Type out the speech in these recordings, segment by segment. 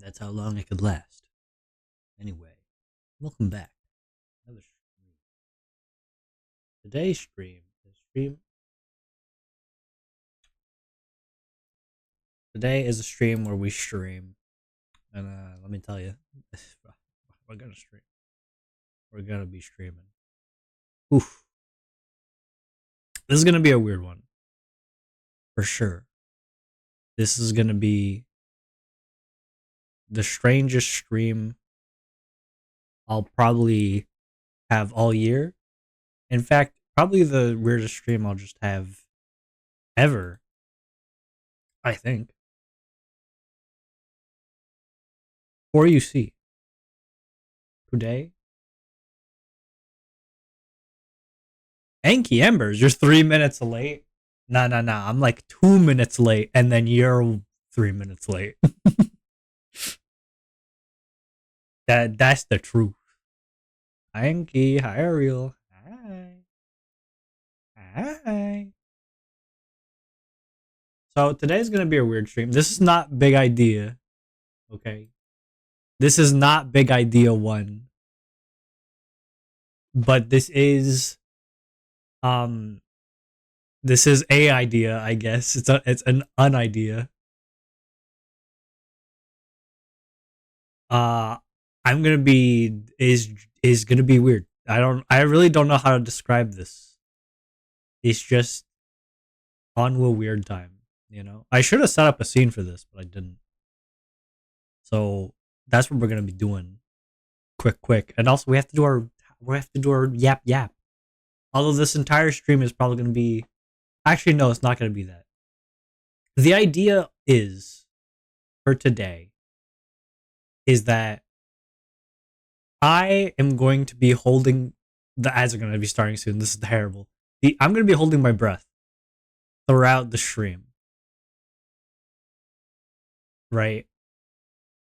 That's how long it could last. Anyway, welcome back. Another stream. Today's stream. Today is a stream where we stream, and let me tell you, we're gonna stream. We're gonna be streaming. Oof, this is gonna be a weird one, for sure. This is gonna be the strangest stream I'll probably have all year. In fact, probably the weirdest stream I'll just have ever. I think. Or you see today. Anki Embers, you're 3 minutes late. Nah. I'm like 2 minutes late, and then you're 3 minutes late. That's the truth. Anki, hi Ariel. Hi. So today's gonna be a weird stream. This is not big idea. Okay. This is not big idea one. But um this is a idea, I guess. It's an idea. Uh I'm gonna be is gonna be weird. I really don't know how to describe this. It's just on a weird time, you know? I should have set up a scene for this, but I didn't. So that's what we're gonna be doing. Quick. And also we have to do our yap. Although this entire stream is probably gonna be actually no, it's not gonna be that. The idea is for today is that I am going to be holding the ads are going to be starting soon. This is terrible. I'm going to be holding my breath throughout the stream. Right?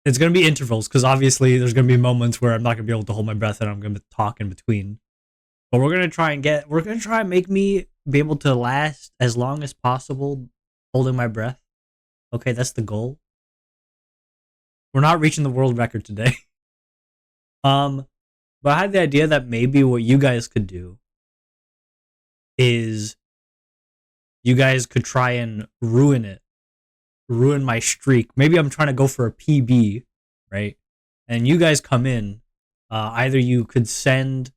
It's going to be intervals because obviously there's going to be moments where I'm not going to be able to hold my breath and I'm going to talk in between. But we're going to try and make me be able to last as long as possible holding my breath. Okay, that's the goal. We're not reaching the world record today. But I had the idea that maybe what you guys could do is you guys could try and ruin my streak. Maybe I'm trying to go for a PB, right? And you guys come in. Either you could send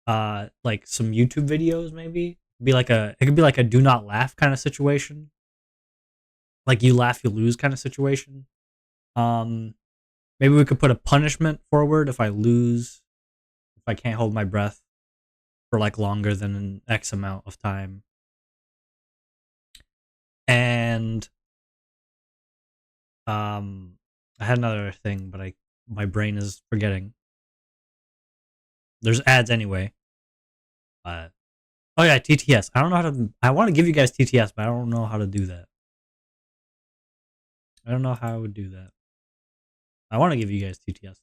like some YouTube videos, maybe it could be like a do not laugh kind of situation, like you laugh you lose kind of situation. Um, Maybe we could put a punishment forward if I can't hold my breath for like longer than an X amount of time. And I had another thing, but my brain is forgetting. There's ads anyway. Oh yeah, TTS. I don't know how to. I want to give you guys TTS, but I don't know how to do that. I don't know how I would do that. I want to give you guys TTS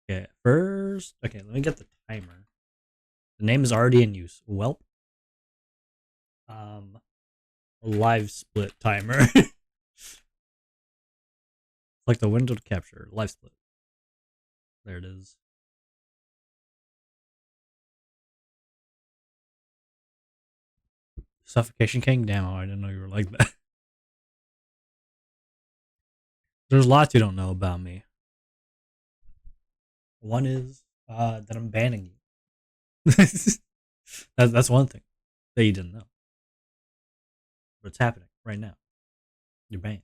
though. Okay, first. Okay, let me get the timer. The name is already in use. Welp. Live split timer. Like the window to capture live split. There it is. Suffocation King. Damn, I didn't know you were like that. There's lots you don't know about me. One is that I'm banning you. That's one thing that you didn't know, but it's happening right now. You're banned.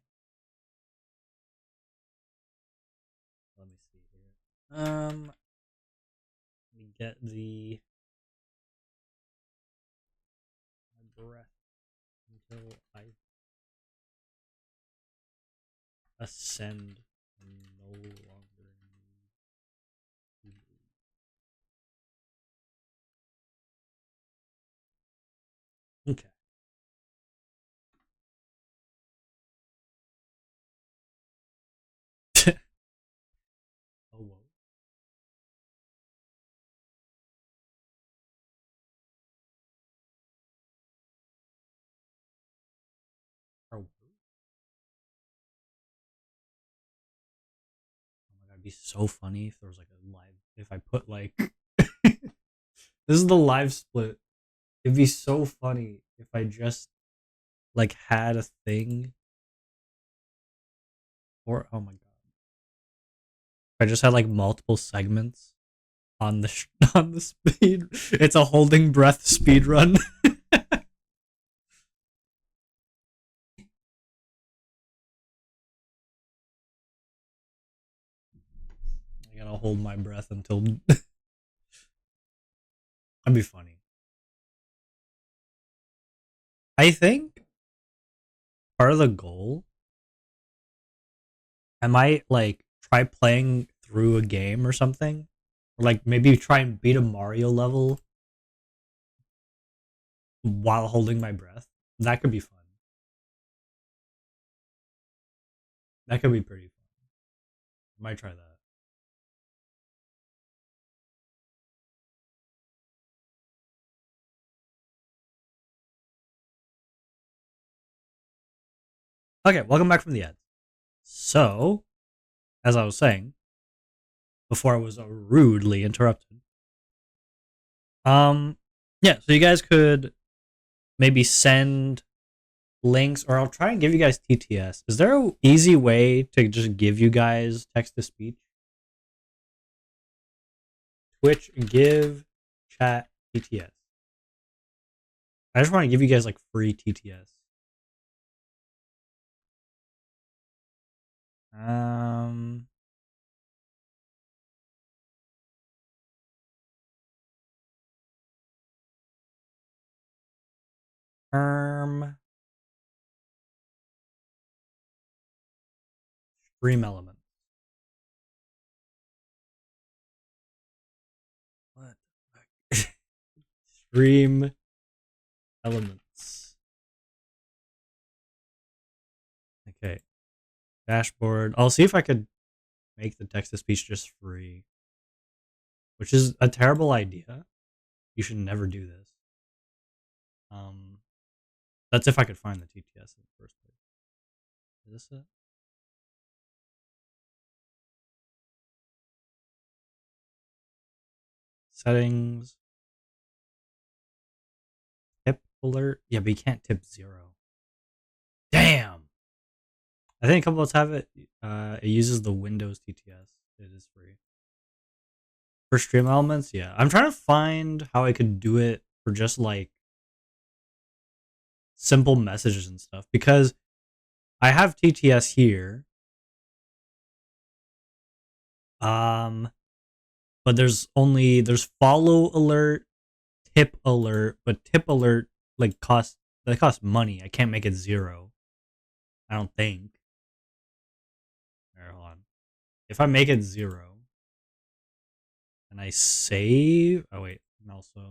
Let me see here. Let me get the breath until I ascend and no longer need. Okay. Oh whoa. Oh, be so funny if there was like a live. If I put like this is the live split. It'd be so funny if I just like had a thing, or oh my god, if I just had like multiple segments on the on the speed. It's a holding breath speed run. I gotta hold my breath until that'd be funny. I think part of the goal, I might like try playing through a game or something, or like maybe try and beat a Mario level while holding my breath. That could be fun. That could be pretty fun. I might try that. Okay, welcome back from the ads. So, as I was saying before, I was rudely interrupted. Um, yeah. So you guys could maybe send links, or I'll try and give you guys TTS. Is there an easy way to just give you guys text to speech? Twitch give chat TTS. I just want to give you guys like free TTS. Um, term stream element. What? Stream elements. Okay. Dashboard. I'll see if I could make the text to speech just free, which is a terrible idea. You should never do this. Um, that's if I could find the TTS in the first place. Is this it? Settings. Tip alert. Yeah, but you can't tip 0. Damn. I think a couple of have it. It uses the Windows TTS. It is free for stream elements. Yeah, I'm trying to find how I could do it for just like simple messages and stuff, because I have TTS here. Um, but there's follow alert, tip alert, but tip alert like costs money. I can't make it 0. I don't think. Alright, hold on. If I make it 0 and I save, oh wait, and also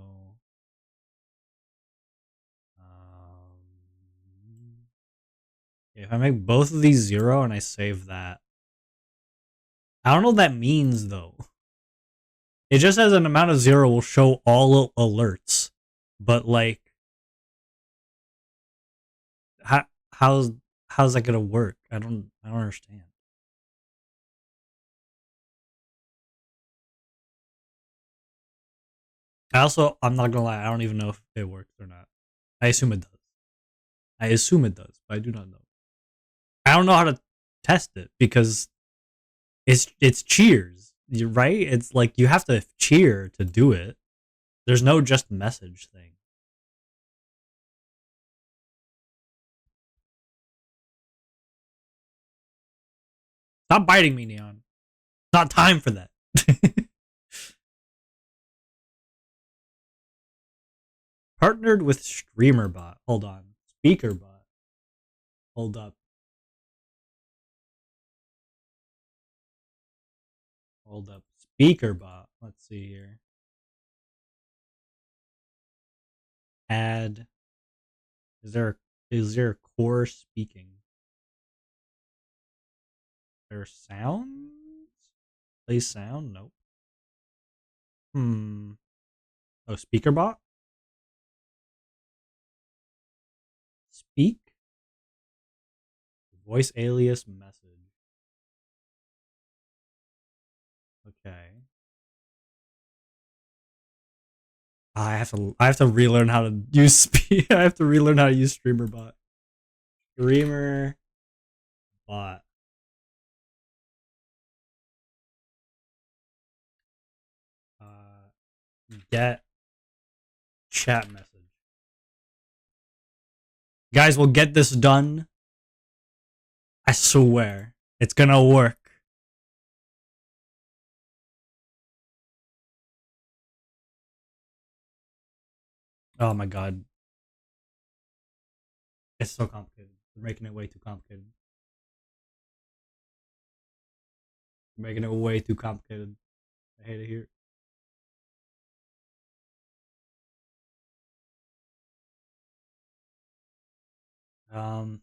if I make both of these 0 and I save that, I don't know what that means though. It just says an amount of 0 will show all alerts, but like, how how's how's that gonna work? I don't understand. I'm not gonna lie, I don't even know if it works or not. I assume it does. I assume it does, but I do not know. I don't know how to test it because it's cheers. You're right. It's like you have to cheer to do it. There's no just message thing. Stop biting me, Neon. It's not time for that. Partnered with StreamerBot. Hold on. SpeakerBot. Hold up. Hold up. SpeakerBot. Let's see here. Add. Is there core speaking? There sounds? Play sound? Nope. Hmm. Oh, SpeakerBot? Speak? Voice alias message. I have to relearn how to use speed. I have to relearn how to use streamer bot. Streamer bot. Get chat message. Guys, we'll get this done. I swear. It's gonna work. Oh my god. It's so complicated. We're making it way too complicated. We're making it way too complicated. I hate it here. Um.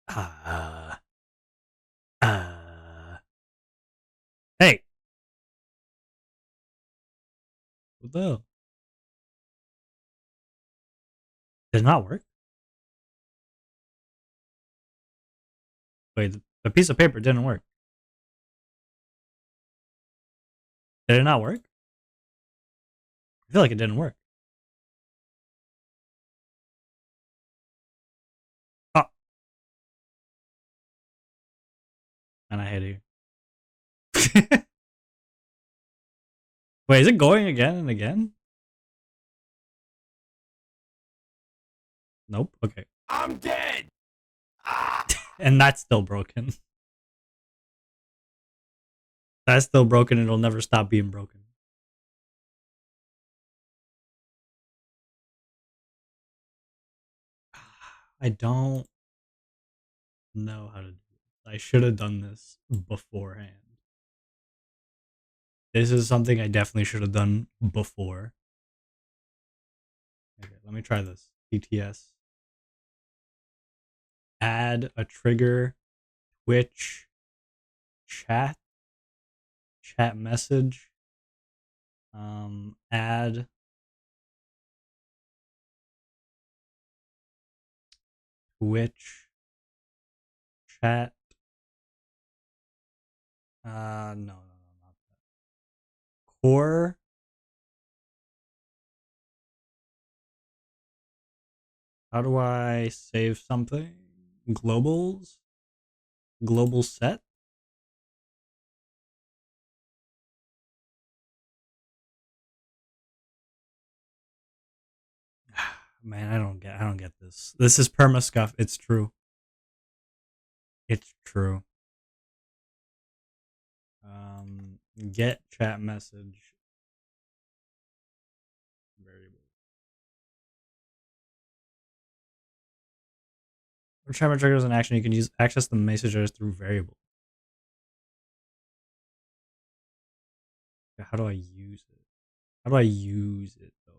Uh, hey. What the hell? Did it not work? Wait, the piece of paper didn't work. Did it not work? I feel like it didn't work. Oh. And I hate it. Wait, is it going again and again? Nope. Okay. I'm dead. And that's still broken. That's still broken. It'll never stop being broken. I don't know how to do this. I should have done this beforehand. This is something I definitely should have done before. Okay, let me try this. TTS. Add a trigger, Twitch, chat message. Add Twitch, chat. No, not that. Core. How do I save something? Globals? Global set? Man, I don't get this. This is permascuff. It's true. It's true. Get chat message variable. Or chat triggers an action. You can use access the messages through variable. How do I use it? How do I use it though?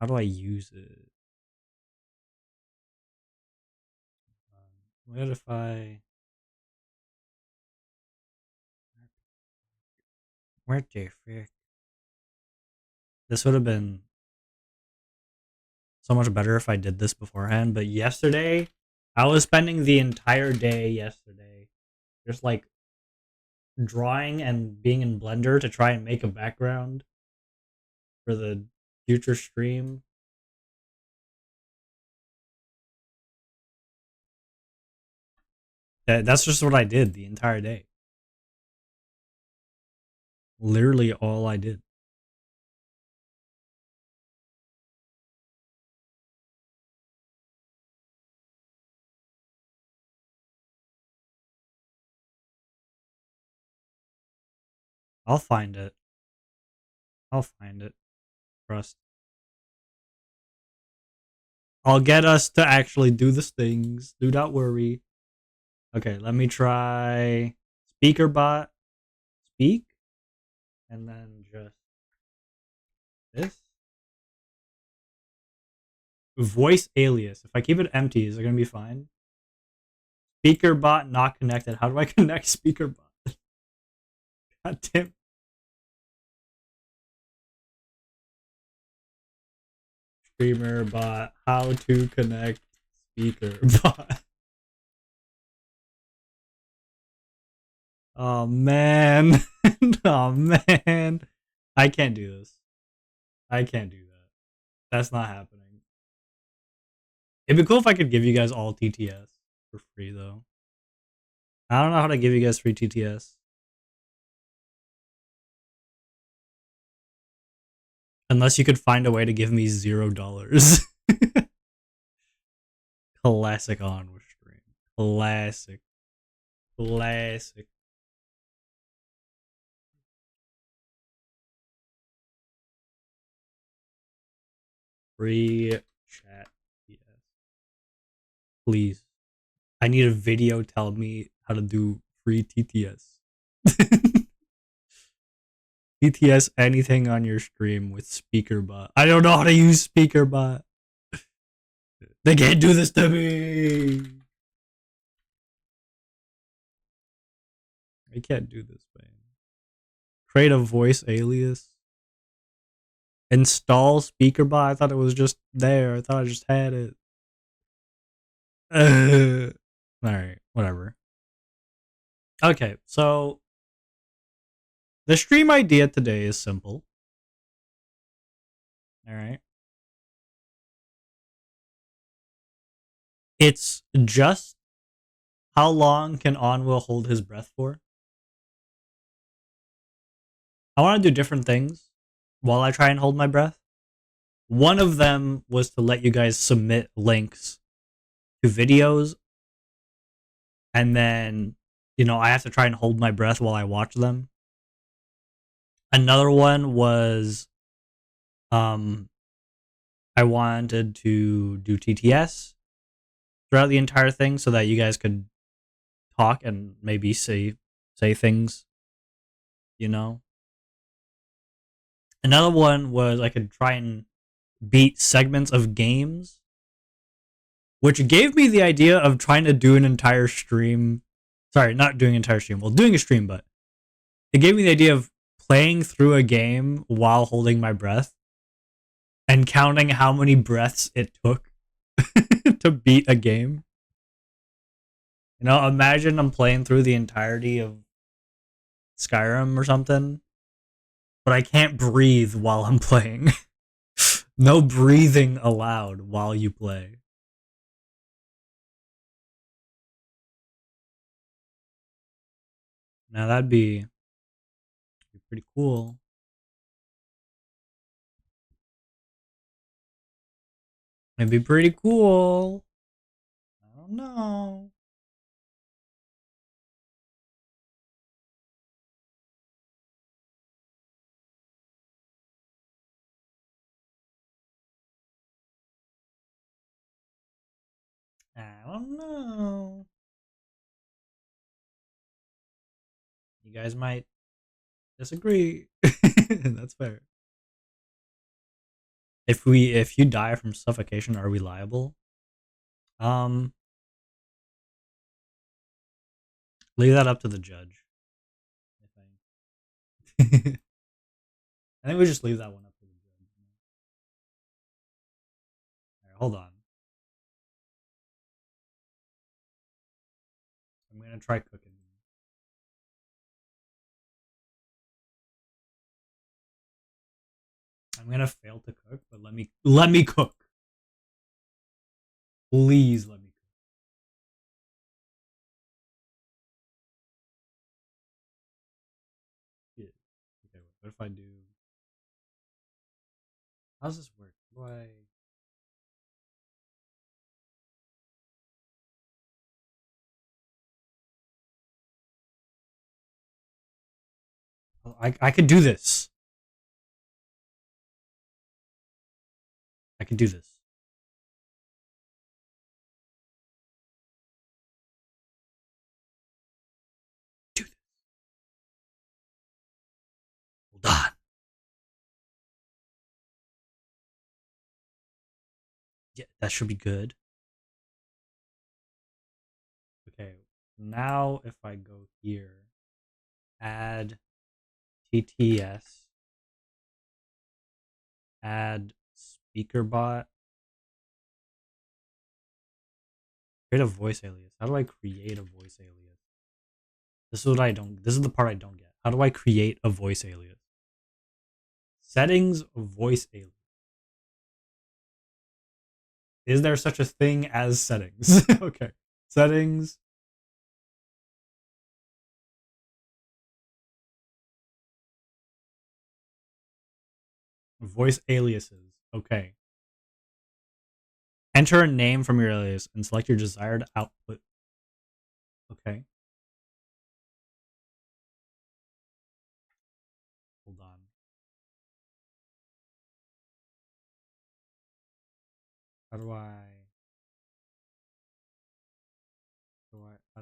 How do I use it? What if I? Where the frick? This would have been so much better if I did this beforehand. But yesterday, I was spending the entire day yesterday just like drawing and being in Blender to try and make a background for the future stream. That's just what I did the entire day. Literally all I did. I'll find it. I'll find it. Trust. I'll get us to actually do the things. Do not worry. Okay, let me try speaker bot. Speak. And then just this. Voice alias. If I keep it empty, is it going to be fine? Speaker bot not connected. How do I connect speaker bot? God damn. streamer bot. How to connect speaker bot. Oh man. Oh man. I can't do this. I can't do that. That's not happening. It'd be cool if I could give you guys all TTS for free though. I don't know how to give you guys free TTS. Unless you could find a way to give me $0. Classic Onwa stream. Classic. Classic. Free chat. Yes. Please. I need a video telling me how to do free TTS. TTS anything on your stream with SpeakerBot. I don't know how to use SpeakerBot. They can't do this to me. I can't do this, man. Create a voice alias. Install SpeakerBot. I thought it was just there. I thought I just had it. Alright, whatever. Okay, so the stream idea today is simple. Alright. It's just how long can Onwa hold his breath for? I want to do different things while I try and hold my breath. One of them was to let you guys submit links to videos, and then, I have to try and hold my breath while I watch them. Another one was I wanted to do TTS throughout the entire thing so that you guys could talk and maybe say things, Another one was I could try and beat segments of games, which gave me the idea of trying to do an entire stream. Sorry, not doing an entire stream. Well, doing a stream, but it gave me the idea of playing through a game while holding my breath and counting how many breaths it took to beat a game. Imagine I'm playing through the entirety of Skyrim or something, but I can't breathe while I'm playing. No breathing allowed while you play. Now that'd be pretty cool. It'd be pretty cool. I don't know. I don't know. You guys might disagree. That's fair. If you die from suffocation, are we liable? Leave that up to the judge. I think. I think we just leave that one up to the judge. All right, hold on. I'm gonna try cooking. I'm gonna fail to cook, but let me cook. Please let me cook. Yeah. Okay, what if I do? How does this work? Do I? Oh, I could do this. I could do this. Do this. Hold on. Yeah, that should be good. Okay. Now if I go here, add TTS, add speaker bot. Create a voice alias. How do I create a voice alias? This is what I don't. This is the part I don't get. How do I create a voice alias? Settings of voice alias. Is there such a thing as settings? Okay. Settings. Voice aliases. Okay. Enter a name from your alias and select your desired output. Okay. Hold on. How do I? Do I? How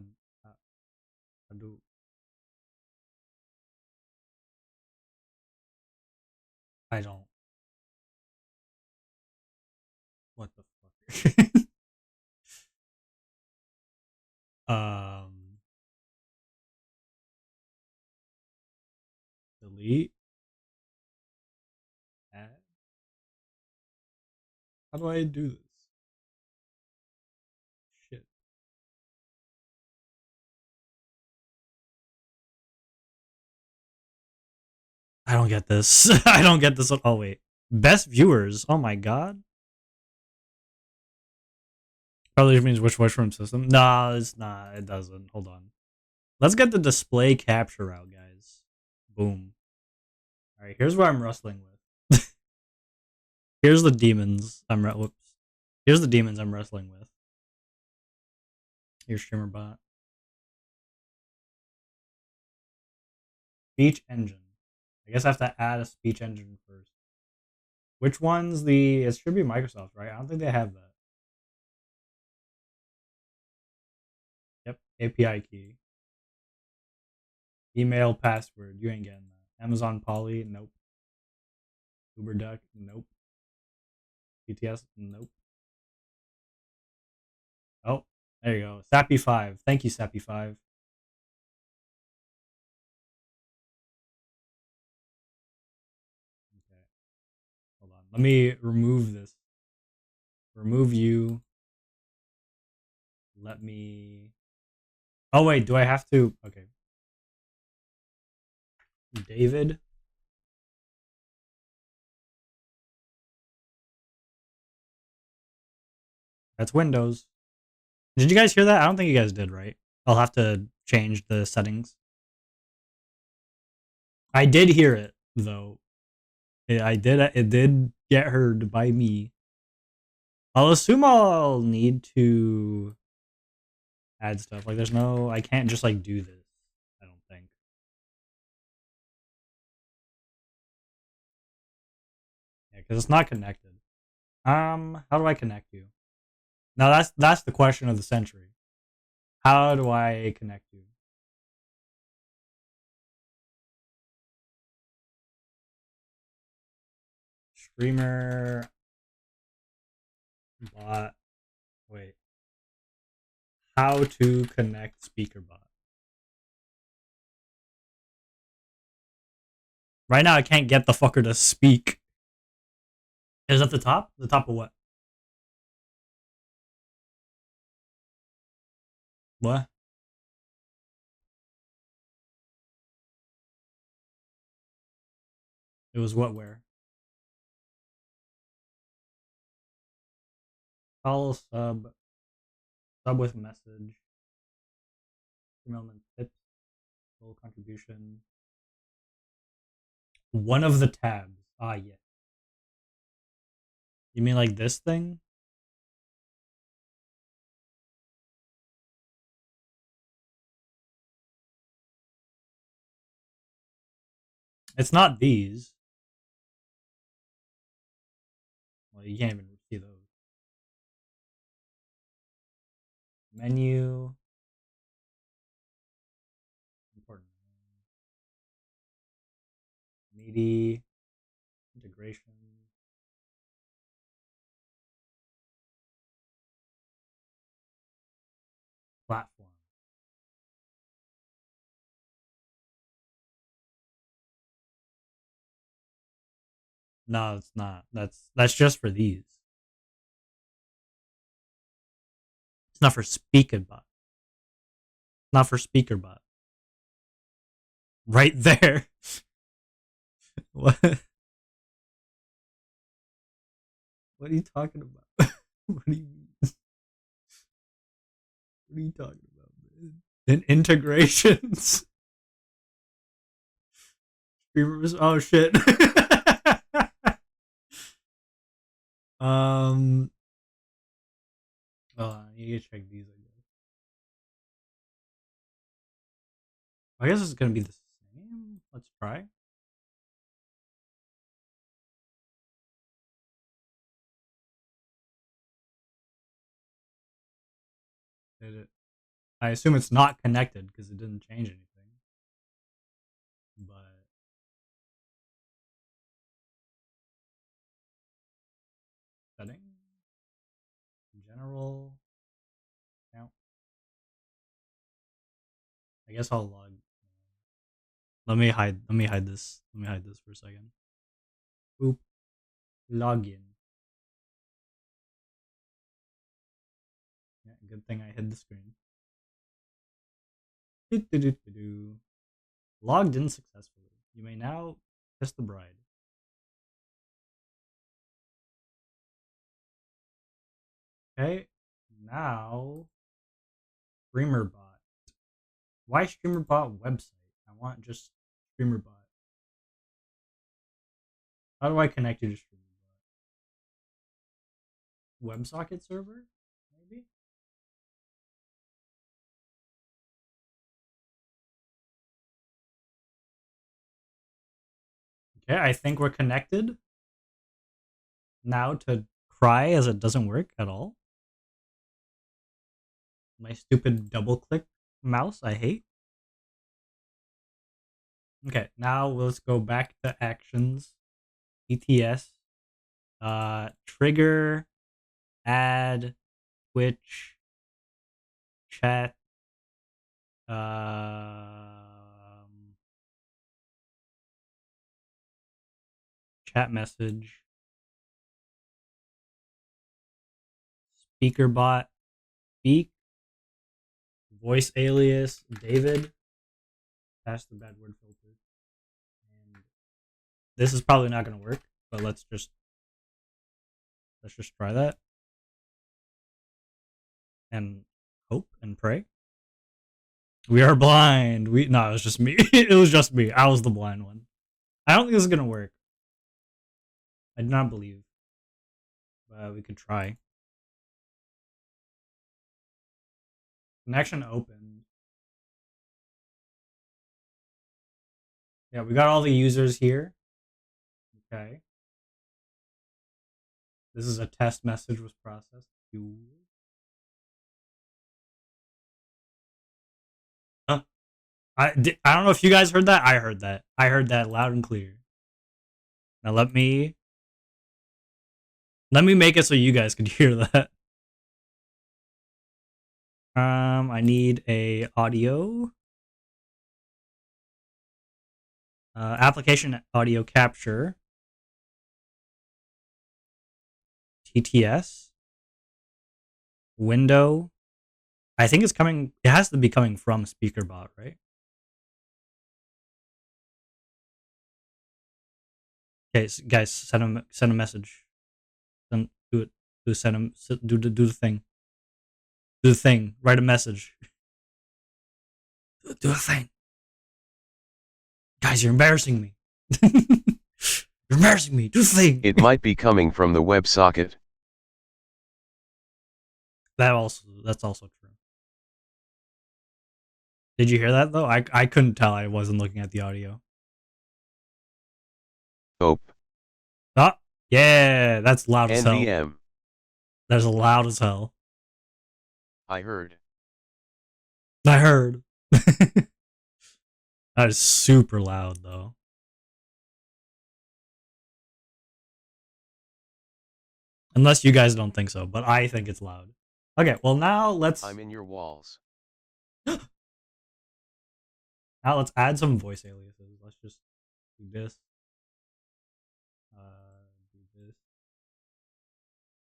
do? I don't. What the fuck? um. Delete. Add. How do I do this? Shit. I don't get this. I don't get this. Oh wait. Best viewers. Oh my god. Probably means which voice room system. No, it's not. It doesn't. Hold on. Let's get the display capture out, guys. Boom. All right. Here's what I'm wrestling with. Here's the demons. Whoops. Here's the demons I'm wrestling with. Here's streamer bot. Speech engine. I guess I have to add a speech engine first. Which one's the? It should be Microsoft, right? I don't think they have that. Yep. API key. Email password. You ain't getting that. Amazon Poly. Nope. UberDuck. Nope. BTS. Nope. Oh, there you go. Sappy5. Thank you, Sappy5. Okay. Hold on. Let me remove this. Remove you. Let me. Oh, wait. Do I have to? Okay. David. That's Windows. Did you guys hear that? I don't think you guys did, right? I'll have to change the settings. I did hear it, though. I did. It did get heard by me. I'll assume I'll need to add stuff. Like, there's no. I can't just like do this. I don't think. Yeah, because it's not connected. How do I connect you? Now that's the question of the century. How do I connect you? Streamer bot. Wait. How to connect speaker bot? Right now I can't get the fucker to speak. Is that the top? The top of what? What? It was what where? Call sub with message. Email and tips. Full contribution. One of the tabs. Ah, yeah. You mean like this thing? It's not these. Well, you can't even see those. Menu. Important. Meaty. Integration. Platform. No, it's not. That's just for these. It's not for speaker bot. Not for speaker bot. Right there. What? What are you talking about? What do you mean? What are you talking about, man? In integrations. Oh shit. um. You can check these. I guess it's gonna be the same. Let's try. Did it? I assume it's not connected because it didn't change anything. But setting, general, count. I guess I'll log. Let me hide. Let me hide this. Let me hide this for a second. Oop. Login. Yeah, good thing I hid the screen. Logged in successfully. You may now kiss the bride. Okay. Now, StreamerBot. Why StreamerBot website? I want just StreamerBot. How do I connect you to StreamerBot? WebSocket server? Maybe? Okay, I think we're connected. Now to cry as it doesn't work at all. My stupid double click mouse, I hate. Okay, now let's go back to actions. ETS. Trigger, add, Twitch, chat, chat message, speaker bot, speak, voice alias, David, pass the bad word filter. And this is probably not going to work, but let's just try that and hope and pray. We are blind. No, it was just me. It was just me. I was the blind one. I don't think this is gonna work. I do not believe. But we could try. Connection opened. Yeah, we got all the users here. Okay. This is a test message was processed. Huh? I don't know if you guys heard that. I heard that. I heard that loud and clear. Now let me make it so you guys can hear that. I need a audio. Application audio capture. TTS. Window. I think it's coming. It has to be coming from SpeakerBot, right? Okay, so guys, send a message. Do it. Send him. Do the thing. Do the thing. Write a message. Do the thing. Guys, you're embarrassing me. You're embarrassing me. Do the thing. It might be coming from the WebSocket. That's also true. Did you hear that though? I couldn't tell. I wasn't looking at the audio. Ope. Oh, yeah, that's loud as hell. NVM. That's loud as hell. I heard. I heard. That is super loud though. Unless you guys don't think so, but I think it's loud. Okay, well now let's. I'm in your walls. Now let's add some voice aliases. Let's just do this.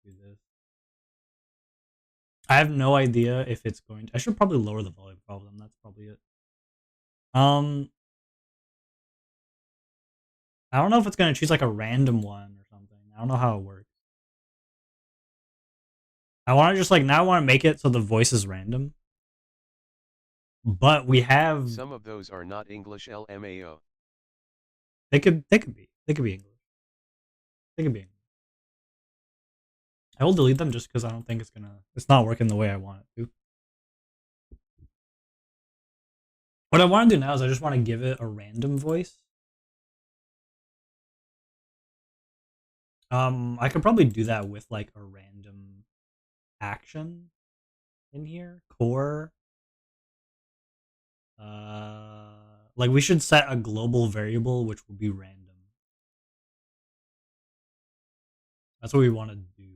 do this. I have no idea if it's going to. I should probably lower the volume problem. That's probably it. I don't know if it's gonna choose like a random one or something. I don't know how it works. I want to just like now I want to make it so the voice is random. But we have Some of those are not English LMAO. they could be English. They could be English. I will delete them just because I don't think it's not working the way I want it to. What I want to do now is I just want to give it a random voice. I could probably do that with like a random action in here. Core. Like we should set a global variable which will be random. That's what we want to do.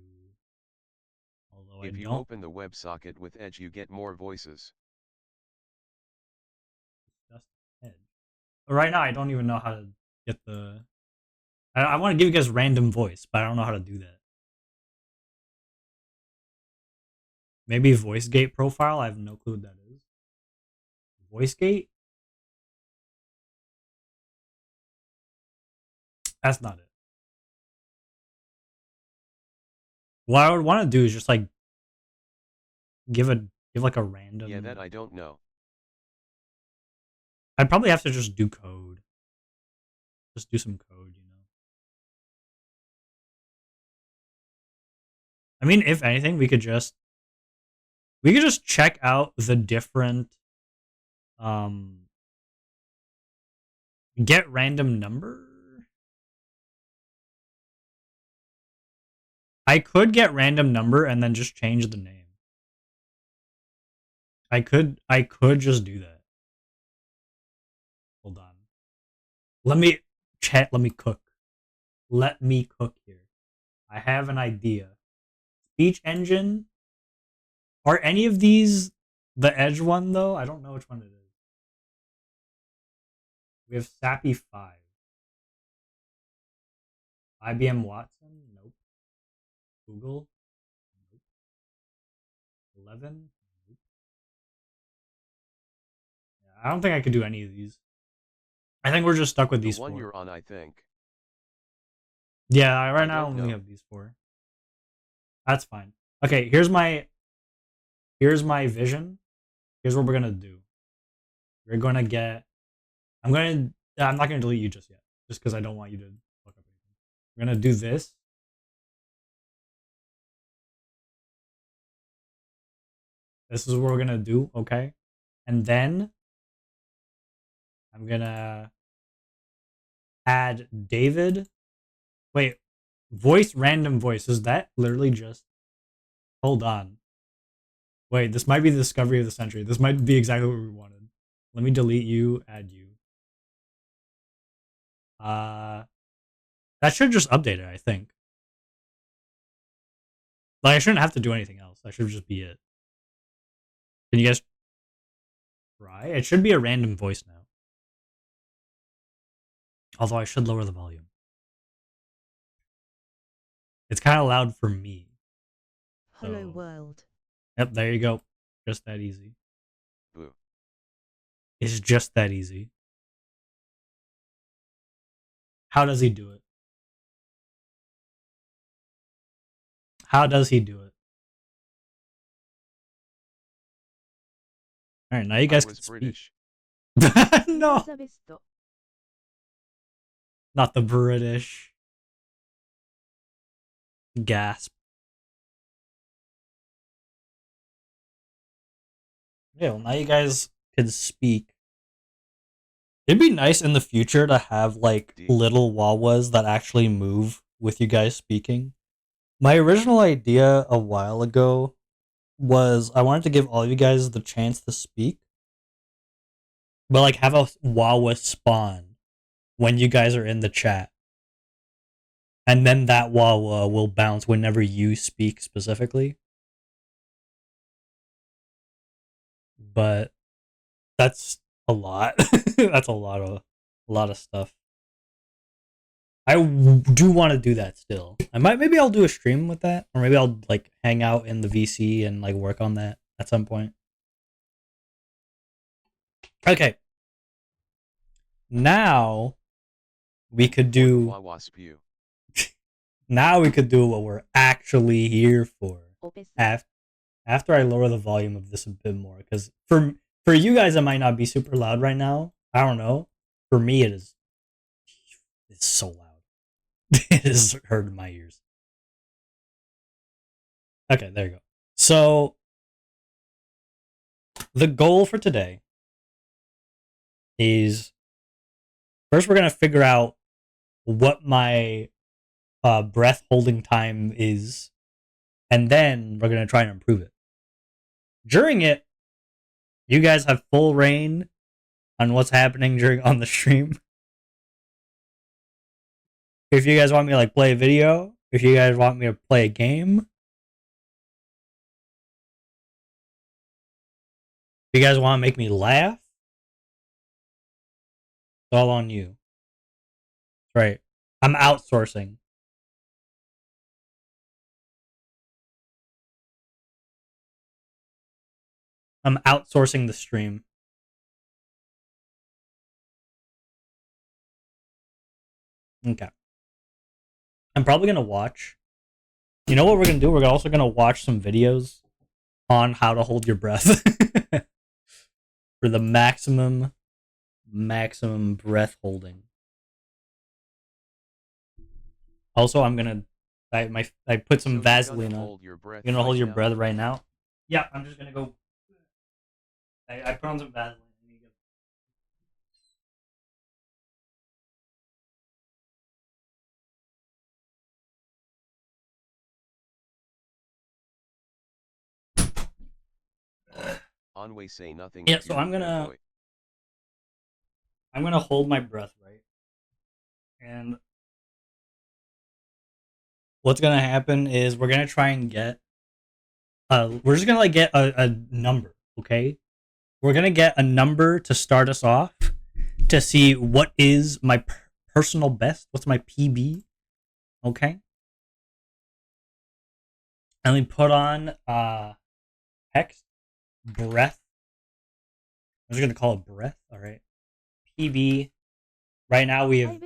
Although If I you don't. open the WebSocket with Edge, you get more voices. Just Edge. But right now I don't even know how to get the. I want to give you guys random voice, but I don't know how to do that. Maybe voice gate profile. I have no clue what that is. Voice gate. That's not it. What I would want to do is just like give like a random. Yeah, that I don't know. I'd probably have to just do code. Just do some code, you know. I mean, if anything, we could just check out the different get random number. I could get random number and then just change the name. I could just do that. Hold on. Let me chat, let me cook. Let me cook here. I have an idea. Speech engine. Are any of these the Edge one though? I don't know which one it is. We have Sappy 5. IBM Watson? Nope. Google? Nope. 11? Nope. Yeah, I don't think I could do any of these. I think we're just stuck with The these one 4. you're on, I think. Yeah, right I now don't we only know. have these 4. That's fine. Okay, here's my vision. Here's what we're gonna do. We're gonna get. I'm not gonna delete you just yet, just because I don't want you to look up anything. We're gonna do this. This is what we're gonna do, okay? And then I'm gonna add David. Wait, voice random voice. Is that literally just? Hold on. Wait, this might be the discovery of the century. This might be exactly what we wanted. Let me delete you. Add you. Uh, that should just update it. I think. Like I shouldn't have to do anything else. That should just be it. Can you guys try? It should be a random voice now. Although I should lower the volume. It's kind of loud for me. Hello So, world. yep, there you go. Just that easy. Boo. It's just that easy. How does he do it? How does he do it? All right, now you I guys can was speak. British. No, not the British. Gasp. Yeah, well, now you guys can speak. It'd be nice in the future to have like D. little wawas that actually move with you guys speaking. My original idea a while ago was I wanted to give all you guys the chance to speak, but like have a wawa spawn when you guys are in the chat. And then that wawa will bounce whenever you speak specifically. But that's a lot. That's a lot of stuff. do want to do that still. Maybe I'll do a stream with that, or maybe I'll like hang out in the VC and like work on that at some point. Okay. Now we could do now we could do what we're actually here for. After I lower the volume of this a bit more, because for you guys it might not be super loud right now. I don't know. For me it is. It's so loud. It is hurting my ears. Okay, there you go. So the goal for today is first we're gonna figure out what my breath holding time is, and then we're gonna try and improve it. During it, you guys have full reign on what's happening during on the stream. If you guys want me to like play a video, if you guys want me to play a game, if you guys want to make me laugh, it's all on you. Right. I'm outsourcing. I'm outsourcing the stream. Okay. I'm probably going to watch. You know what we're going to do? We're also going to watch some videos on how to hold your breath for the maximum breath holding. Also, I'm going to I put some Vaseline on. You're going to hold your breath right now? Yeah, I'm just going to go. I put on some Vaseline. OnwaVT say nothing. Yeah, so I'm gonna hold my breath, right? And what's gonna happen is we're gonna try and get we're just gonna like get a number, okay? We're gonna get a number to start us off to see what is my personal best, what's my PB, okay? And we put on text breath. I'm just gonna call it breath, all right? PB. Right now we have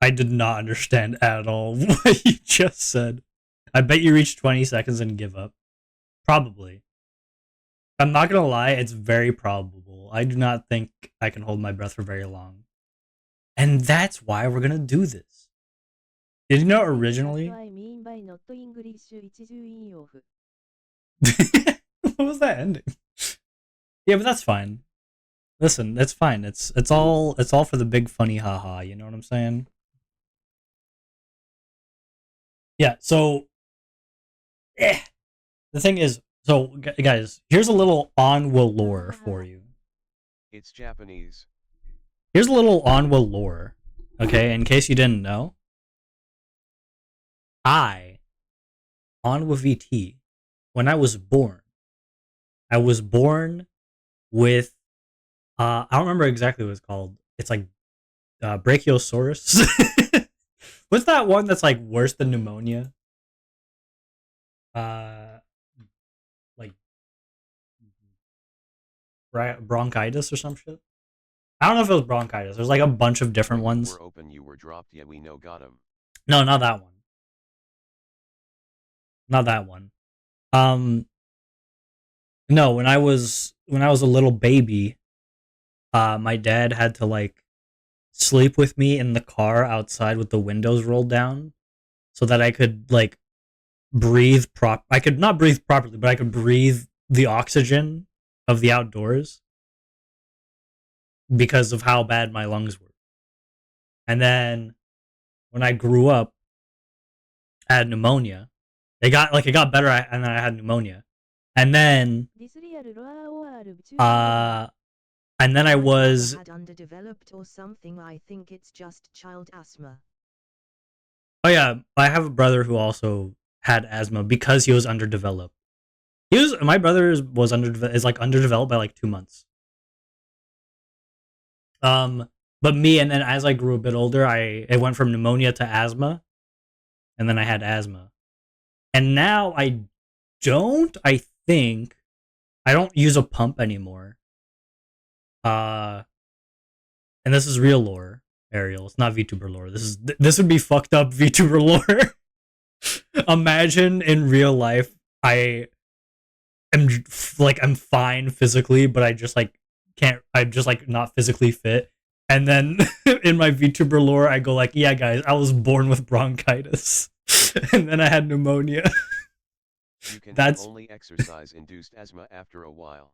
I did not understand at all what you just said. I bet you reach 20 seconds and give up. Probably. I'm not gonna lie, it's very probable. I do not think I can hold my breath for very long. And that's why we're gonna do this. Did you know originally? What was that ending? Yeah, but that's fine. Listen, it's fine. It's all for the big funny haha, you know what I'm saying? Yeah, so the thing is, so guys, here's a little OnwaVT lore for you. It's Japanese. Here's a little OnwaVT lore, okay? In case you didn't know, OnwaVT, when I was born with I don't remember exactly what it's called. It's like Brachiosaurus. What's that one that's like worse than pneumonia? Like bronchitis or some shit. I don't know if it was bronchitis. There's like a bunch of different ones. We're open, you were dropped. Yeah, we know. Got him. No, not that one. Not that one. No, when I was a little baby, my dad had to like sleep with me in the car outside with the windows rolled down so that I could like breathe I could not breathe properly, but I could breathe the oxygen of the outdoors because of how bad my lungs were. And then when I grew up, I had pneumonia. It got better, and then I had pneumonia. And then I was underdeveloped or something. I think it's just child asthma. Oh yeah, I have a brother who also had asthma because he was underdeveloped. My brother is underdeveloped by like 2 months. But me, and then as I grew a bit older, it went from pneumonia to asthma, and then I had asthma, and now I don't. I think I don't use a pump anymore. Uh, and this is real lore, Ariel. It's not VTuber lore. This would be fucked up VTuber lore. Imagine in real life, I am like I'm fine physically, but I just like can't. I'm just like not physically fit. And then in my VTuber lore, I go like, "Yeah, guys, I was born with bronchitis, and then I had pneumonia." You can have That's only exercise-induced asthma after a while.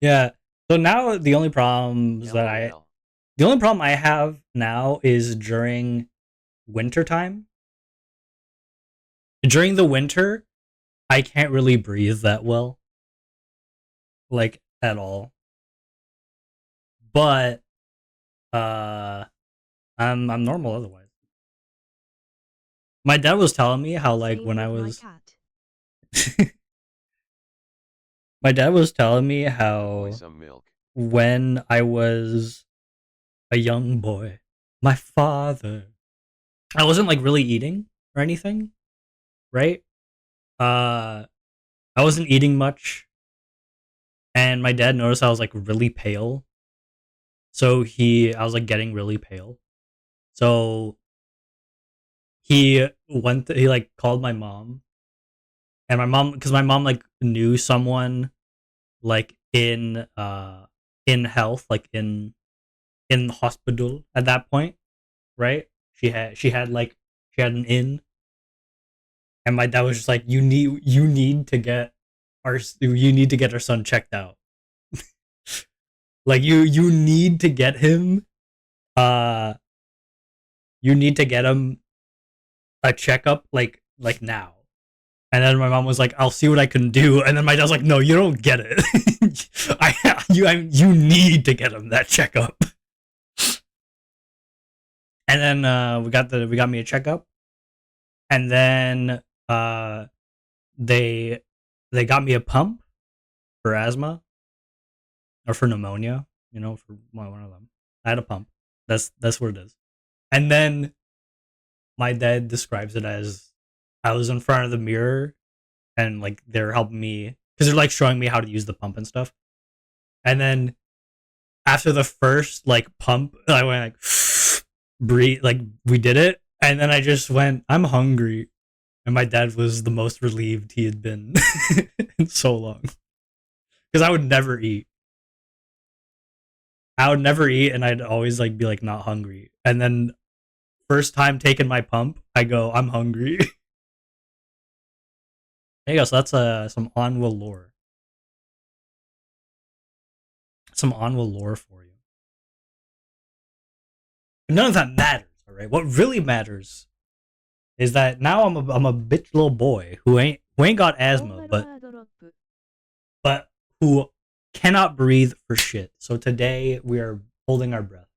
yeah. So now the only problem I have now is during wintertime. During the winter, I can't really breathe that well, like at all. But uh I'm normal otherwise. My dad was telling me how like Same when I with my was cat. my dad was telling me Boy, how some milk. when I was a young boy, my father, I wasn't like really eating or anything, right? Uh I wasn't eating much, and my dad noticed I was like really pale. So I was like getting really pale. So he like called my mom, and my mom, because my mom like knew someone like in health, like in hospital at that point, right? She had an inn, and my dad was just like, you need to get our son checked out. Like you need to get him uh you need to get him a checkup like now. And then my mom was like, "I'll see what I can do." And then my dad was like, "No, you don't get it. You need to get him that checkup." And then we got me a checkup, and then they they got me a pump for asthma or for pneumonia. You know, for one of them. I had a pump. That's what it is. And then my dad describes it as I was in front of the mirror, and like they're helping me because they're like showing me how to use the pump and stuff. And then after the first like pump, I went like breathe, like we did it, and then I just went, "I'm hungry," and my dad was the most relieved he had been in so long because I would never eat. I would never eat, and I'd always like be like not hungry. And then first time taking my pump, I go, "I'm hungry." There you go. So that's some Onwa lore. Some Onwa lore for you. But none of that matters. All right. What really matters is that now I'm a bitch little boy who ain't got asthma, but who cannot breathe for shit. So today we are holding our breath.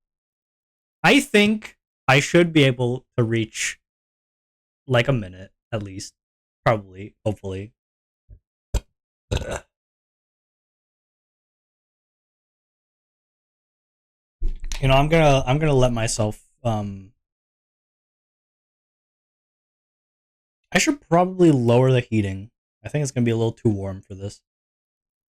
I think I should be able to reach like a minute at least, probably, hopefully. You know, I'm gonna let myself. I should probably lower the heating. I think it's gonna be a little too warm for this.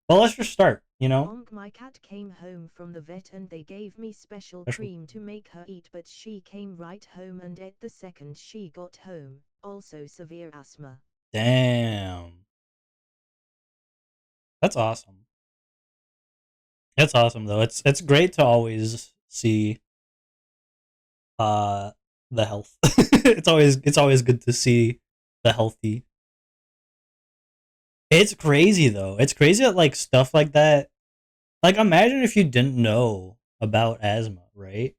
Well, let's just start. You know, My cat came home from the vet and they gave me special special. cream to make her eat, but she came right home and ate the second she got home. Also severe asthma. Damn, that's awesome. That's awesome though. It's great to always see uh the health. It's always good to see the healthy. It's crazy though. It's crazy that like stuff like that. Like imagine if you didn't know about asthma, right?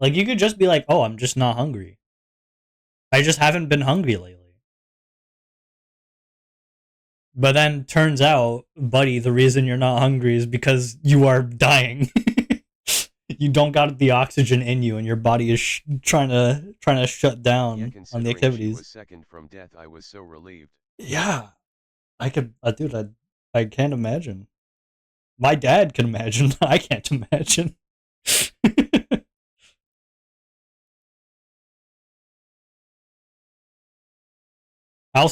Like you could just be like, "Oh, I'm just not hungry. I just haven't been hungry lately." But then turns out, buddy, the reason you're not hungry is because you are dying. You don't got the oxygen in you, and your body is trying to shut Yeah, down on the considering she activities. was second from death, I was so relieved. Yeah, I could, dude. I can't imagine. My dad can imagine. I can't imagine. I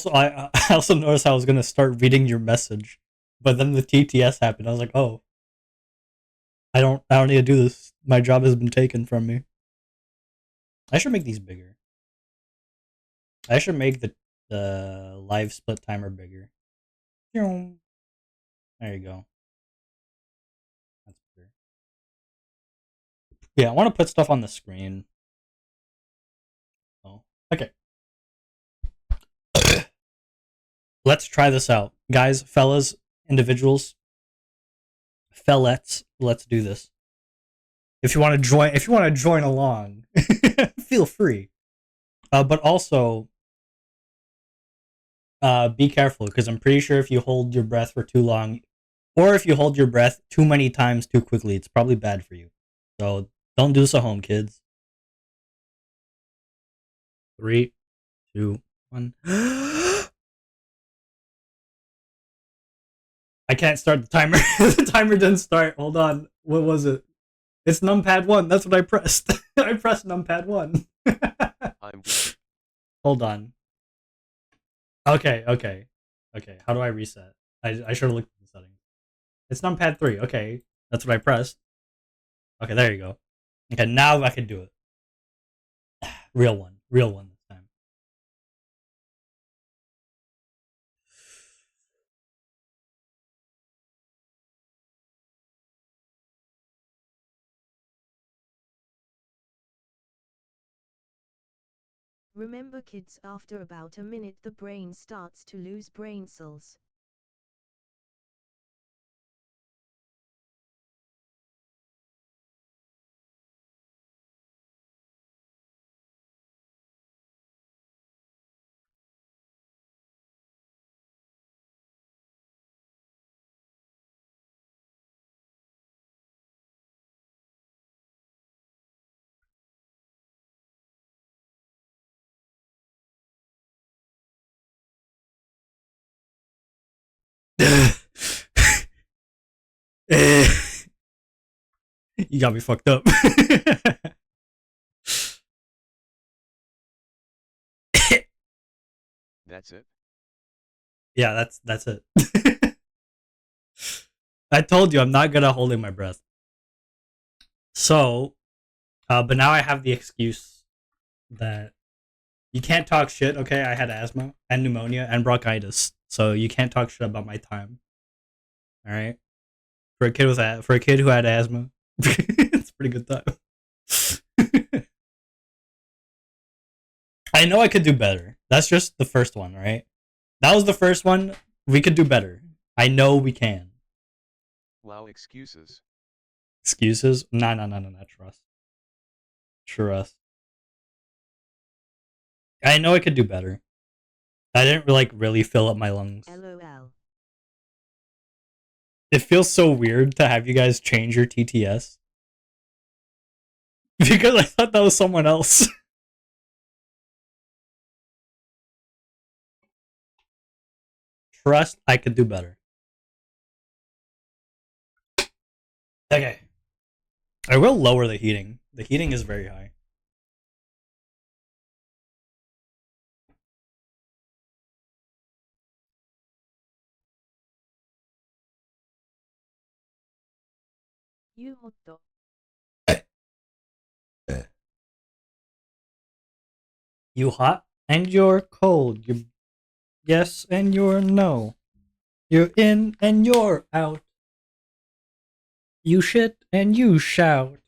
also noticed I was gonna start reading your message, but then the TTS happened. I was like, oh, I don't need to do this. My job has been taken from me. I should make these bigger. I should make the live split timer bigger. There you go. That's better. Yeah, I want to put stuff on the screen. Oh, okay. Let's try this out, guys, fellas, individuals, fellettes. Let's do this. If you want to join along, feel free. But also, be careful because I'm pretty sure if you hold your breath for too long, or if you hold your breath too many times too quickly, it's probably bad for you. So don't do this at home, kids. 3, 2, 1. I can't start the timer. The timer didn't start. Hold on. What was it? It's numpad 1. That's what I pressed. I pressed numpad 1. I'm good. Hold on. Okay. How do I reset? I should have looked at the settings. It's numpad 3. Okay. That's what I pressed. Okay, there you go. Okay, now I can do it. Real one. Real one this time. Remember kids, after about a minute the brain starts to lose brain cells. You got me fucked up. That's it? Yeah, that's it. I told you I'm not good at holding my breath. So, but now I have the excuse that you can't talk shit. Okay, I had asthma and pneumonia and bronchitis, so you can't talk shit about my time. All right, for a kid who had asthma, it's a pretty good time. I know I could do better. That's just the first one, right? That was the first one. We could do better. I know we can. Wow, excuses. Excuses? No. Trust. Trust. I know I could do better. I didn't like really fill up my lungs. LOL. It feels so weird to have you guys change your TTS because I thought that was someone else. Trust, I could do better. Okay. I will lower the heating. The heating is very high. You hot dog. You hot and you're cold. You yes and you're no. You're in and you're out. You shit and you shout.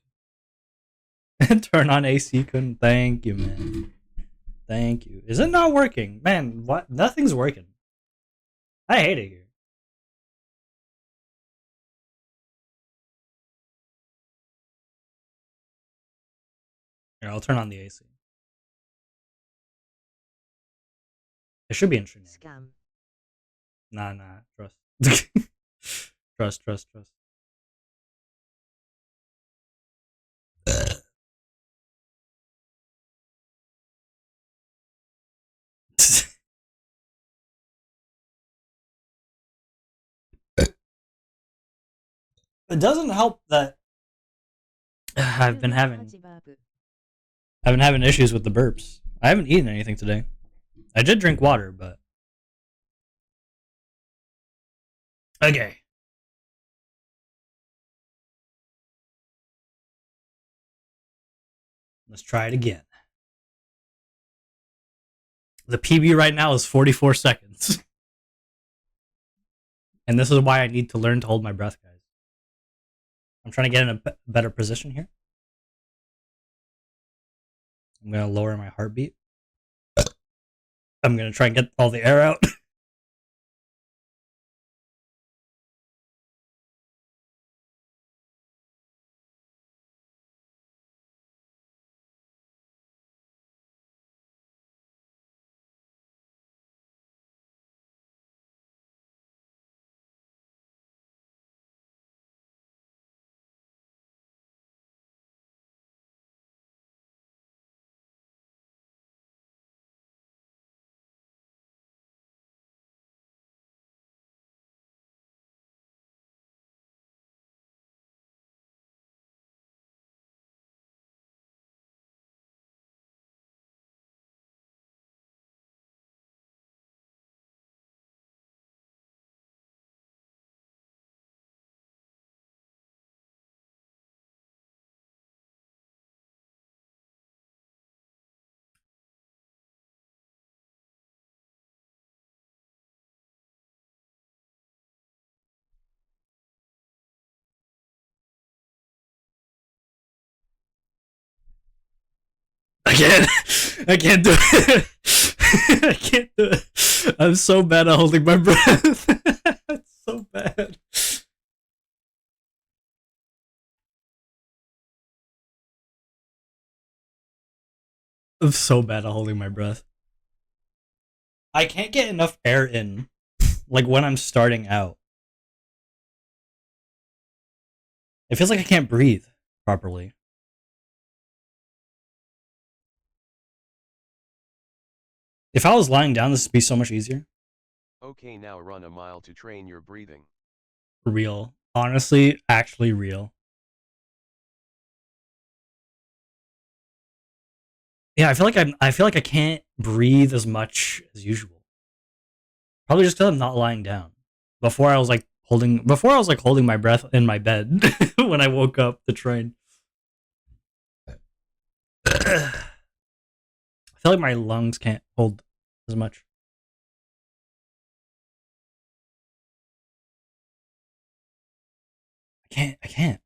Turn on AC couldn't. Thank you, man. Thank you. Is it not working? Man, what? Nothing's working. I hate it here. Here, I'll turn on the AC. It should be interesting. Scam. Nah. Trust. Trust. It doesn't help that I've been having issues with the burps. I haven't eaten anything today. I did drink water, but okay. Let's try it again. The PB right now is 44 seconds. And this is why I need to learn to hold my breath, guys. I'm trying to get in a better position here. I'm going to lower my heartbeat. I'm going to try and get all the air out. I can't do it. I can't do it. I'm so bad at holding my breath. It's so bad. I'm so bad at holding my breath. I can't get enough air in, like when I'm starting out. It feels like I can't breathe properly. If I was lying down, this would be so much easier. Okay, now run a mile to train your breathing. Real. Honestly, actually real. Yeah, I feel like I can't breathe as much as usual. Probably just because I'm not lying down. Before I was like holding my breath in my bed when I woke up to train. I feel like my lungs can't hold as much. I can't.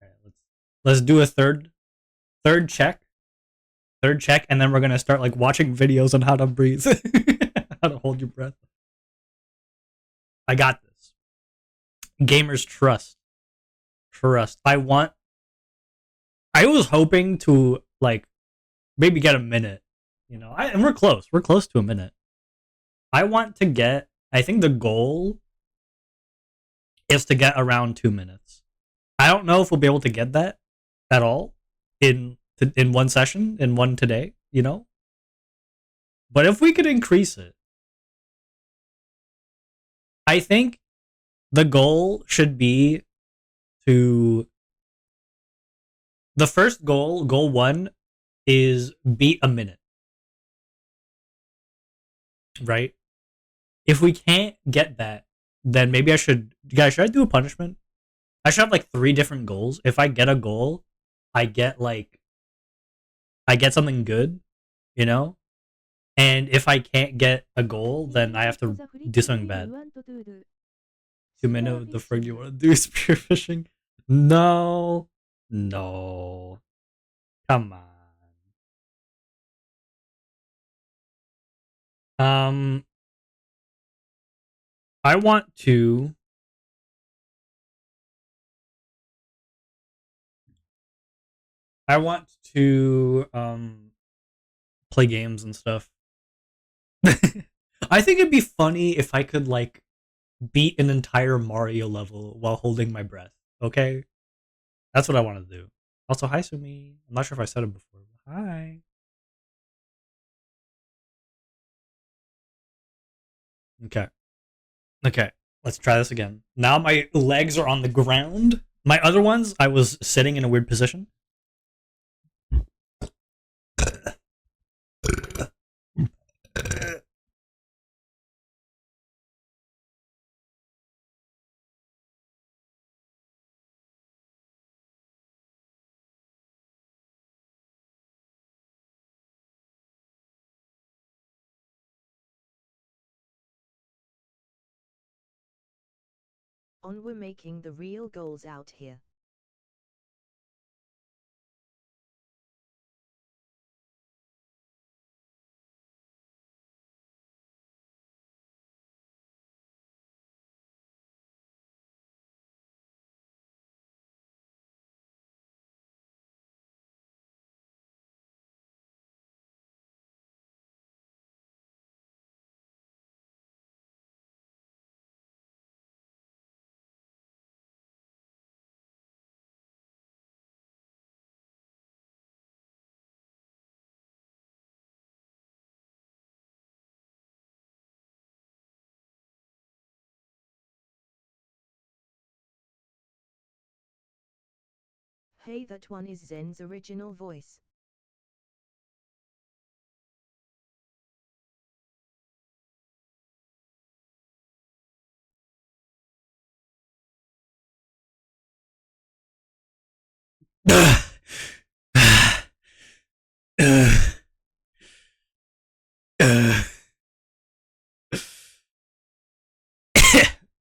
Alright, let's do a third check. Third check, and then we're gonna start like watching videos on how to breathe. How to hold your breath. I got this. Gamers trust. I was hoping to like maybe get a minute. You know, and we're close. We're close to a minute. I want to get. I think the goal is to get around 2 minutes. I don't know if we'll be able to get that at all in one session, in one today. You know, but if we could increase it, I think the goal should be to. The first goal one, is beat a minute. Right? If we can't get that, then maybe should I do a punishment? I should have like 3 different goals. If I get a goal, I get something good, you know? And if I can't get a goal, then I have to do something bad. 2 minutes, the frig you want to do spearfishing? No. Come on. I want to play games and stuff. I think it'd be funny if I could like beat an entire Mario level while holding my breath. Okay? That's what I want to do. Also, hi Sumi. I'm not sure if I said it before. Hi. Okay. Okay. Let's try this again. Now my legs are on the ground. My other ones, I was sitting in a weird position. We're making the real goals out here. Hey, that one is Zen's original voice.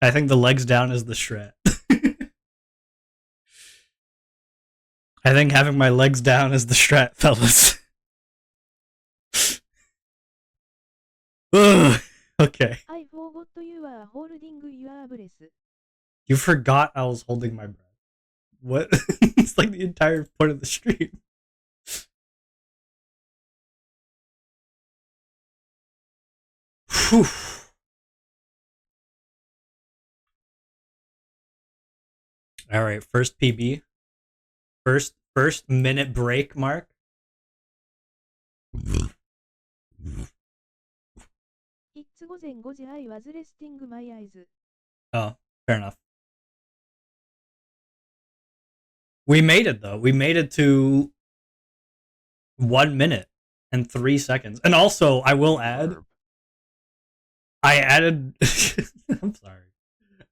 I think the legs down is the strat. I think having my legs down is the strat, fellas. Okay. I forgot you are holding your breath. You forgot I was holding my breath. What? It's like the entire point of the stream. Whew. All right, first PB. First minute break mark. It's 午前5時 I was resting my eyes. Oh, fair enough. We made it though. We made it to 1 minute and 3 seconds. And also, I will add, I added. I'm sorry.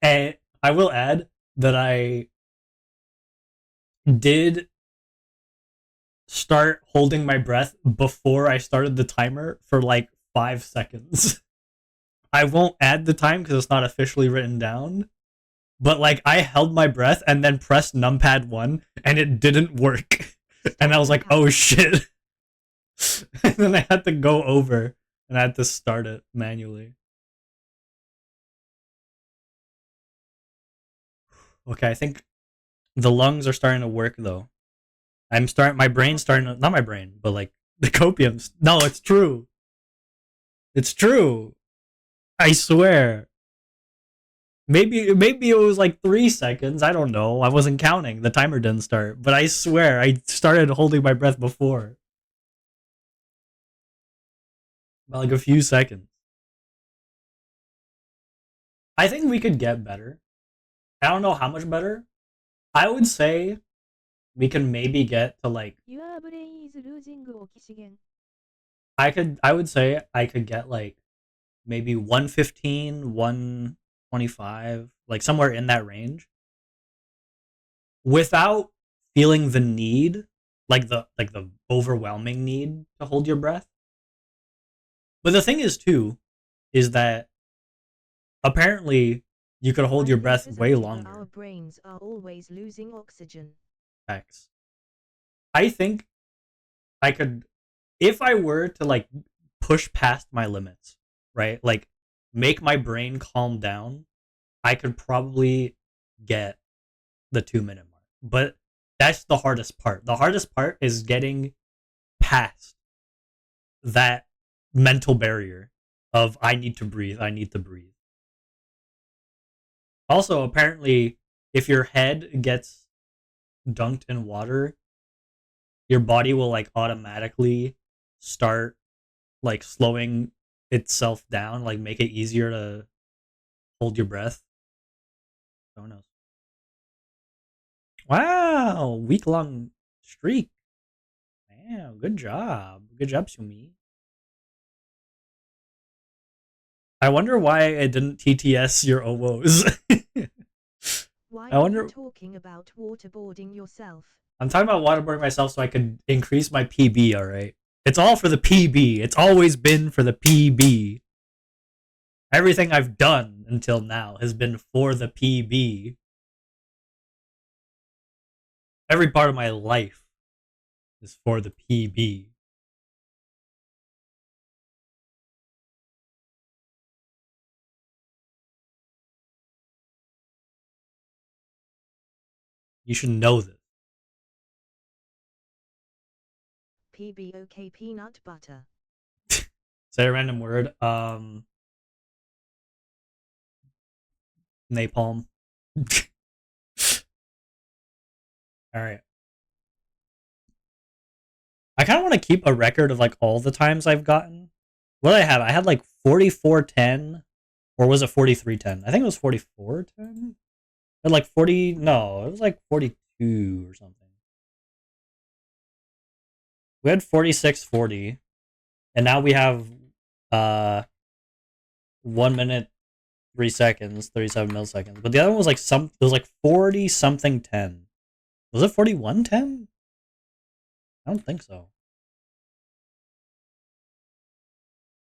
And I will add that I did start holding my breath before I started the timer for like 5 seconds. I won't add the time because it's not officially written down. But like I held my breath and then pressed numpad 1 and it didn't work. And I was like, oh shit. And then I had to go over and I had to start it manually. Okay, I think the lungs are starting to work though. My brain's starting to, not my brain, but like the copiums. No, it's true. It's true. I swear. Maybe it was like 3 seconds. I don't know. I wasn't counting. The timer didn't start. But I swear I started holding my breath before. By like a few seconds. I think we could get better. I don't know how much better. I would say we can maybe get to like Your brain is losing oxygen. I would say I could get like maybe 115, 125, like somewhere in that range without feeling the need, like the overwhelming need to hold your breath. But the thing is too is that apparently you could hold your breath way Our longer. brains are always losing oxygen. X. I think I could, if I were to like push past my limits, right? Like make my brain calm down, I could probably get the 2 minute mark. But that's the hardest part. The hardest part is getting past that mental barrier of I need to breathe, I need to breathe. Also, apparently, if your head gets dunked in water, your body will like automatically start like slowing itself down, like make it easier to hold your breath. Who knows? Wow, week-long streak. Damn, good job. Good job, Sumi. I wonder why it didn't TTS your OWOs. Why I are wonder. you talking about waterboarding yourself? I'm talking about waterboarding myself so I could increase my PB, alright? It's all for the PB. It's always been for the PB. Everything I've done until now has been for the PB. Every part of my life is for the PB. You should know this. PBOK peanut butter. Say a random word. Napalm. Alright. I kind of want to keep a record of like all the times I've gotten. What did I have? I had like 4410, or was it 4310? I think it was 4410. Or like 40. No, it was like 42 or something. We had 4640, and now we have 1 minute 3 seconds, 37 milliseconds. But the other one was like it was like 40 something 10. Was it 4110? I don't think so.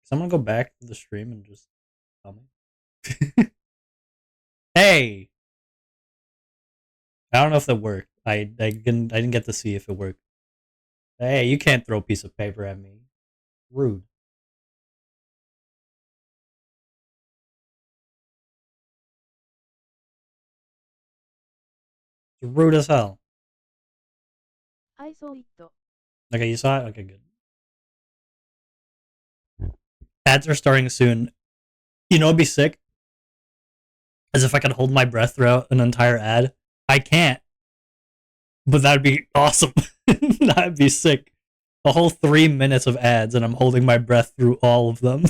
Someone go back to the stream and just tell me. Hey, I don't know if that worked. I didn't get to see if it worked. Hey, you can't throw a piece of paper at me. Rude. It's rude as hell. I saw it. Okay, you saw it? Okay, good. Ads are starting soon. You know, it'd be sick. As if I could hold my breath throughout an entire ad. I can't. But that'd be awesome. That'd be sick. A whole 3 minutes of ads, and I'm holding my breath through all of them.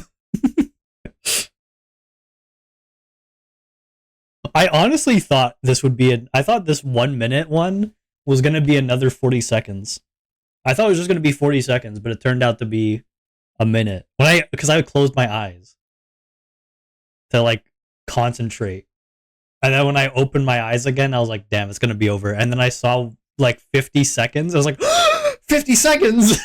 I honestly thought this would be I thought this 1 minute one was gonna be another 40 seconds. I thought it was just gonna be 40 seconds, but it turned out to be a minute. Because I closed my eyes to like concentrate. And then when I opened my eyes again, I was like, damn, it's gonna be over. And then I saw like 50 seconds. I was like, 50 seconds!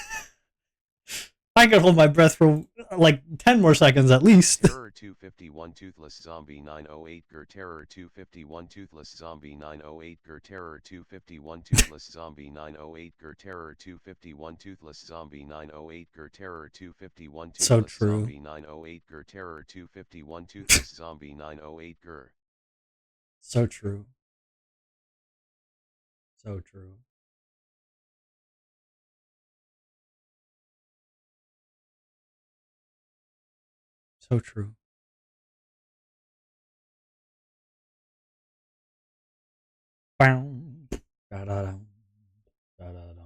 I could hold my breath for like 10 more seconds at least. Terror 251 Toothless Zombie 908 Ger Terror 251 Toothless Zombie 908 Ger Terror 251 Toothless Zombie 908 Ger Terror 251 Toothless Zombie 908 Ger Terror 251 So Toothless true. Zombie 908 Ger Terror 251 Toothless Zombie 908 Ger. So true. So true. So true. Bow. Da da da. Da da da.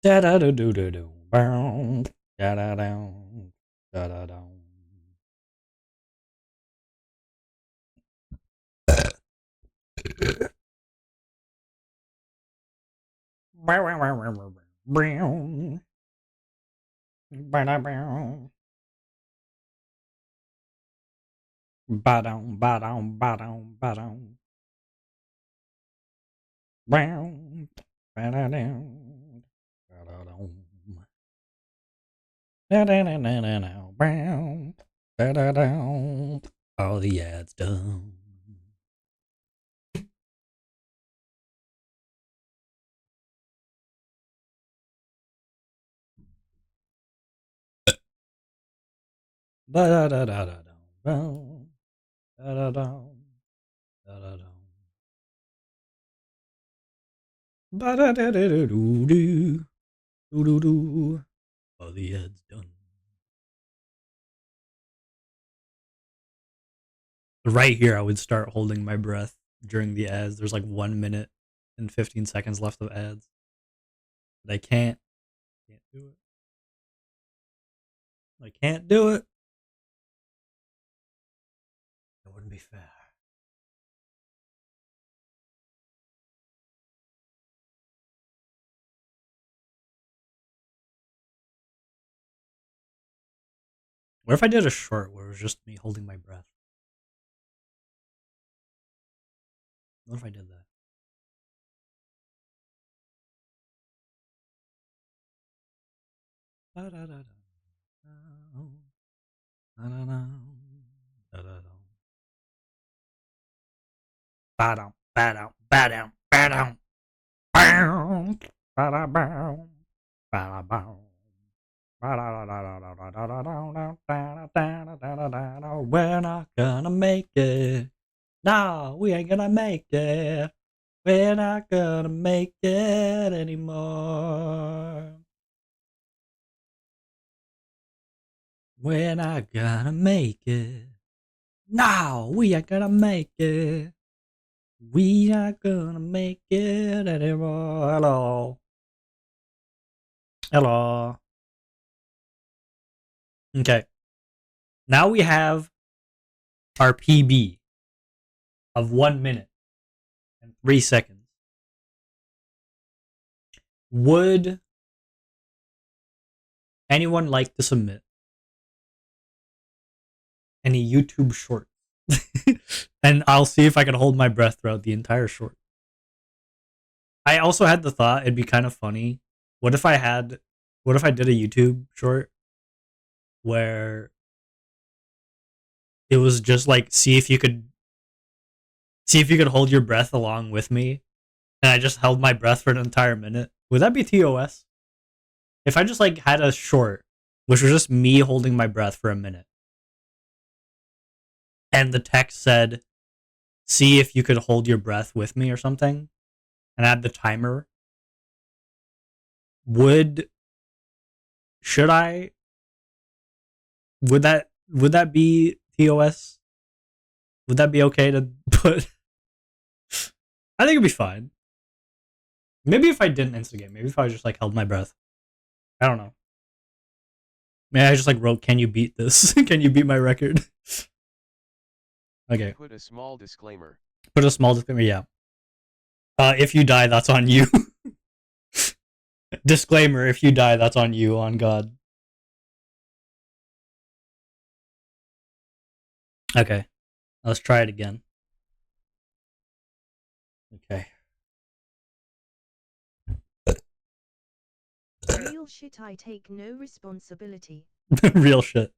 Da da do do do do. Bow. Da da da. Da da da. Brown. Ba-da-bow. Ba-dum, ba-dum, ba-dum, ba-dum. Brown. Ba-da-dum. Da-da-dum. Da-da-da-da-da-da. Brown. Da-da-dum. All the ads done. Da-da-da-da-da-dum. Bow. Da-da-dum. Da-da-dum. Ba-da-da-da-da-doo-doo. Doo-doo-doo. All the ads done. Right here, I would start holding my breath during the ads. There's like 1 minute and 15 seconds left of ads. But I can't do it. I can't do it. It wouldn't be fair. What if I did a short where it was just me holding my breath? What if I did that? We're not gonna make it. No, we ain't gonna make it. We're not gonna make it anymore. We're not gonna make it. No, we ain't gonna make it. We not gonna make it anymore. Hello. Hello. Okay. Now we have our PB of 1 minute and 3 seconds. Would anyone like to submit any YouTube shorts? And I'll see if I can hold my breath throughout the entire short. I also had the thought it'd be kind of funny. What if I did a YouTube short where it was just like see if you could hold your breath along with me, and I just held my breath for an entire minute? Would that be TOS? If I just like had a short which was just me holding my breath for a minute, and the text said, "See if you could hold your breath with me" or something, and I had the timer. Should I? Would that be TOS? Would that be okay to put? I think it'd be fine. Maybe if I didn't instigate, maybe if I just like held my breath. I don't know. Maybe I just like wrote, "Can you beat this? Can you beat my record?" Okay. Put a small disclaimer. Put a small disclaimer. Yeah. If you die, that's on you. Disclaimer: if you die, that's on you. On God. Okay. Let's try it again. Okay. Real shit, I take no responsibility. Real shit.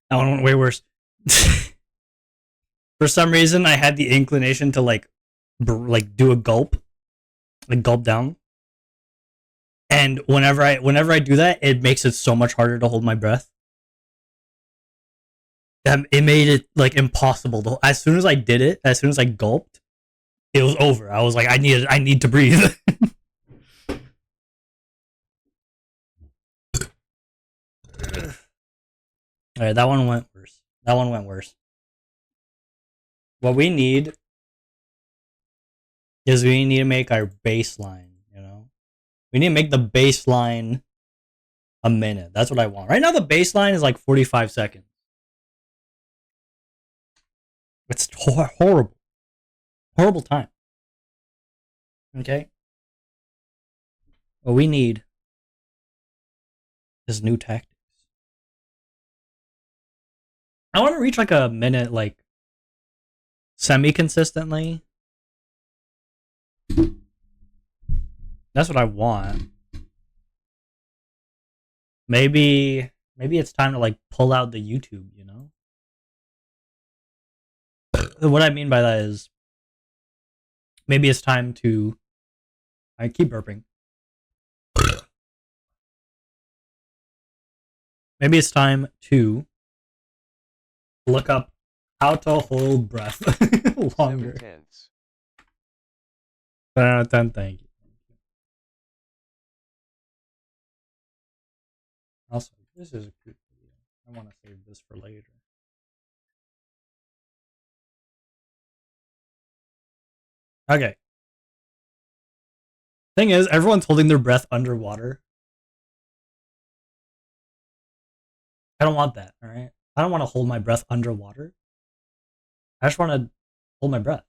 That one went way worse. For some reason, I had the inclination to like do a gulp, like gulp down. And whenever I do that, it makes it so much harder to hold my breath. It made it like impossible. As soon as I did it, as soon as I gulped, it was over. I was like, I need to breathe. All right, that one went worse. That one went worse. What we need is we need to make our baseline. You know, we need to make the baseline a minute. That's what I want. Right now, the baseline is like 45 seconds. It's horrible. Horrible time. Okay? What we need is new tactics. I want to reach like a minute, like semi consistently. That's what I want. Maybe it's time to like pull out the YouTube, you know? What I mean by that is maybe it's time to I keep burping. Maybe it's time to look up how to hold breath longer. 7/10. 10 out of 10, thank you. Also, this is a cute video. I want to save this for later. Okay. Thing is, everyone's holding their breath underwater. I don't want that, alright? I don't want to hold my breath underwater. I just want to hold my breath.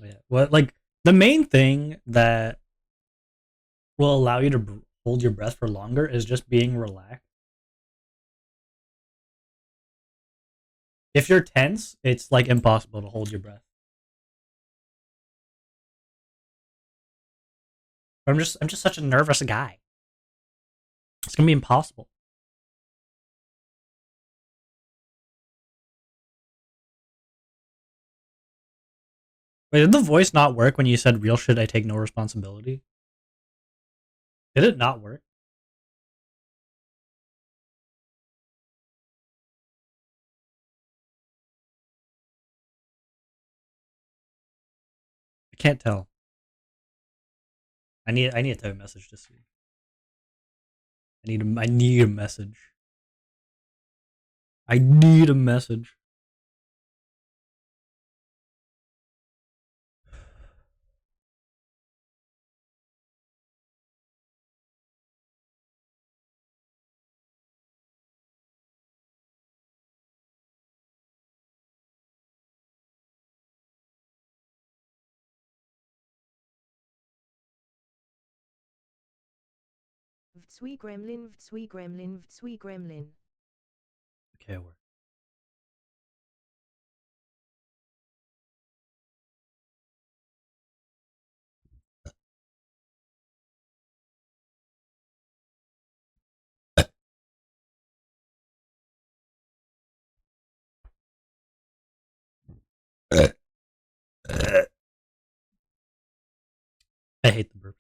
Yeah. What like the main thing that will allow you to hold your breath for longer is just being relaxed. If you're tense, it's like impossible to hold your breath. I'm just such a nervous guy. It's gonna be impossible. Wait, did the voice not work when you said real shit? I take no responsibility. Did it not work? I can't tell. I need to type a message to see. I need a message. I need a message. Vtsui gremlin, vtsui gremlin, vtsui gremlin. Okay, it worked. I hate the burps.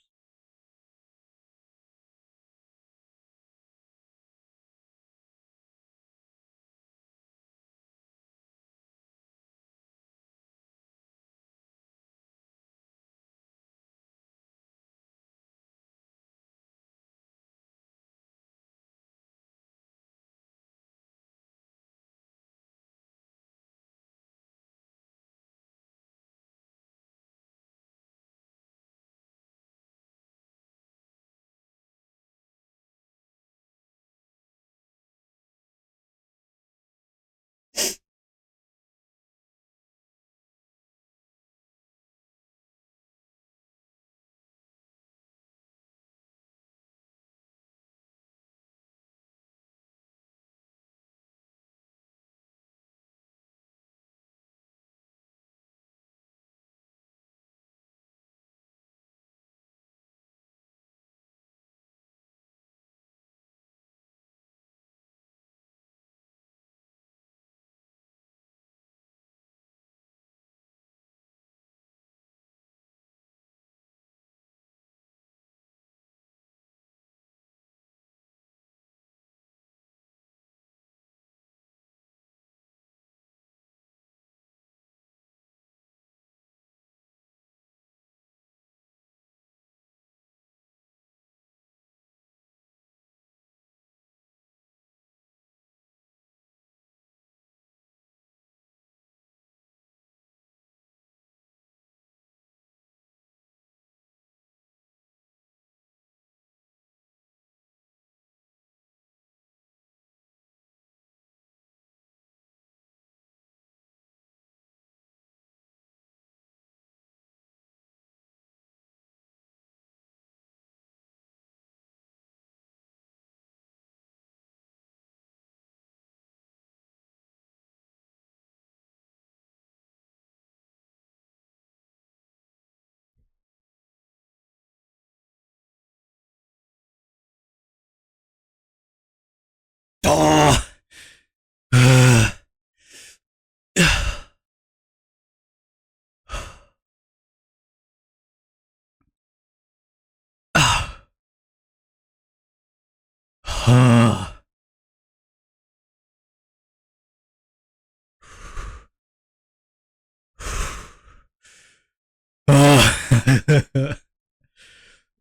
Oh.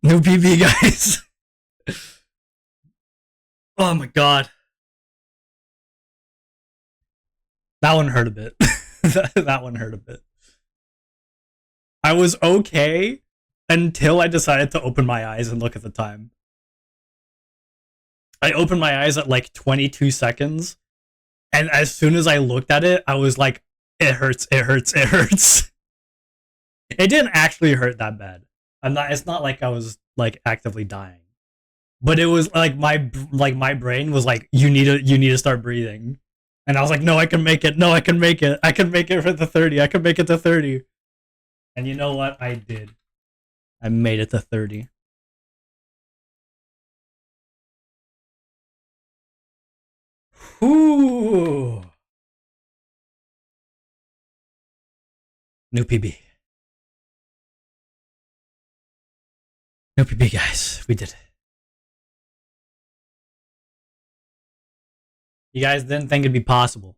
New PB, guys. Oh my god. That one hurt a bit. That one hurt a bit. I was okay until I decided to open my eyes and look at the time. I opened my eyes at like 22 seconds, and as soon as I looked at it, I was like, it hurts, it hurts, it hurts. It didn't actually hurt that bad. It's not like I was like actively dying. But it was like my brain was like, you need to start breathing. And I was like, no, I can make it. No, I can make it. I can make it for the 30. I can make it to 30. And you know what? I did. I made it to 30. Ooh. New PB. New PB, guys. We did it. You guys didn't think it'd be possible.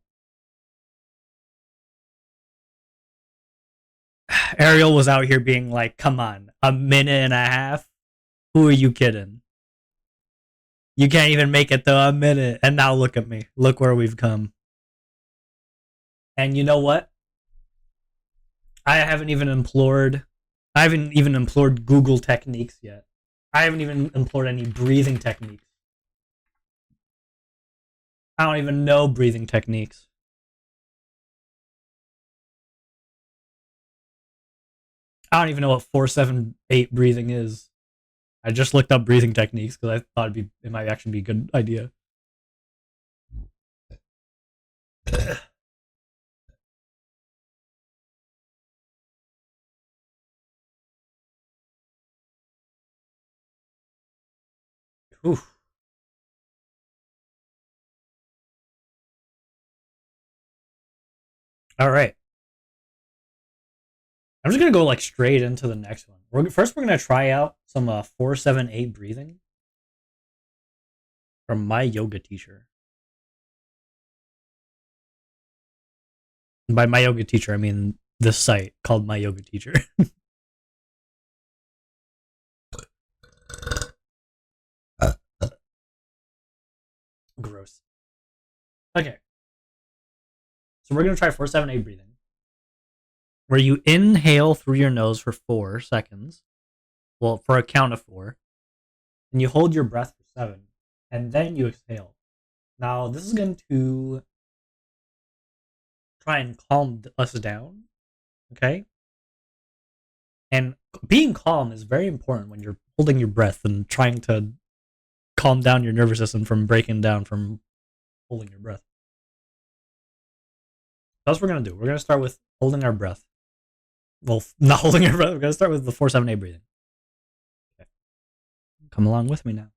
Ariel was out here being like, come on, a minute and a half? Who are you kidding? You can't even make it to a minute. And now look at me. Look where we've come. And you know what? I haven't even implored Google techniques yet. I haven't even implored any breathing techniques. I don't even know breathing techniques. I don't even know what 478 breathing is. I just looked up breathing techniques because I thought it might actually be a good idea. Oof. All right. I'm just gonna go like straight into the next one. We're gonna try out some 478 breathing from my yoga teacher. By my yoga teacher, I mean this site called My Yoga Teacher. Gross. Okay. So we're gonna try 478 breathing, where you inhale through your nose for 4 seconds. Well, for a count of 4, and you hold your breath for 7, and then you exhale. Now this is going to try and calm us down, okay? And being calm is very important when you're holding your breath and trying to calm down your nervous system from breaking down from holding your breath. That's what we're gonna do. We're gonna start with holding our breath. Well, not holding our breath. We're gonna start with the 478 breathing. Okay. Come along with me now.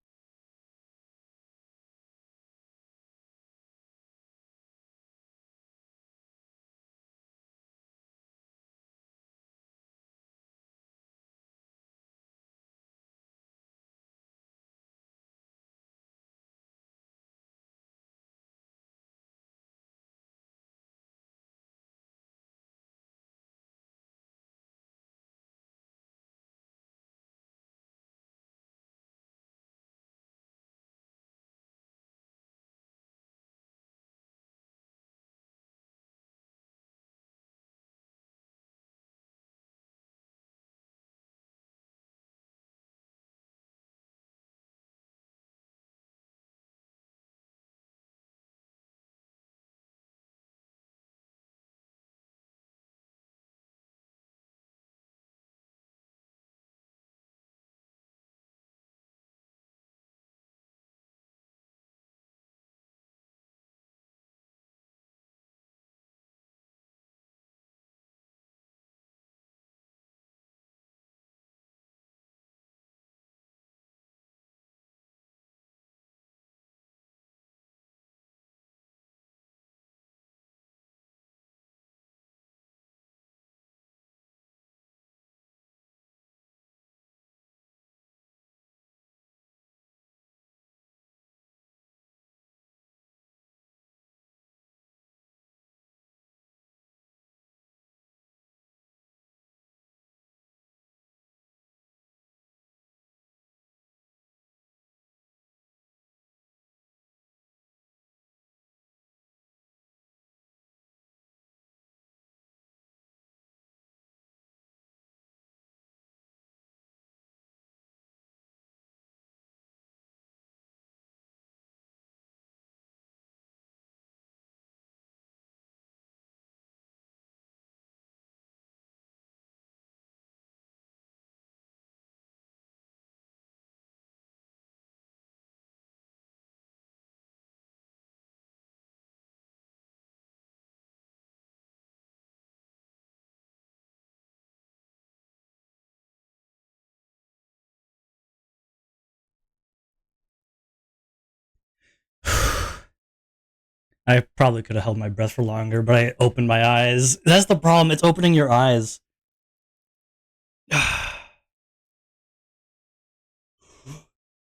I probably could have held my breath for longer, but I opened my eyes. That's the problem. It's opening your eyes.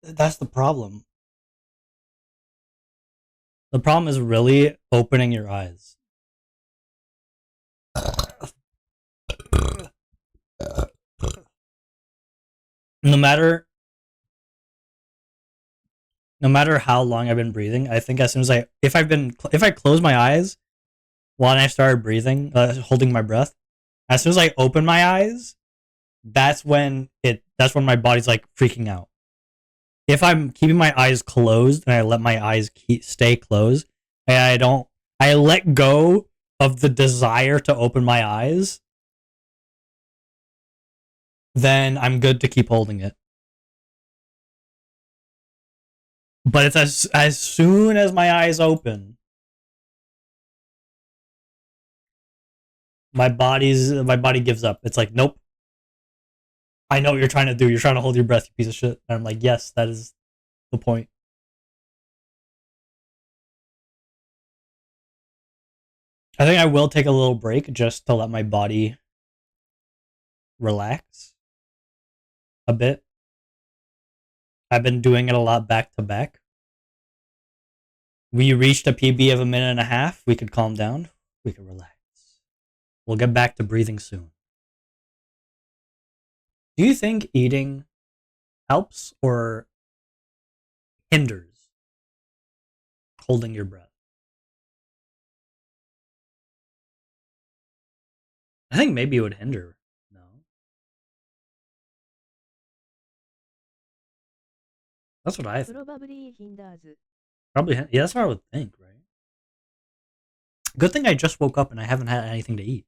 That's the problem. The problem is really opening your eyes. No matter how long I've been breathing, I think as soon as if I close my eyes while I started breathing, holding my breath, as soon as I open my eyes, that's when my body's like freaking out. If I'm keeping my eyes closed and I let my eyes stay closed, and I let go of the desire to open my eyes, then I'm good to keep holding it. But it's as soon as my eyes open, my body gives up. It's like, nope. I know what you're trying to do. You're trying to hold your breath, you piece of shit. And I'm like, yes, that is the point. I think I will take a little break just to let my body relax a bit. I've been doing it a lot back to back. We reached a PB of a minute and a half. We could calm down. We could relax. We'll get back to breathing soon. Do you think eating helps or hinders holding your breath? I think maybe it would hinder. No. That's what I think. Probably hinders. Probably, yeah, that's what I would think, right? Good thing I just woke up and I haven't had anything to eat.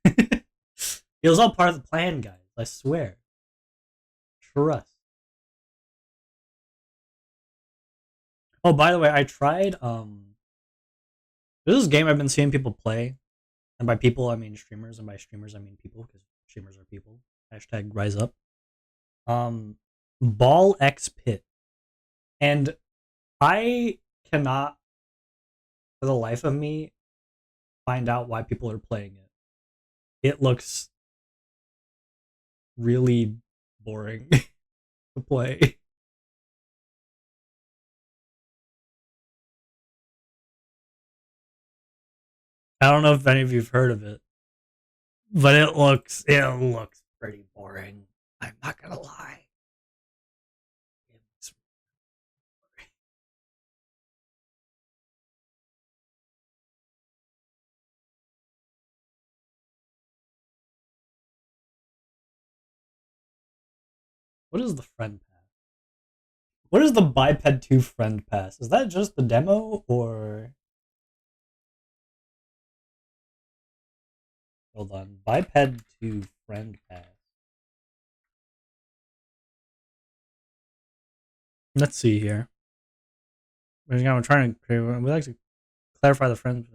It was all part of the plan, guys. I swear. Trust. Oh, by the way, I tried this is a game I've been seeing people play. And by people I mean streamers, and by streamers I mean people, because streamers are people. Hashtag rise up. Ball X Pit. And I cannot for the life of me find out why people are playing it. It looks really boring to play. I don't know if any of you've heard of it, but it looks pretty boring. I'm not gonna lie. It looks boring. What is the friend pass? What is the Biped 2 friend pass? Is that just the demo or hold on. Biped 2 friend pass. Let's see here. I'm trying to we like to clarify the friends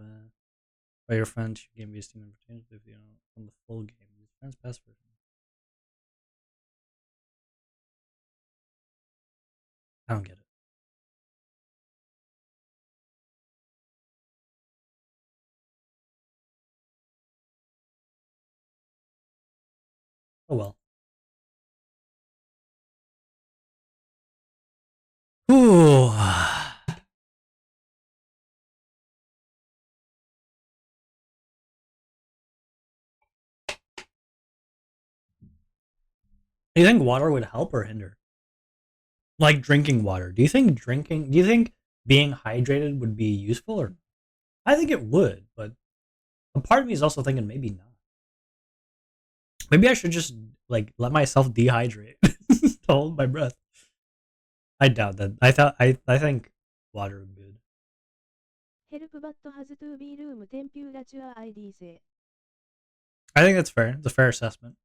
by your friend should give me a Steam invitation if you know on the full game. Friends pass version. I don't get it. Oh well. Ooh. Do you think water would help or hinder? Like drinking water. Do you think being hydrated would be useful or I think it would, but a part of me is also thinking maybe not. Maybe I should just like let myself dehydrate to hold my breath. I doubt that. I think water would be good. Help but has to be room temperature ID 制。I think that's fair. It's a fair assessment.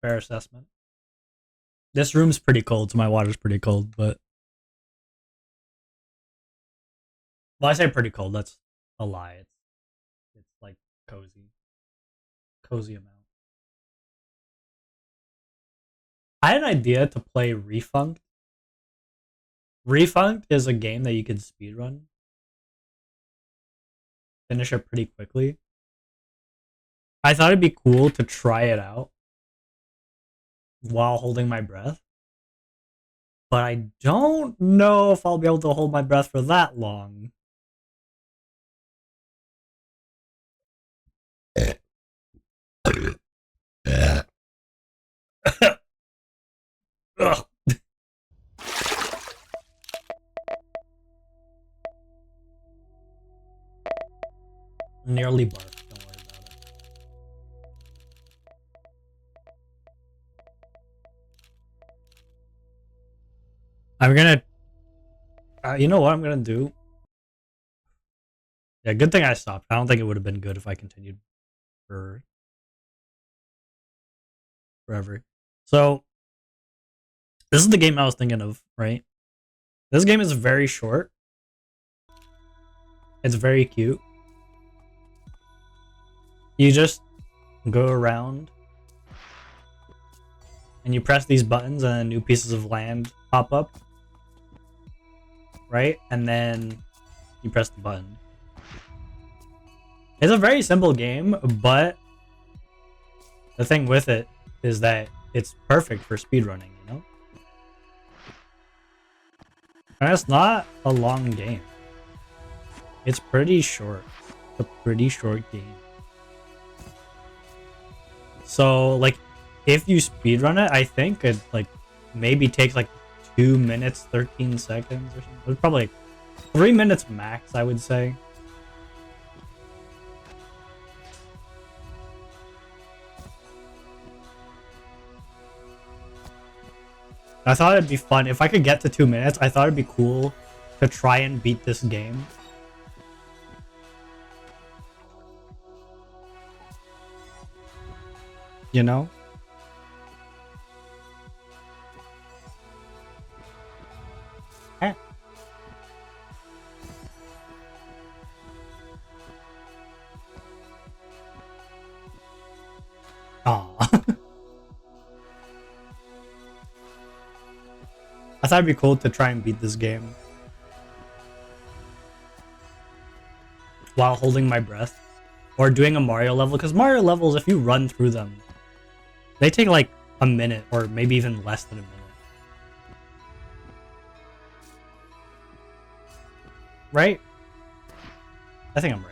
Fair assessment. This room's pretty cold, so my water's pretty cold, but well, I say pretty cold, that's a lie. It's like cozy. Cozy amount. I had an idea to play Refunct Refunct is a game that you can speedrun. Finish it pretty quickly. I thought it'd be cool to try it out while holding my breath. But I don't know if I'll be able to hold my breath for that long. Ugh. Nearly barfed. Don't worry about it. I'm gonna. You know what I'm gonna do? Yeah, good thing I stopped. I don't think it would have been good if I continued for forever. So this is the game I was thinking of, right? This game is very short. It's very cute. You just go around and you press these buttons and new pieces of land pop up. Right? And then you press the button. It's a very simple game, but the thing with it is that it's perfect for speedrunning, you know? And it's not a long game. It's pretty short. It's a pretty short game. So, like, if you speedrun it, I think it, like, maybe takes, like, 2 minutes, 13 seconds or something. It's probably, like, 3 minutes max, I would say. I thought it'd be fun. If I could get to 2 minutes, I thought it'd be cool to try and beat this game. You know? Eh. Aw. I thought it'd be cool to try and beat this game while holding my breath or doing a Mario level, because Mario levels, if you run through them, they take like a minute or maybe even less than a minute. Right? I think I'm right.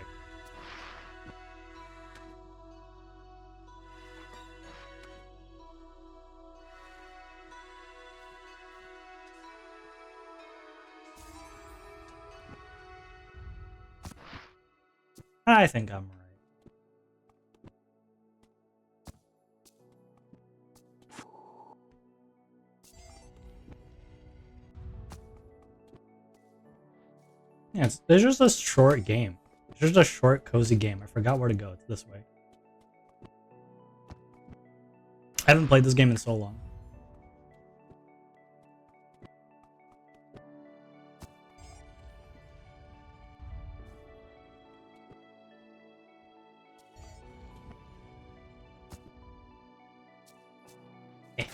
I think I'm right. Yeah, it's just a short game. It's just a short, cozy game. I forgot where to go. It's this way. I haven't played this game in so long. Eh.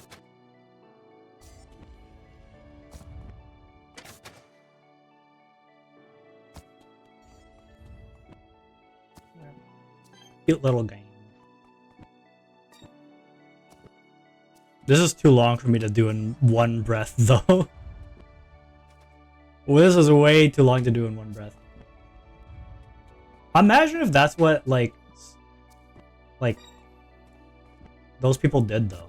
Cute little game. This is too long for me to do in one breath, though. Well, this is way too long to do in one breath. Imagine if that's what, like, those people did, though.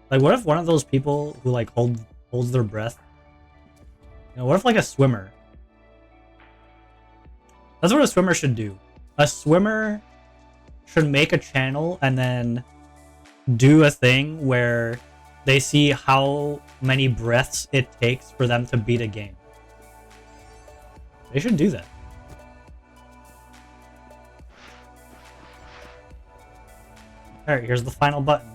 Like, what if one of those people who, like, holds their breath? You know, what if, like, a swimmer? That's what a swimmer should do. A swimmer should make a channel and then do a thing where they see how many breaths it takes for them to beat a game. They should do that. Alright, here's the final button.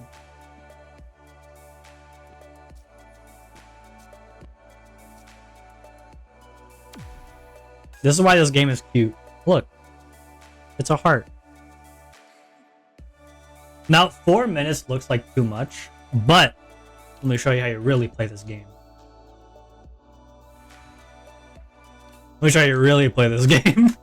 This is why this game is cute. Look. It's a heart. Now, 4 minutes looks like too much, but let me show you how you really play this game. me show you really play this game.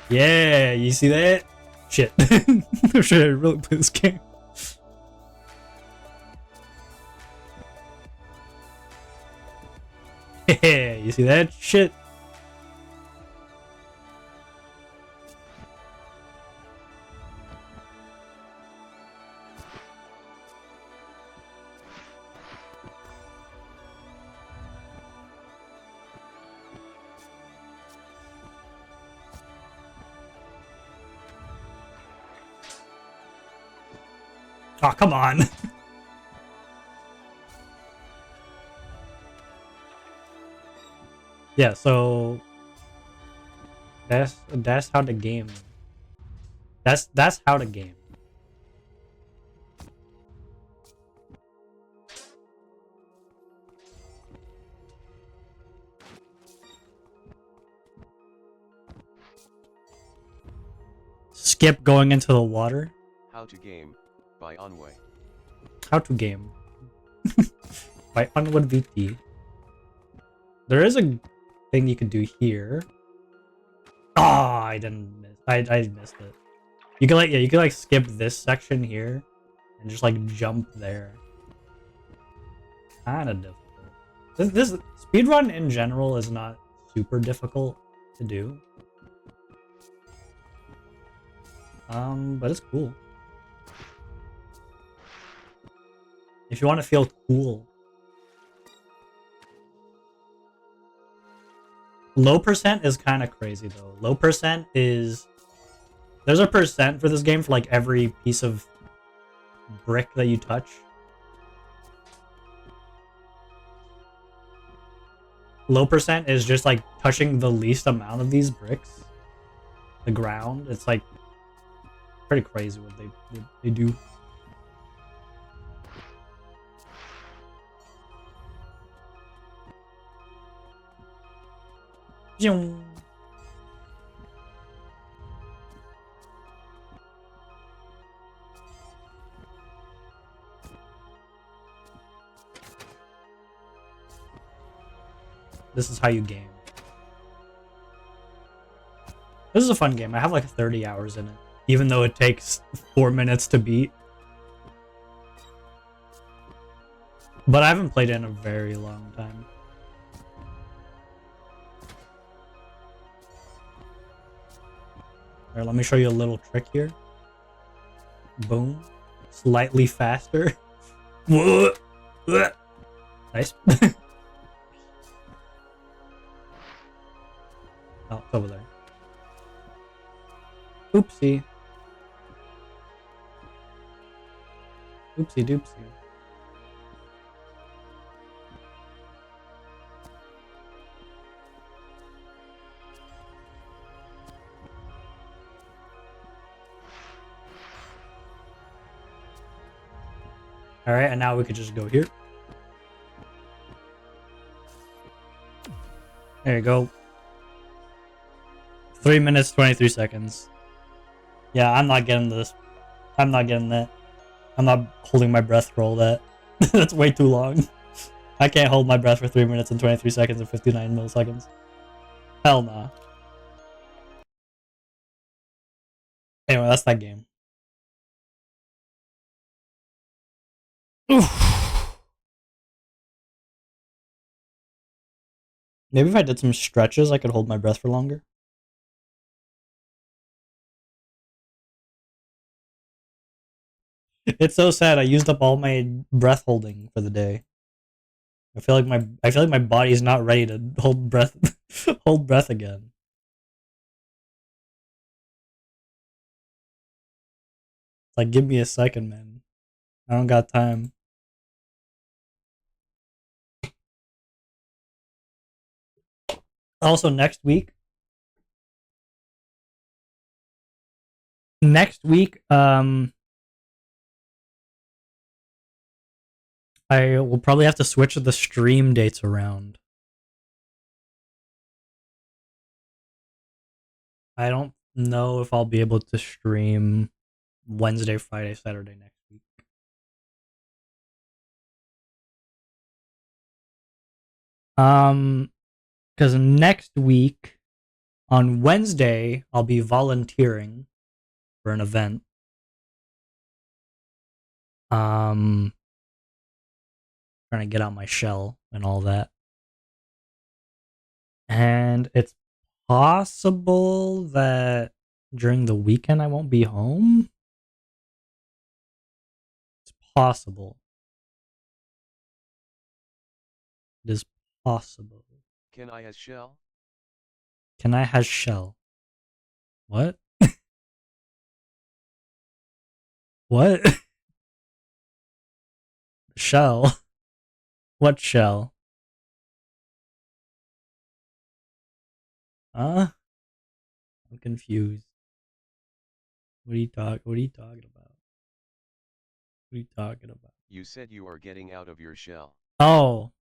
Yeah, you see that? Shit. I'm sure I really play this game. Yeah, you see that shit? Oh, come on. Yeah, so that's how the game. That's how the game. Skip going into the water. How to game by OnwaVT. How to game by OnwaVT. There is a thing you can do here. Oh, I didn't miss. I missed it. You can you can skip this section here and just jump there. Kind of difficult. This speedrun in general is not super difficult to do. But it's cool. If you want to feel cool. Low percent is kind of crazy though. Low percent is... There's a percent for this game for every piece of brick that you touch. Low percent is just touching the least amount of these bricks. The ground. It's pretty crazy what they do. This is how you game. This is a fun game. I have 30 hours in it, even though it takes 4 minutes to beat. But I haven't played it in a very long time. Alright, let me show you a little trick here. Boom. Slightly faster. Nice. Oh, it's over there. Oopsie. Oopsie doopsie. Alright, and now we could just go here. There you go. 3 minutes, 23 seconds. Yeah, I'm not getting this. I'm not getting that. I'm not holding my breath for all that. That's way too long. I can't hold my breath for 3 minutes and 23 seconds and 59 milliseconds. Hell nah. Anyway, that's that game. Oof. Maybe if I did some stretches, I could hold my breath for longer. It's so sad. I used up all my breath holding for the day. I feel like my body is not ready to hold breath hold breath again. Give me a second, man. I don't got time. Also, next week, I will probably have to switch the stream dates around. I don't know if I'll be able to stream Wednesday, Friday, Saturday next week. Because next week on Wednesday I'll be volunteering for an event. Trying to get out my shell and all that. And it's possible that during the weekend I won't be home. It's possible. It is possible. Can I has shell? Can I has shell? What? What? Shell? What shell? Huh? I'm confused. What are you talking about? What are you talking about? You said you are getting out of your shell. Oh.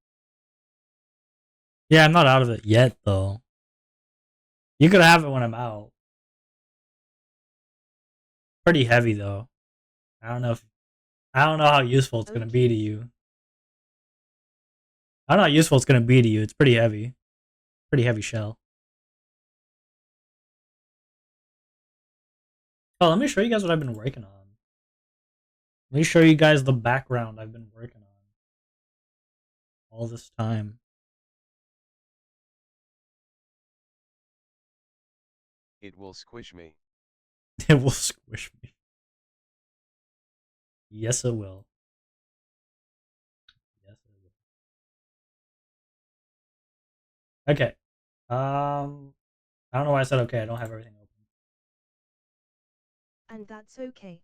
Yeah, I'm not out of it yet though. You could have it when I'm out. Pretty heavy though. I don't know how useful it's gonna be to you. I don't know how useful it's gonna be to you. It's pretty heavy. Pretty heavy shell. Oh, let me show you guys what I've been working on. Let me show you guys the background I've been working on all this time. It will squish me. It will squish me. Yes, it will. Yes, it will. Okay. I don't know why I said okay. I don't have everything open. And that's okay.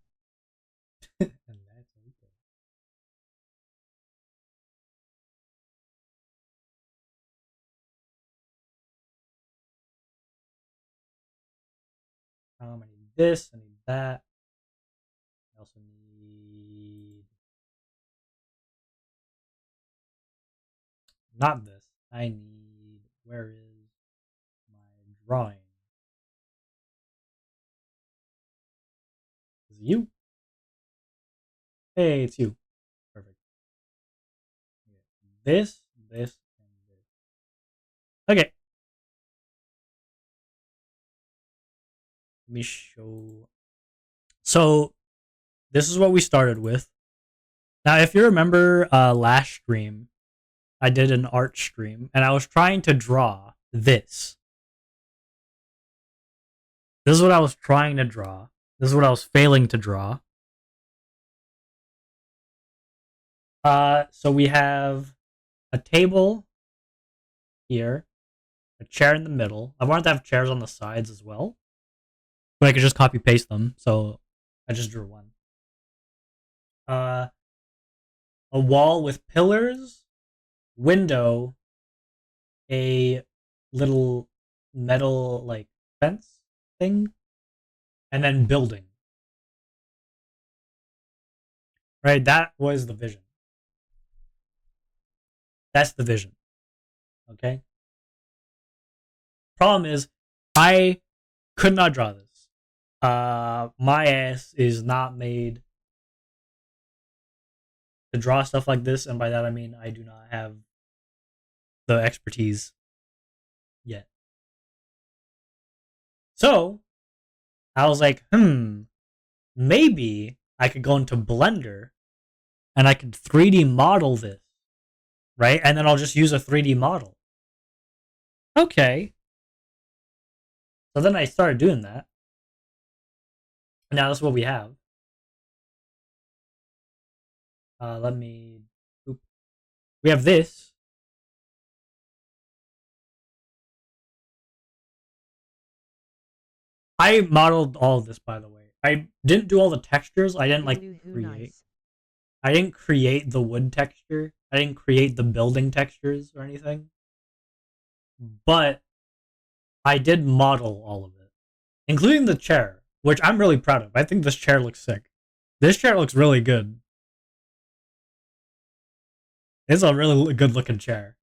And that's okay. I need this. I need that. I also need not this. I need where is my drawing? Is it you? Hey, it's you. Perfect. This, and this. Okay. Let me show. So this is what we started with. Now, if you remember last stream, I did an art stream, and I was trying to draw this. This is what I was trying to draw. This is what I was failing to draw. So we have a table here, a chair in the middle. I wanted to have chairs on the sides as well, but I could just copy paste them. So I just drew one. A wall with pillars, window, a little metal like fence thing, and then building. Right? That was the vision. That's the vision. Okay? Problem is, I could not draw this. My ass is not made to draw stuff like this, and by that I mean I do not have the expertise yet. So I was like, maybe I could go into Blender and I could 3D model this, right? And then I'll just use a 3D model. Okay. So then I started doing that. Now that's what we have. We have this. I modeled all of this, by the way. I didn't do all the textures. I didn't create. Nice. I didn't create the wood texture. I didn't create the building textures or anything. But I did model all of it, including the chair, which I'm really proud of. I think this chair looks sick. This chair looks really good. It's a really good looking chair.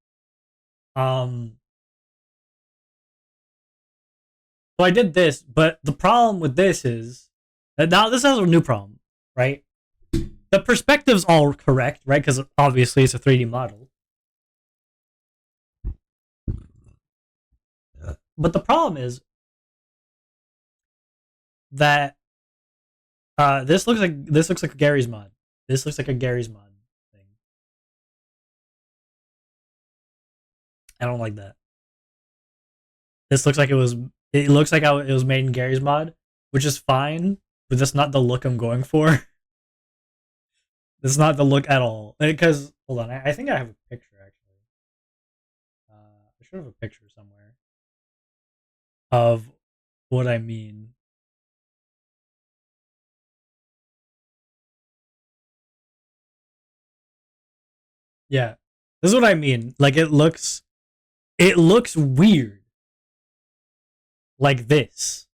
So I did this, but the problem with this is that now this has a new problem, right? The perspective's all correct, right? Because obviously it's a 3D model. But the problem is that this looks like a Gary's mod. This looks like a Gary's mod thing. I don't like that. This looks like it was. It looks like how it was made in Gary's mod, which is fine, but that's not the look I'm going for. That's not the look at all. Because hold on, I think I have a picture actually. I should have a picture somewhere of what I mean. Yeah, this is what I mean. Like it looks weird. Like this.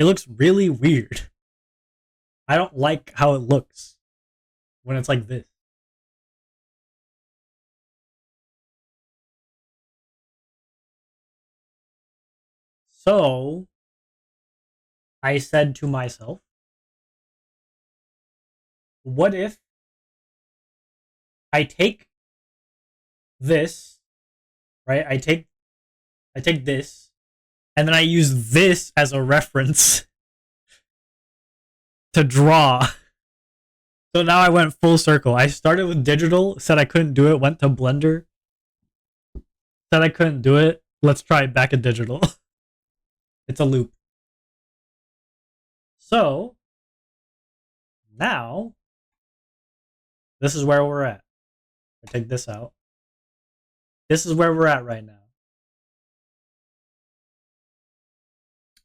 It looks really weird. I don't like how it looks when it's like this. So I said to myself, what if I take this, right? I take this and then I use this as a reference to draw. So now I went full circle. I started with digital, said I couldn't do it, went to Blender, said I couldn't do it. Let's try it back at digital. It's a loop. So now this is where we're at. I take this out. This is where we're at right now.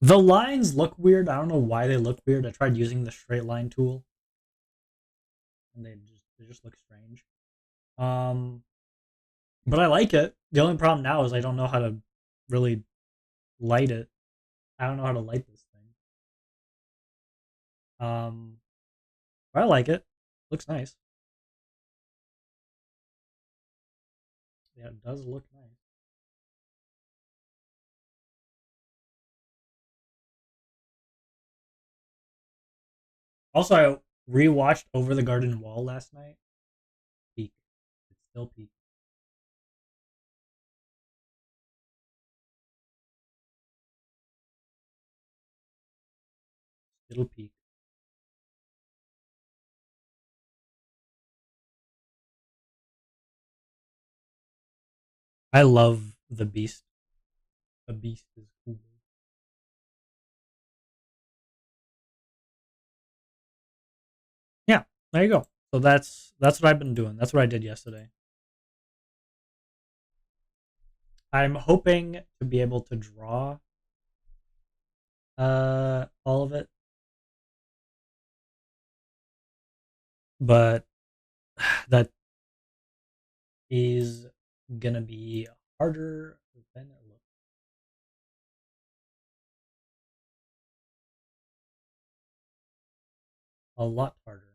The lines look weird. I don't know why they look weird. I tried using the straight line tool, and they just look strange. But I like it. The only problem now is I don't know how to really light it. I don't know how to light this thing. But I like it. Looks nice. Yeah, it does look nice. Also, I rewatched Over the Garden Wall last night. Peak. It's still peak. Still peak. I love the Beast. The Beast is cool. Yeah, there you go. So that's what I've been doing. That's what I did yesterday. I'm hoping to be able to draw all of it. But that is gonna be harder than it looks. A lot harder.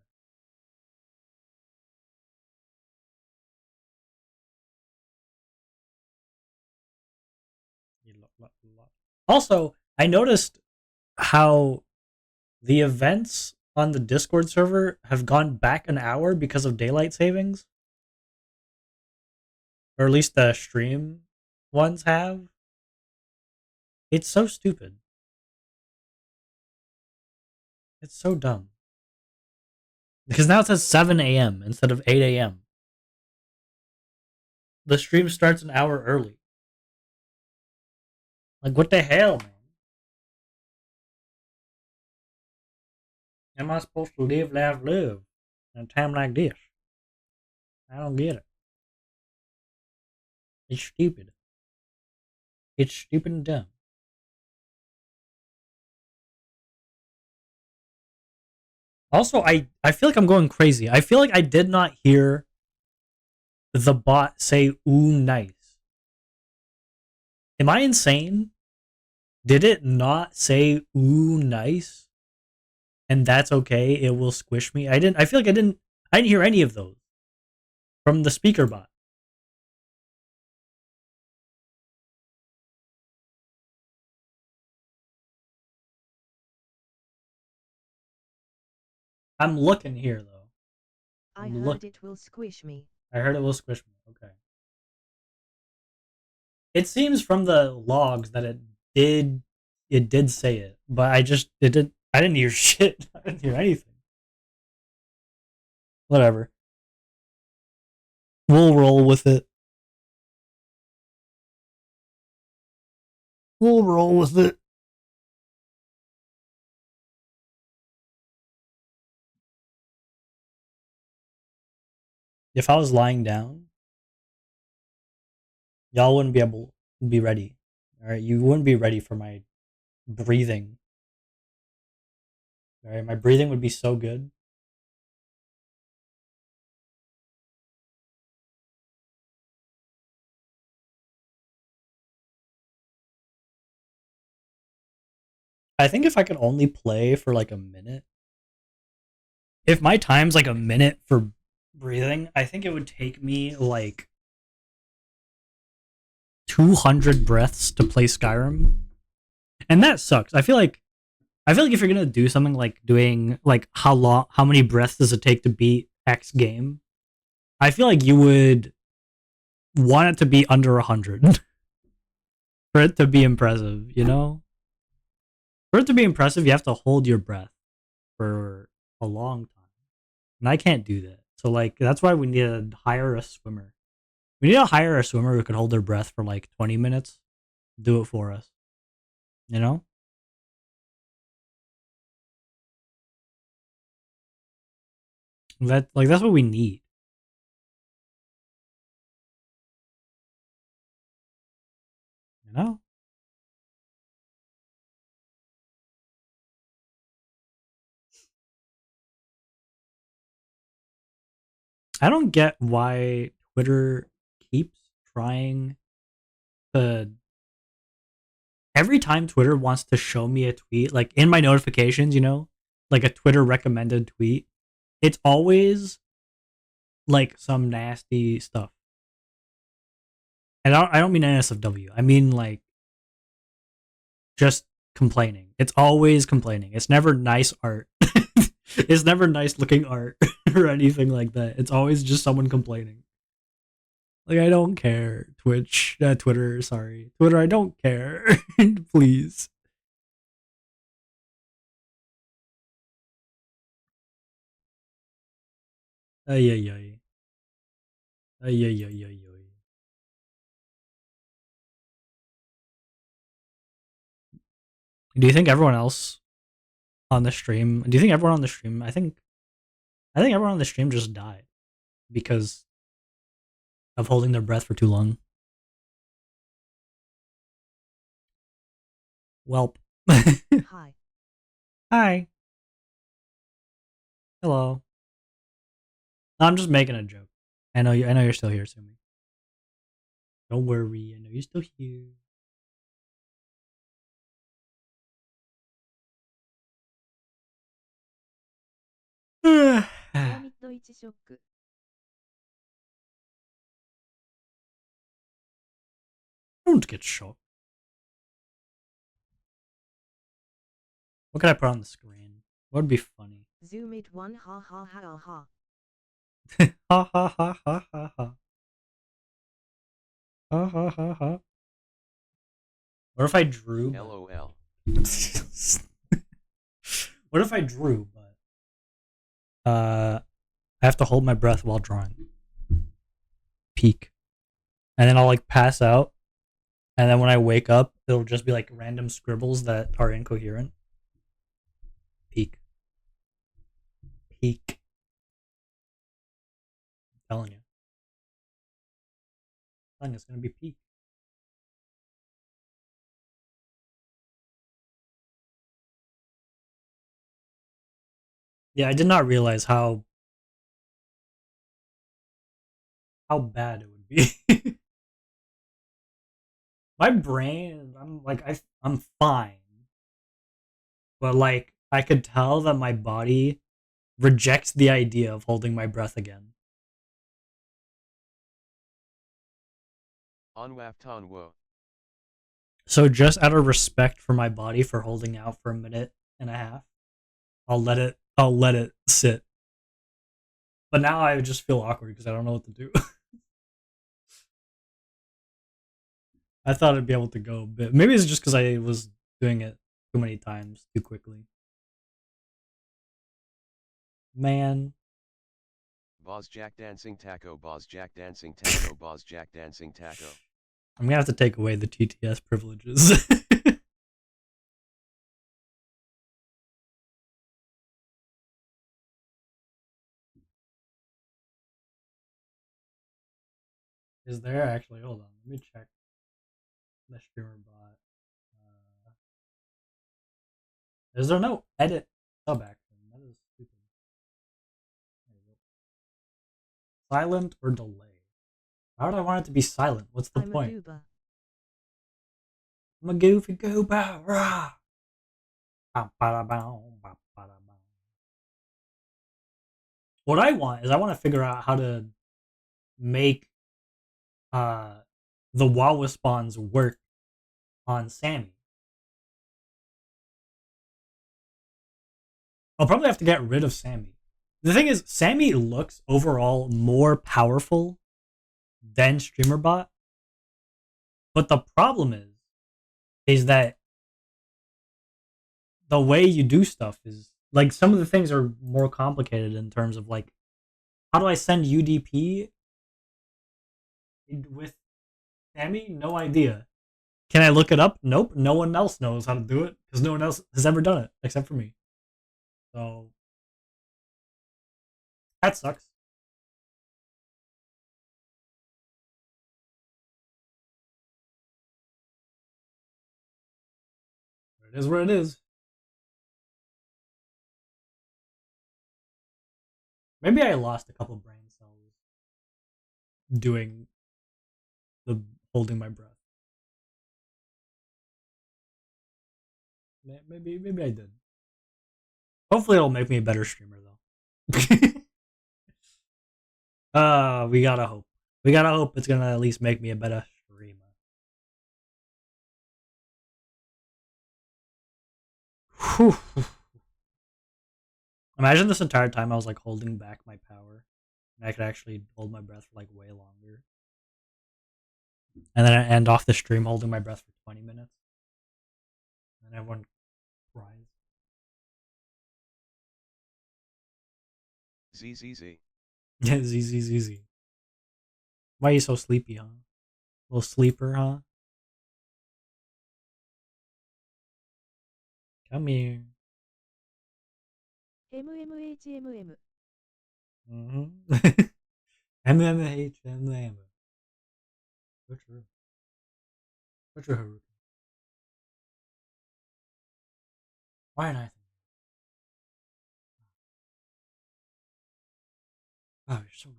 Also, I noticed how the events on the Discord server have gone back an hour because of daylight savings. Or at least the stream ones have. It's so stupid. It's so dumb. Because now it says 7 a.m. instead of 8 a.m. The stream starts an hour early. Like, what the hell, man? Am I supposed to live, laugh, love in a time like this? I don't get it. It's stupid. It's stupid and dumb. Also, I feel like I'm going crazy. I feel like I did not hear the bot say ooh nice. Am I insane? Did it not say ooh nice? And that's okay, it will squish me. I feel like I didn't hear any of those from the speaker bot. I'm looking here though. I heard it will squish me. I heard it will squish me. Okay. It seems from the logs that it did say it, but I didn't hear shit. I didn't hear anything. Whatever. We'll roll with it. We'll roll with it. If I was lying down, y'all wouldn't be able to be ready. All right, you wouldn't be ready for my breathing. All right, my breathing would be so good. I think if I could only play for like a minute, if my time's like a minute for breathing, I think it would take me like 200 breaths to play Skyrim. And that sucks. I feel like if you're going to do something like doing like how many breaths does it take to beat X game? I feel like you would want it to be under 100 for it to be impressive, you know? For it to be impressive, you have to hold your breath for a long time. And I can't do that. So like that's why we need to hire a swimmer. We need to hire a swimmer who can hold their breath for like 20 minutes. Do it for us. You know? That's what we need. You know? I don't get why Twitter keeps trying to every time Twitter wants to show me a tweet, like in my notifications, like a Twitter recommended tweet, it's always like some nasty stuff. And I don't mean NSFW. I mean like just complaining. It's always complaining. It's never nice art. It's never nice looking art or anything like that. It's always just someone complaining. Like I don't care. Twitter, sorry. Twitter, I don't care. Please. Ay ay ay. Ay ay ay ay ay. Do you think everyone else on the stream? Do you think everyone on the stream? I think everyone on the stream just died because of holding their breath for too long. Welp. Hi. Hi. Hello. I'm just making a joke. I know you. I know you're still here, Sumi. Don't worry. I know you're still here. Don't get shocked. What could I put on the screen? What would be funny? Zoom it one ha ha ha ha. Ha ha ha ha ha ha. Ha ha ha ha. What if I drew? LOL. What if I drew, but I have to hold my breath while drawing? Peak. And then I'll like pass out, and then when I wake up, it'll just be like random scribbles that are incoherent. Peak. Peak. I'm telling you. I'm telling you, it's gonna be peak. Yeah, I did not realize how bad it would be. My brain, I'm fine, but like I could tell that my body rejects the idea of holding my breath again. OnwaVT. So just out of respect for my body for holding out for a minute and a half, I'll let it sit. But now I just feel awkward because I don't know what to do. I thought I'd be able to go a bit. Maybe it's just because I was doing it too many times too quickly. Man, Boz Jack Dancing Taco, Boz Jack Dancing Taco, Boz Jack Dancing Taco. I'm gonna have to take away the TTS privileges. Is there actually? Hold on, let me check the streamer bot. Is there no edit sub action? That is stupid. Silent or delay? Why would I want it to be silent? What's the I'm a point? goober. I'm a goofy goober. Rah! What I want is I want to figure out how to make uh the WoW spawns work on Sammy. I'll probably have to get rid of Sammy. The thing is, Sammy looks overall more powerful than StreamerBot, but the problem is that the way you do stuff is like some of the things are more complicated in terms of like how do I send UDP with Sammy? No idea. Can I look it up? Nope. No one else knows how to do it because no one else has ever done it except for me. So that sucks. It is where it is. Maybe I lost a couple brain cells doing the holding my breath. Maybe I did. Hopefully it'll make me a better streamer though. We gotta hope. We gotta hope it's gonna at least make me a better streamer. Whew. Imagine this entire time I was like holding back my power. And I could actually hold my breath for like way longer. And then I end off the stream holding my breath for 20 minutes. And everyone cries. ZZZ. Yeah, z. Why are you so sleepy, huh? Little sleeper, huh? Come here. MMHMM. Mm-hmm. MMH. So true. So true, Haruka. Why not? Oh, you're so right.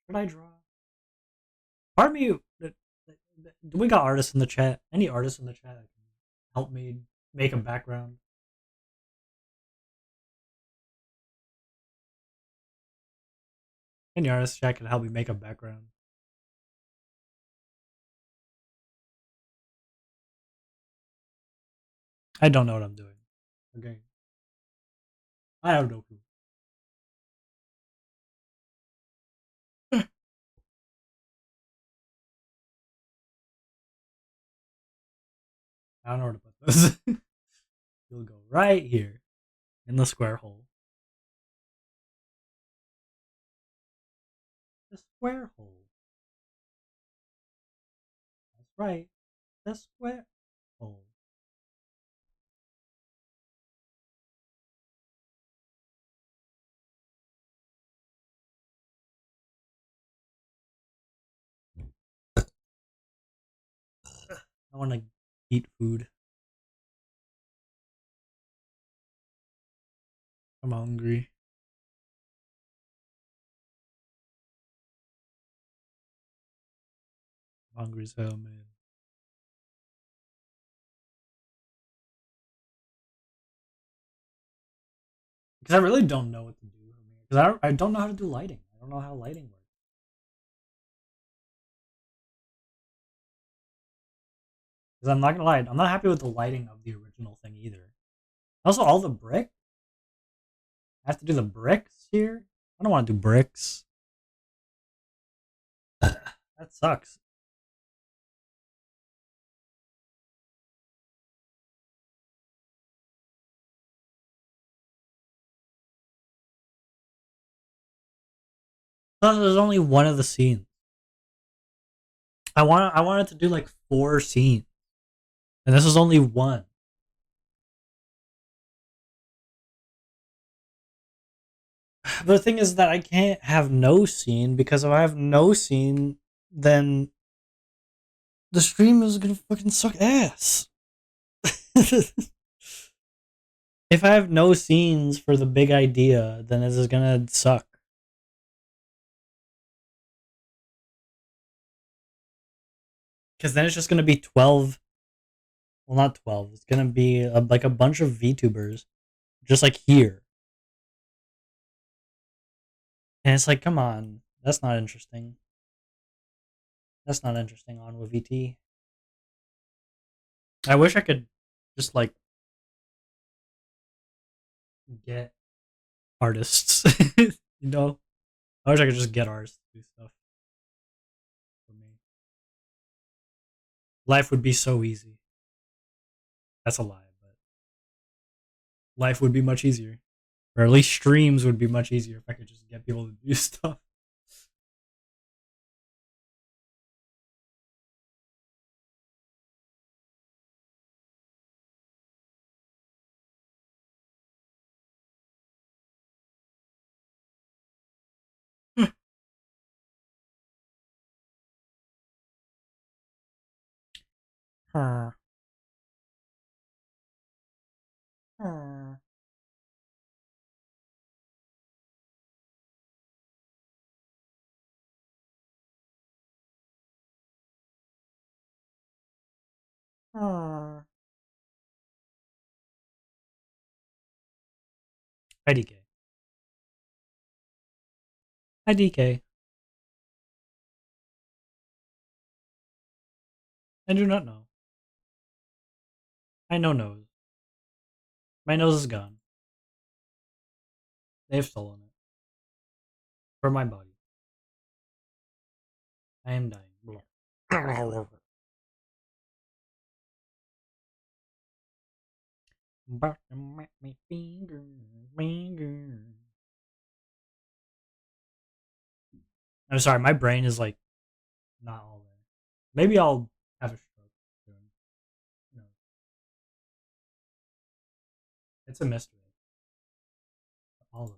What did I draw? Part of me. Do we got artists in the chat? Any artists in the chat that can help me make a background? Any artist chat can help me make a background. I don't know what I'm doing. Okay. I have no clue. I don't know where to put this. You'll go right here in the square hole. The square hole. That's right. The square hole. I want to eat food. I'm hungry. I'm hungry as hell, man. Because I really don't know what to do. Because I don't know how to do lighting. I don't know how lighting works. Because I'm not gonna lie, I'm not happy with the lighting of the original thing either. Also, all the brick. I have to do the bricks here. I don't want to do bricks. That sucks. Plus, there's only one of the scenes. I wanted to do like 4 scenes, and this is only one. But the thing is that I can't have no scene because if I have no scene, then the stream is gonna fucking suck ass. If I have no scenes for the big idea, then this is gonna suck. Because then it's just gonna be 12. Well, not 12. It's gonna be like a bunch of VTubers, just like here. And it's like, come on, that's not interesting. That's not interesting on OnwaVT. I wish I could just like get artists. you know, I wish I could just get artists to do stuff for me. Life would be so easy. That's a lie, but life would be much easier. Or at least streams would be much easier if I could just get people to do stuff. Huh. Huh. Huh. IDK. IDK. I do not know. I know nose. My nose is gone. They've stolen it. From my body. I am dying. But my finger, finger. I'm sorry, my brain is like not all there. Maybe I'll have a stroke soon. No, it's a mystery. All of it.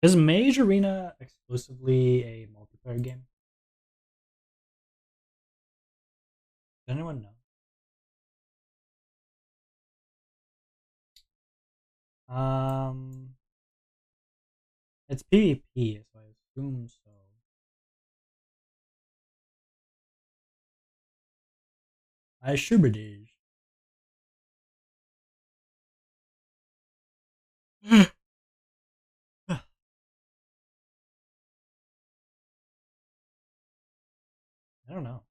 Is Mage Arena exclusively a multiplayer game? Does anyone know? It's PvP, so I assume so. I assume it is. I don't know.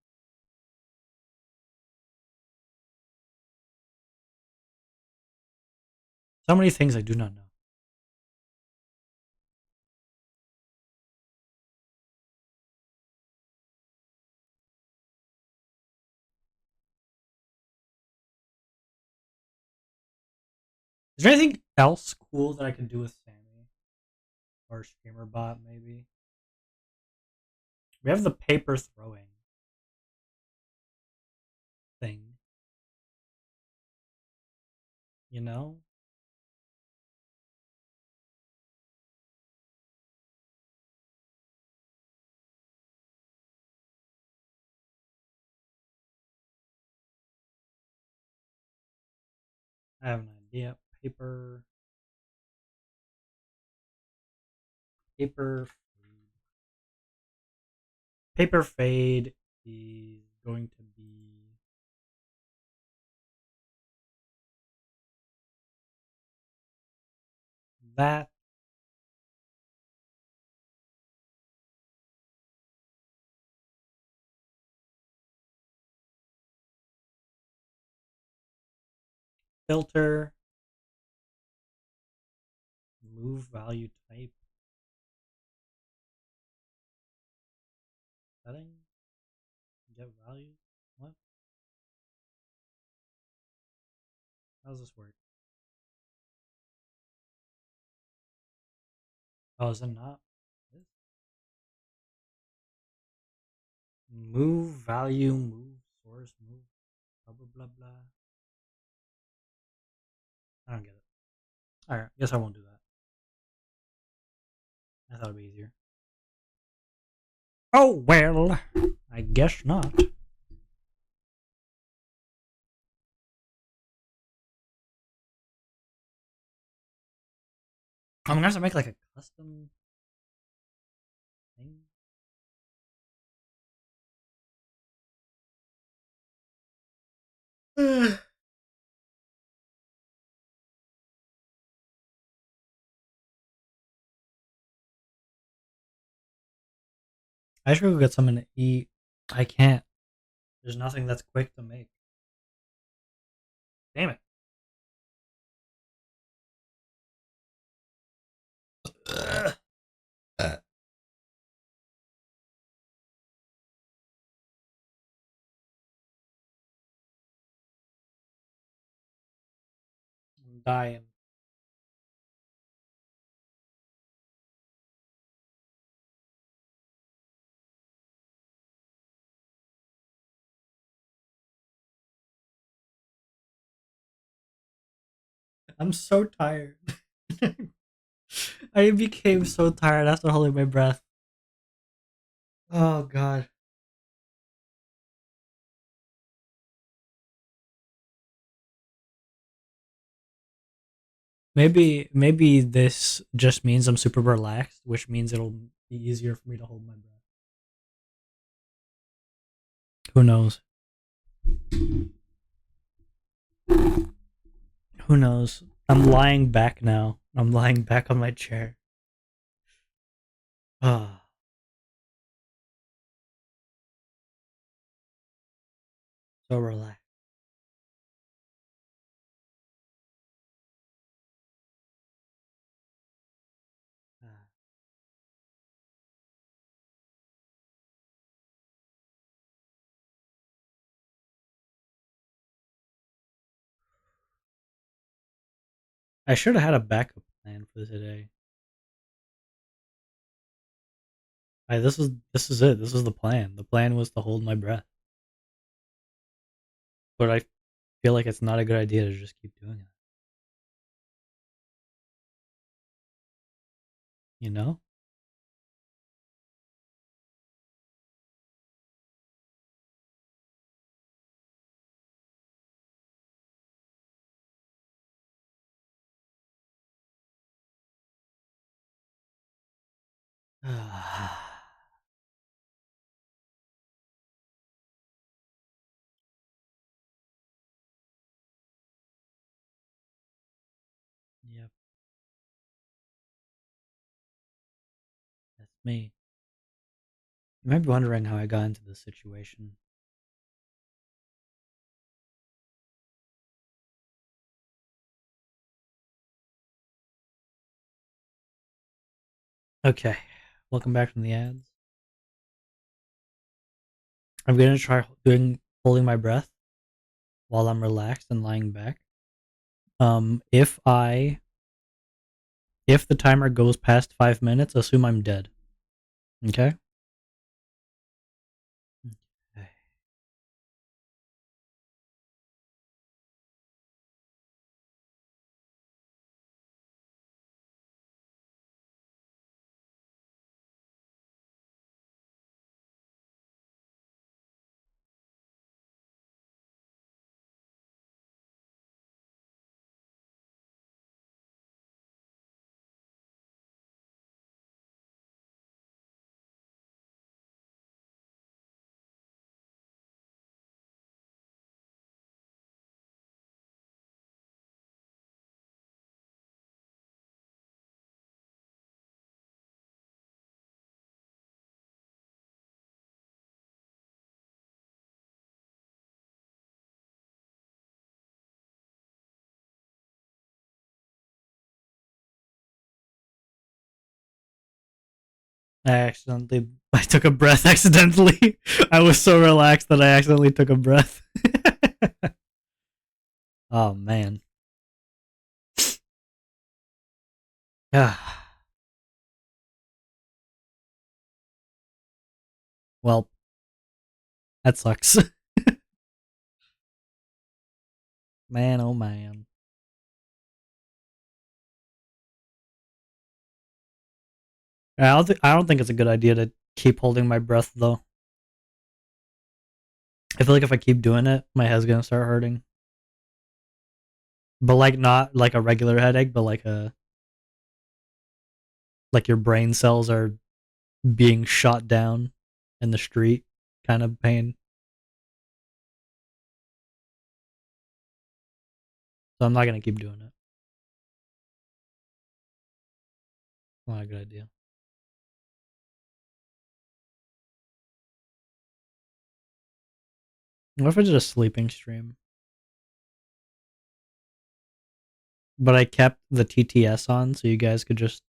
So many things I do not know. Is there anything else cool that I can do with Sammy? Or Streamer Bot, maybe? We have the paper throwing thing. You know? I have an idea. Paper paper fade is going to be that Filter. Move value type. Setting. Get value. What? How does this work? Oh, is it not? Move value, move source, move blah blah blah blah. I don't get it. Alright, guess I won't do that. I thought it'd be easier. Oh well, I guess not. I'm gonna have to make like a custom thing. I should go get something to eat. I can't. There's nothing that's quick to make. Damn it. I'm dying. I'm so tired. I became so tired after holding my breath. Oh god. Maybe this just means I'm super relaxed, which means it'll be easier for me to hold my breath. Who knows? Who knows? I'm lying back now. I'm lying back on my chair. Ah, so relaxed. Ah. I should have had a backup plan for today. This is it. This is the plan. The plan was to hold my breath, but I feel like it's not a good idea to just keep doing it. You know? Yep, that's me. You might be wondering how I got into this situation. Okay, welcome back from the ads. I'm gonna try doing holding my breath while I'm relaxed and lying back. If the timer goes past 5 minutes, assume I'm dead. Okay. Okay. I took a breath accidentally. I was so relaxed that I accidentally took a breath. Oh man. Well, that sucks. Man, oh man. I don't think it's a good idea to keep holding my breath though. I feel like if I keep doing it, my head's gonna start hurting. But like not like a regular headache, but like your brain cells are being shot down in the street kind of pain. So I'm not gonna keep doing it. Not a good idea. What if I did a sleeping stream? But I kept the TTS on so you guys could just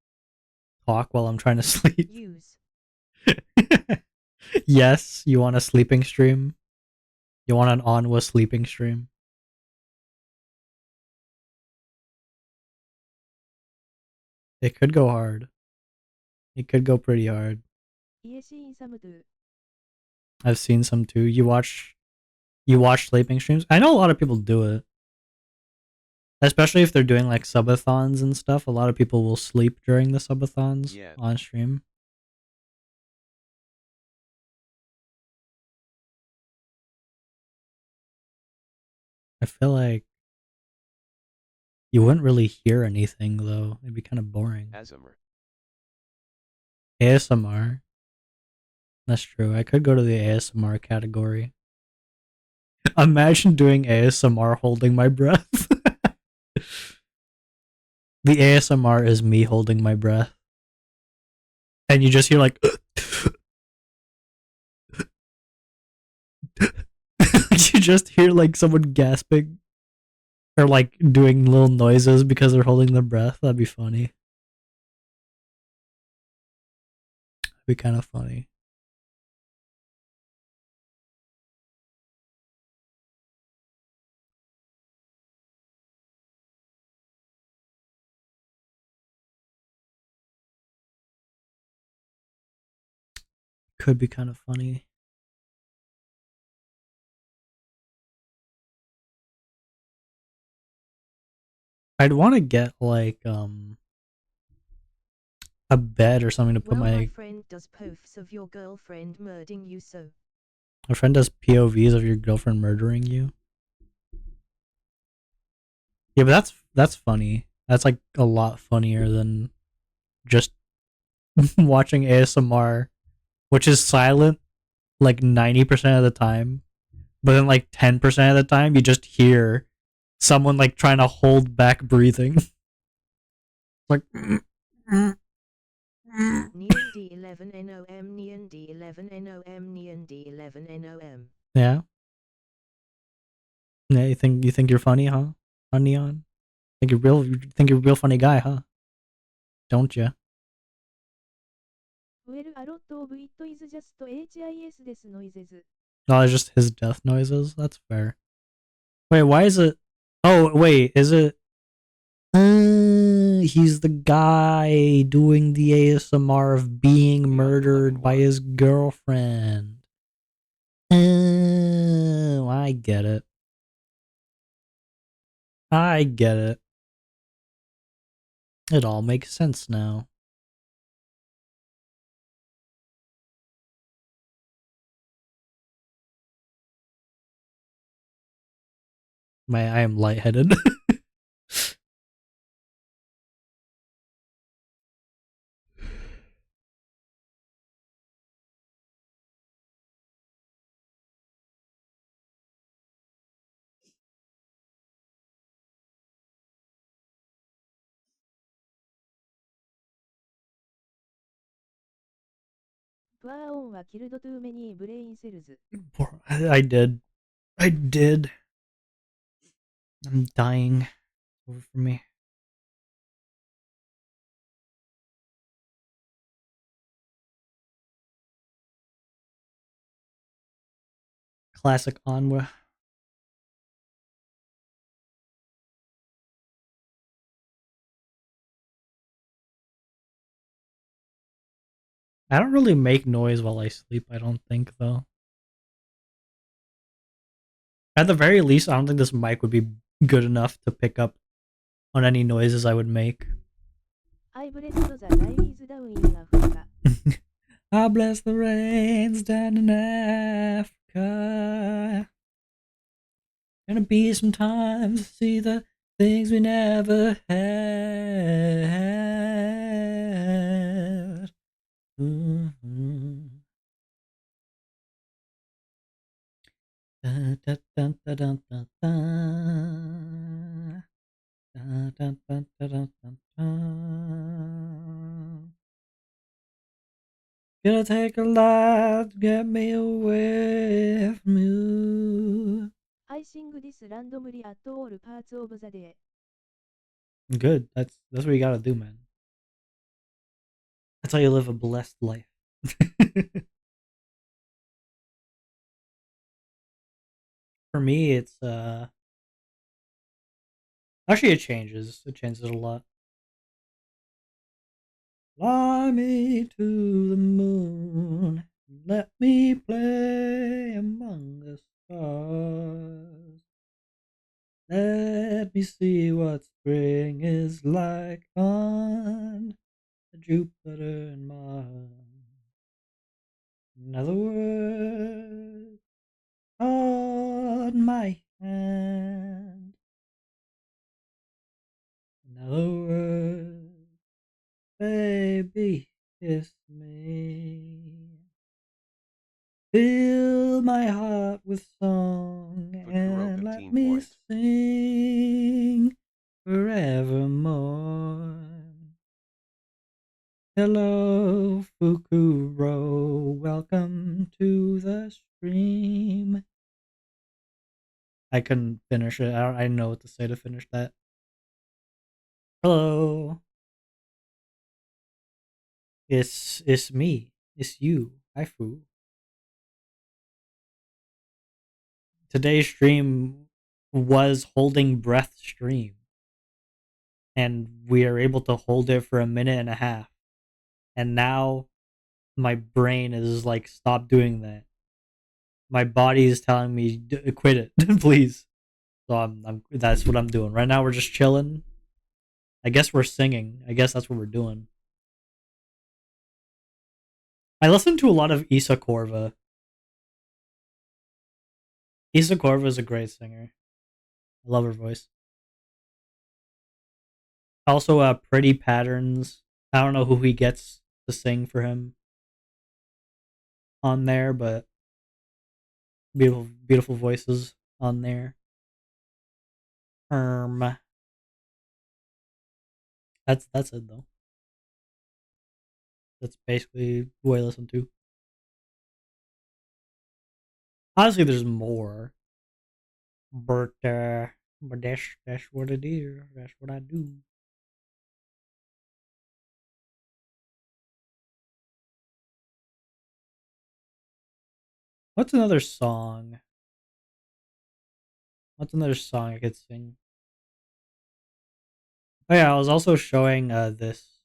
talk while I'm trying to sleep. Use. Yes, you want a sleeping stream? You want an Onwa sleeping stream? It could go hard. It could go pretty hard. ESC some too. I've seen some too. You watch sleeping streams? I know a lot of people do it. Especially if they're doing like subathons and stuff. A lot of people will sleep during the subathons Yeah. on stream. I feel like you wouldn't really hear anything though. It'd be kind of boring. ASMR. ASMR. That's true. I could go to the ASMR category. Imagine doing ASMR holding my breath. The ASMR is me holding my breath. And you just hear like you just hear like someone gasping or like doing little noises because they're holding their breath. That'd be funny. That'd be kind of funny. Could be kind of funny. I'd want to get like a bed or something to put Well, my my friend does POFs of your girlfriend murdering you, so. friend does POVs of your girlfriend murdering you. Yeah, but that's funny. That's like a lot funnier than just watching ASMR, which is silent like 90% of the time, but then like 10% of the time you just hear someone like trying to hold back breathing. Like Neon D11 NOM, Neon D11 NOM, Neon D11 NOM. yeah. Yeah, you think you're funny, huh? On Neon? You think you're a real funny guy, huh? Don't you? Well, a lot of it is just HIS です noises. No, it's just his death noises. That's fair. Wait, why is it? Oh, wait, is it? He's the guy doing the ASMR of being murdered by his girlfriend. Oh, I get it. I get it. It all makes sense now. I am lightheaded. Twaon は killed too many brain cells. I did. I did. I'm dying. Over for me. classic Onwa. I don't really make noise while I sleep, I don't think, though. At the very least, I don't think this mic would be good enough to pick up on any noises I would make. I blessed the rains down in Africa. I bless the rains down in Africa. Gonna be some times to see the things we never had. Mm-hmm. Dun, dun, dun, dun, dun, dun, dun. Dun, dun, dun, dun, dun, dun, dun. Gonna take a lot to get me away from you. I sing this randomly at all parts of the day. Good. That's what you gotta do, man. That's how you live a blessed life. For me, it's actually it changes. It changes a lot. Fly me to the moon. Let me play among the stars. Let me see what spring is like on Jupiter and Mars. In other words, hold my hand. In other words, baby, kiss me. Fill my heart with song Fukuro and let 15 me points. sing forevermore. Hello, Fukuro. Welcome to the stream. I couldn't finish it. I didn't know what to say to finish that. Hello. It's me. It's you. Hi, Fu. Today's stream was holding breath stream, and we are able to hold it for a minute and a half. And now my brain is like, stop doing that. My body is telling me, quit it, please. So that's what I'm doing right now. We're just chilling. I guess we're singing. I guess that's what we're doing. I listen to a lot of Isa Korva. Isa Korva is a great singer. I love her voice. Also, Pretty Patterns. I don't know who he gets to sing for him on there, but beautiful, beautiful voices on there. That's it though. That's basically who I listen to. Honestly, there's more, but that's what it is. That's what I do. What's another song? What's another song I could sing? Oh yeah, I was also showing this.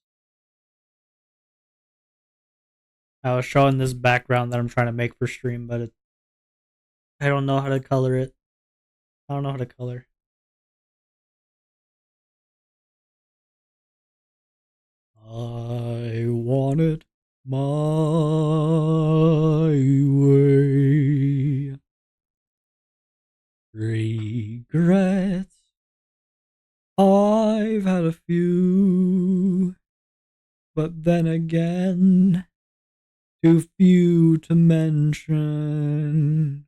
I was showing this background that I'm trying to make for stream, but I don't know how to color it. I don't know how to color. I want it my way. Regrets, I've had a few, but then again, too few to mention.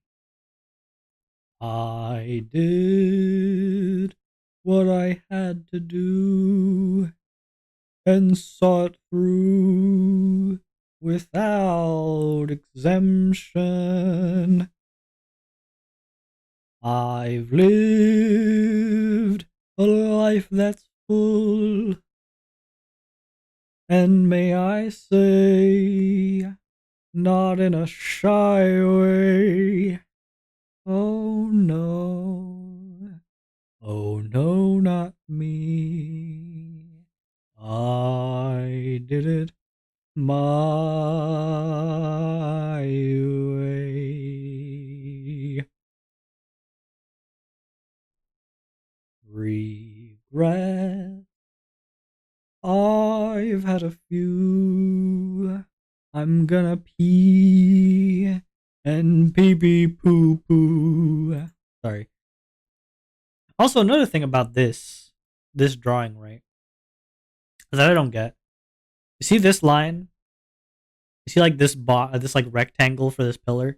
I did what I had to do and saw it through without exemption. I've lived a life that's full, and may I say, not in a shy way. Oh no. Oh no, not me. I did it my way. Regret. I've had a few. I'm gonna pee and pee pee poo poo. Sorry. Also, another thing about this drawing, right, that I don't get. You see this line? You see like this like rectangle for this pillar?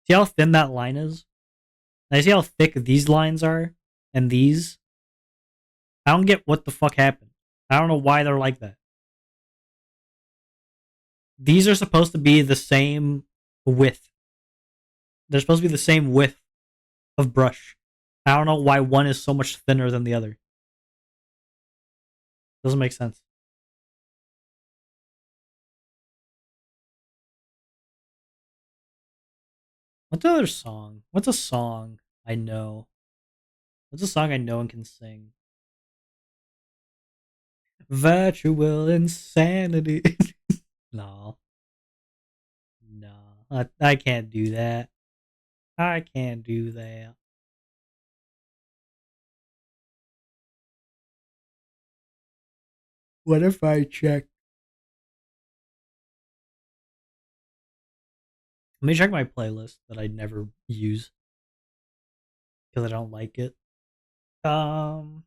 See how thin that line is? And I see how thick these lines are and these. I don't get what the fuck happened. I don't know why they're like that. These are supposed to be the same width. They're supposed to be the same width of brush. I don't know why one is so much thinner than the other. Doesn't make sense. What's the other song? What's a song I know? What's a song I know and can sing? Virtual insanity. No, no, I can't do that. I can't do that. What if I check? Let me check my playlist that I never use because I don't like it. Um,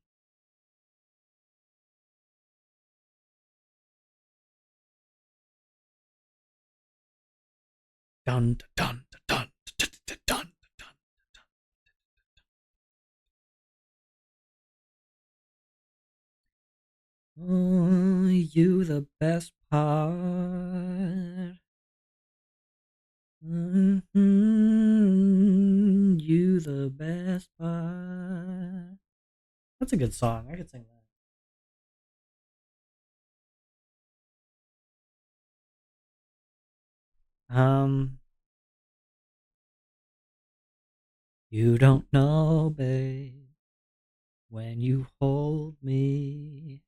dun dun dun dun dun dun dun. Oh, you the best part. You the best part. That's a good song. I could sing that. You don't know, babe, when you hold me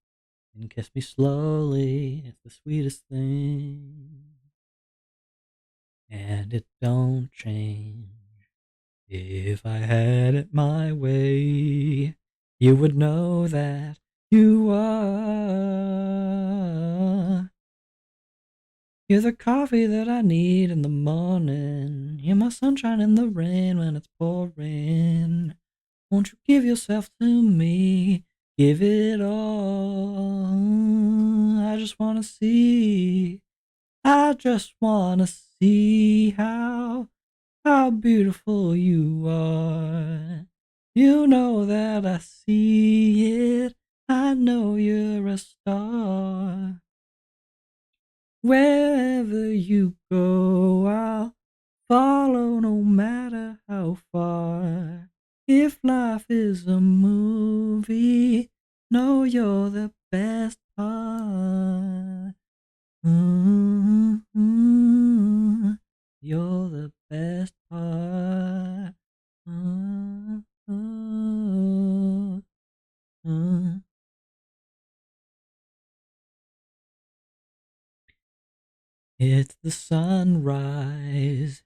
and kiss me slowly. It's the sweetest thing, and it don't change. If I had it my way, you would know that you are. You're the coffee that I need in the morning. You're my sunshine in the rain when it's pouring. Won't you give yourself to me? Give it all. I just wanna see. I just wanna see how beautiful you are. You know that I see it. I know you're a star. Wherever you go, I'll follow no matter how far. If life is a movie, know you're the best part. Mm-hmm. You're the best part. Mm-hmm. It's the sunrise.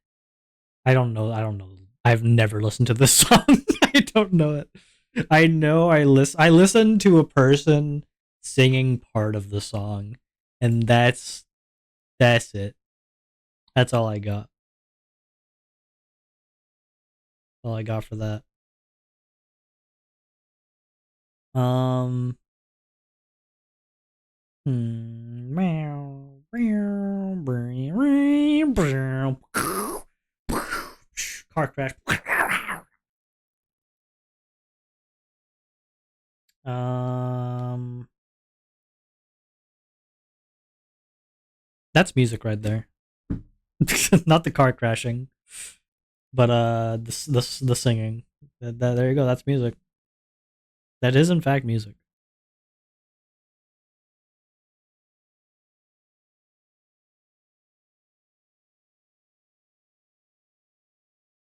I don't know. I don't know. I've never listened to this song. I don't know it. I know I listened to a person singing part of the song, and that's it. That's all I got. All I got for that. Um. Meow. Car crash. Um. That's music right there. Not the car crashing, but the singing. There you go. That's music. That is in fact music.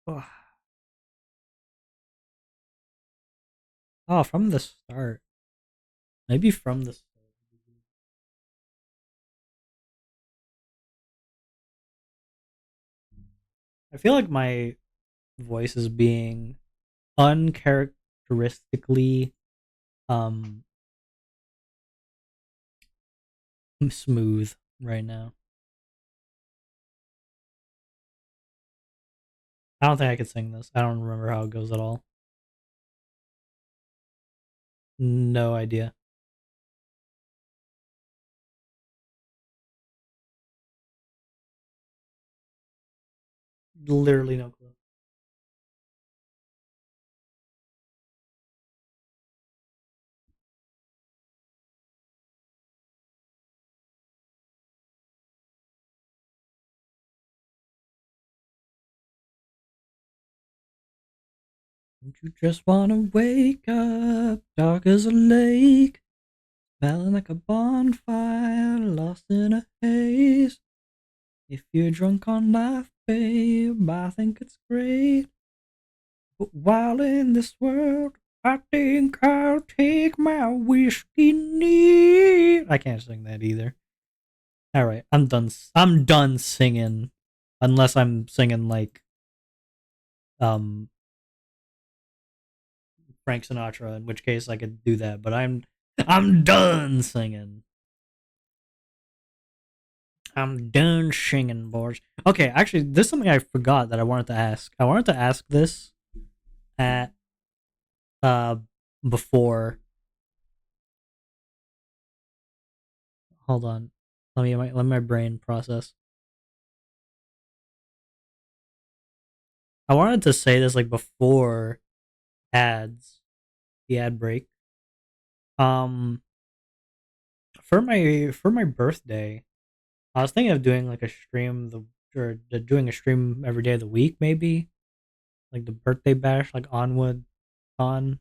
Oh, from the start. Maybe from the start. I feel like my voice is being uncharacteristically um smooth right now. I don't think I could sing this. I don't remember how it goes at all. No idea. Literally no clue. Don't you just wanna wake up, dark as a lake, smelling like a bonfire, lost in a haze. If you're drunk on life, babe, I think it's great. But while in this world, I think I'll take my whiskey neat. I can't sing that either. All right, I'm done. I'm done singing, unless I'm singing like um Frank Sinatra, in which case I could do that. But I'm done singing. I'm done singing, boys. Okay, actually, this is something I forgot that I wanted to ask. I wanted to ask this at uh before. Hold on, let my brain process. I wanted to say this like before ads, the ad break. Um, for my birthday, I was thinking of doing like a stream doing a stream every day of the week, maybe like the birthday bash, like Onward on.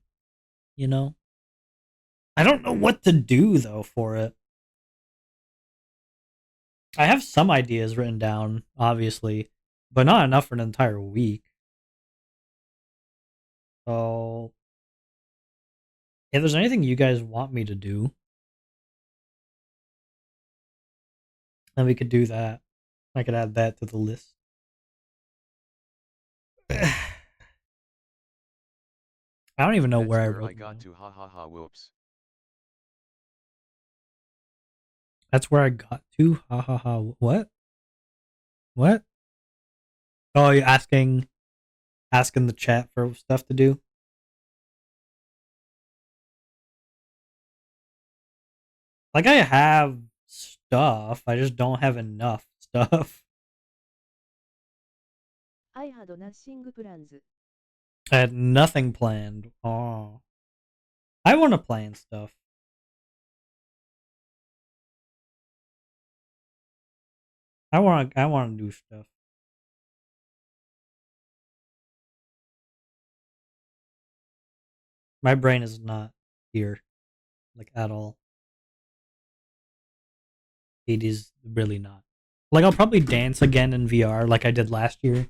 You know, I don't know what to do though for it. I have some ideas written down, obviously, but not enough for an entire week. So, if there's anything you guys want me to do, then we could do that. I could add that to the list. I don't even know That's where I where wrote I got them. to ha ha ha whoops. That's where I got to. Ha ha ha. What? What? Oh, you're asking the chat for stuff to do. Like I have stuff, I just don't have enough stuff. I had nothing plans. I had nothing planned. Oh, I want to plan stuff. I want to do stuff. My brain is not here, like at all. It is really not. Like I'll probably dance again in VR, like I did last year.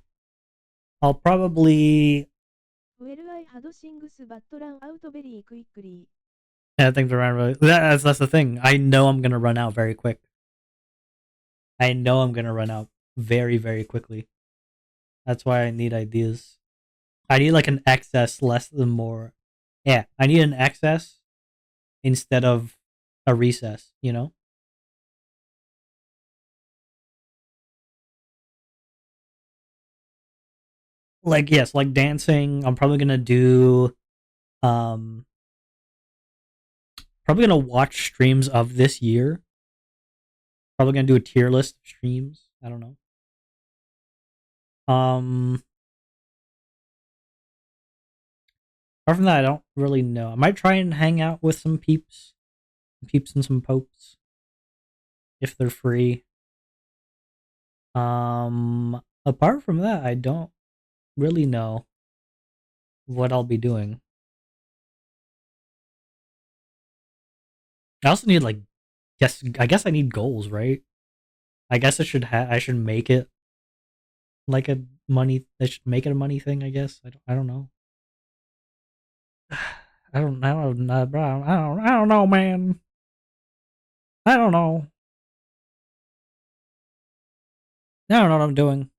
I'll probably. Well, I had things but run out very quickly. Yeah, things around really. That's the thing. I know I'm gonna run out very quick. I know I'm gonna run out very very quickly. That's why I need ideas. I need like an excess less than more. Yeah, I need an excess instead of a recess, you know? Like yes, like dancing, I'm probably going to do um probably going to watch streams of this year. Probably going to do a tier list of streams. I don't know. Um Apart from that, I don't really know. I might try and hang out with some peeps and some popes if they're free. Apart from that, I don't really know what I'll be doing. I also need like I guess I need goals, right? I guess I should make it like a money. They should make it a money thing, I guess. I don't know. I don't know, man. I don't know. I don't know what I'm doing.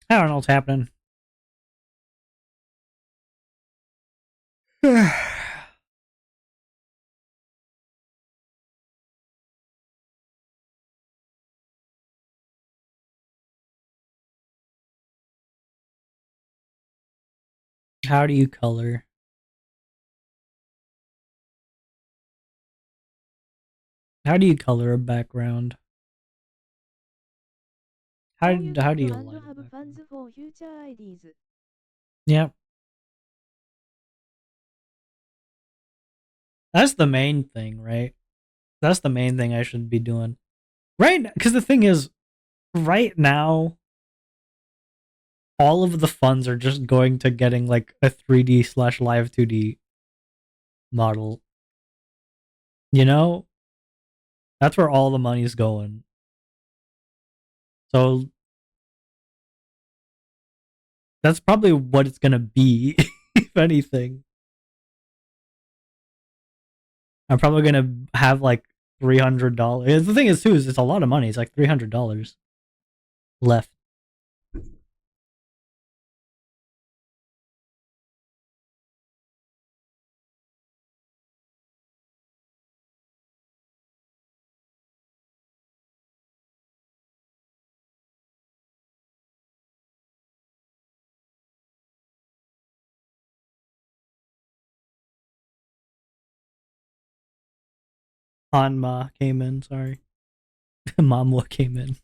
I don't know what's happening. How do you color? How do you color a background? How do you and light a have background? funds for future IDs. Yep. That's the main thing, right? That's the main thing I should be doing. Right? Because the thing is, right now, all of the funds are just going to getting like a 3D slash live 2D model. You know? That's where all the money's going. So that's probably what it's gonna be, if anything. I'm probably gonna have like $300. The thing is, too, is it's a lot of money. It's like $300 left. Hanma came in. Sorry, Mamwa came in.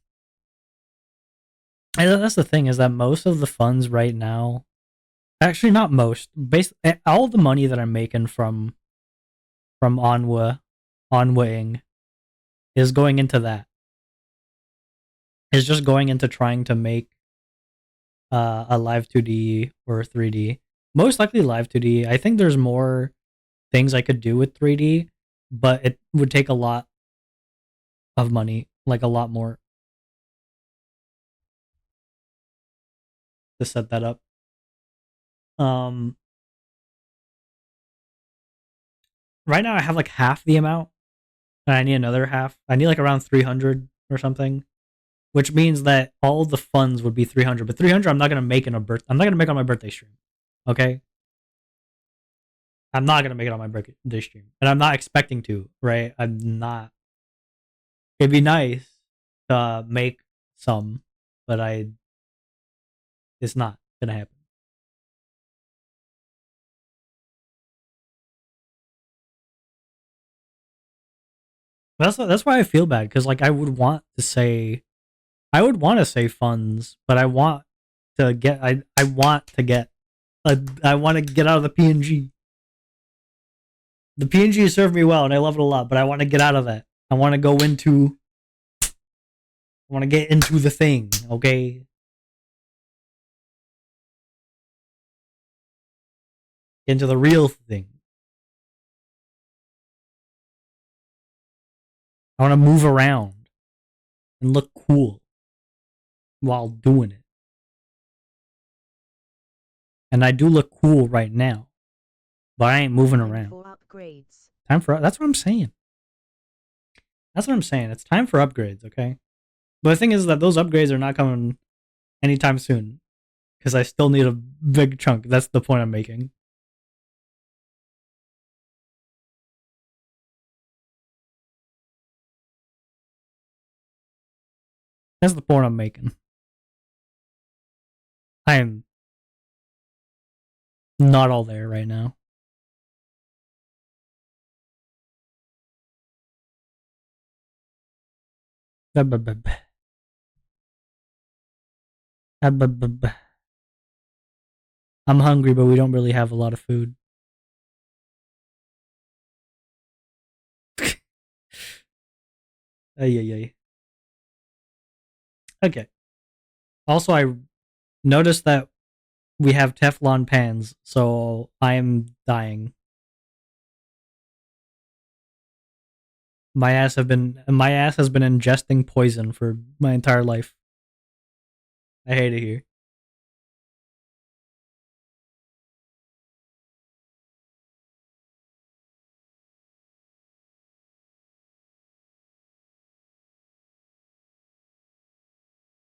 And that's the thing, is that most of the funds right now, actually not most, all the money that I'm making from Onwaing is going into that. Is just going into trying to make a live 2D or 3D. Most likely live 2D. I think there's more things I could do with 3D, but it would take a lot of money, like a lot more, to set that up. Um, right now I have like half the amount, and I need another half. I need like around 300 or something, which means that all the funds would be 300. But 300, I'm not gonna make in a I'm not gonna make on my birthday stream. Okay, I'm not gonna make it on my birthday stream, and I'm not expecting to. Right? I'm not. It'd be nice to make some, but it's not gonna happen. That's why I feel bad, because like I would want to say funds, but I want to get I want to get out of the PNG. The PNG served me well and I love it a lot, but I want to get out of that. I want to go into I want to get into the thing, okay? Into the real thing. I want to move around and look cool while doing it. And I do look cool right now, but I ain't moving around. For upgrades. That's what I'm saying. That's what I'm saying. It's time for upgrades, okay? But the thing is that those upgrades are not coming anytime soon, because I still need a big chunk. That's the point I'm making. That's the point I'm making. I am not all there right now. I'm hungry, but we don't really have a lot of food. Ay, ay, ay. Okay. Also, I noticed that we have Teflon pans, so I am dying. My ass has been ingesting poison for my entire life. I hate it here.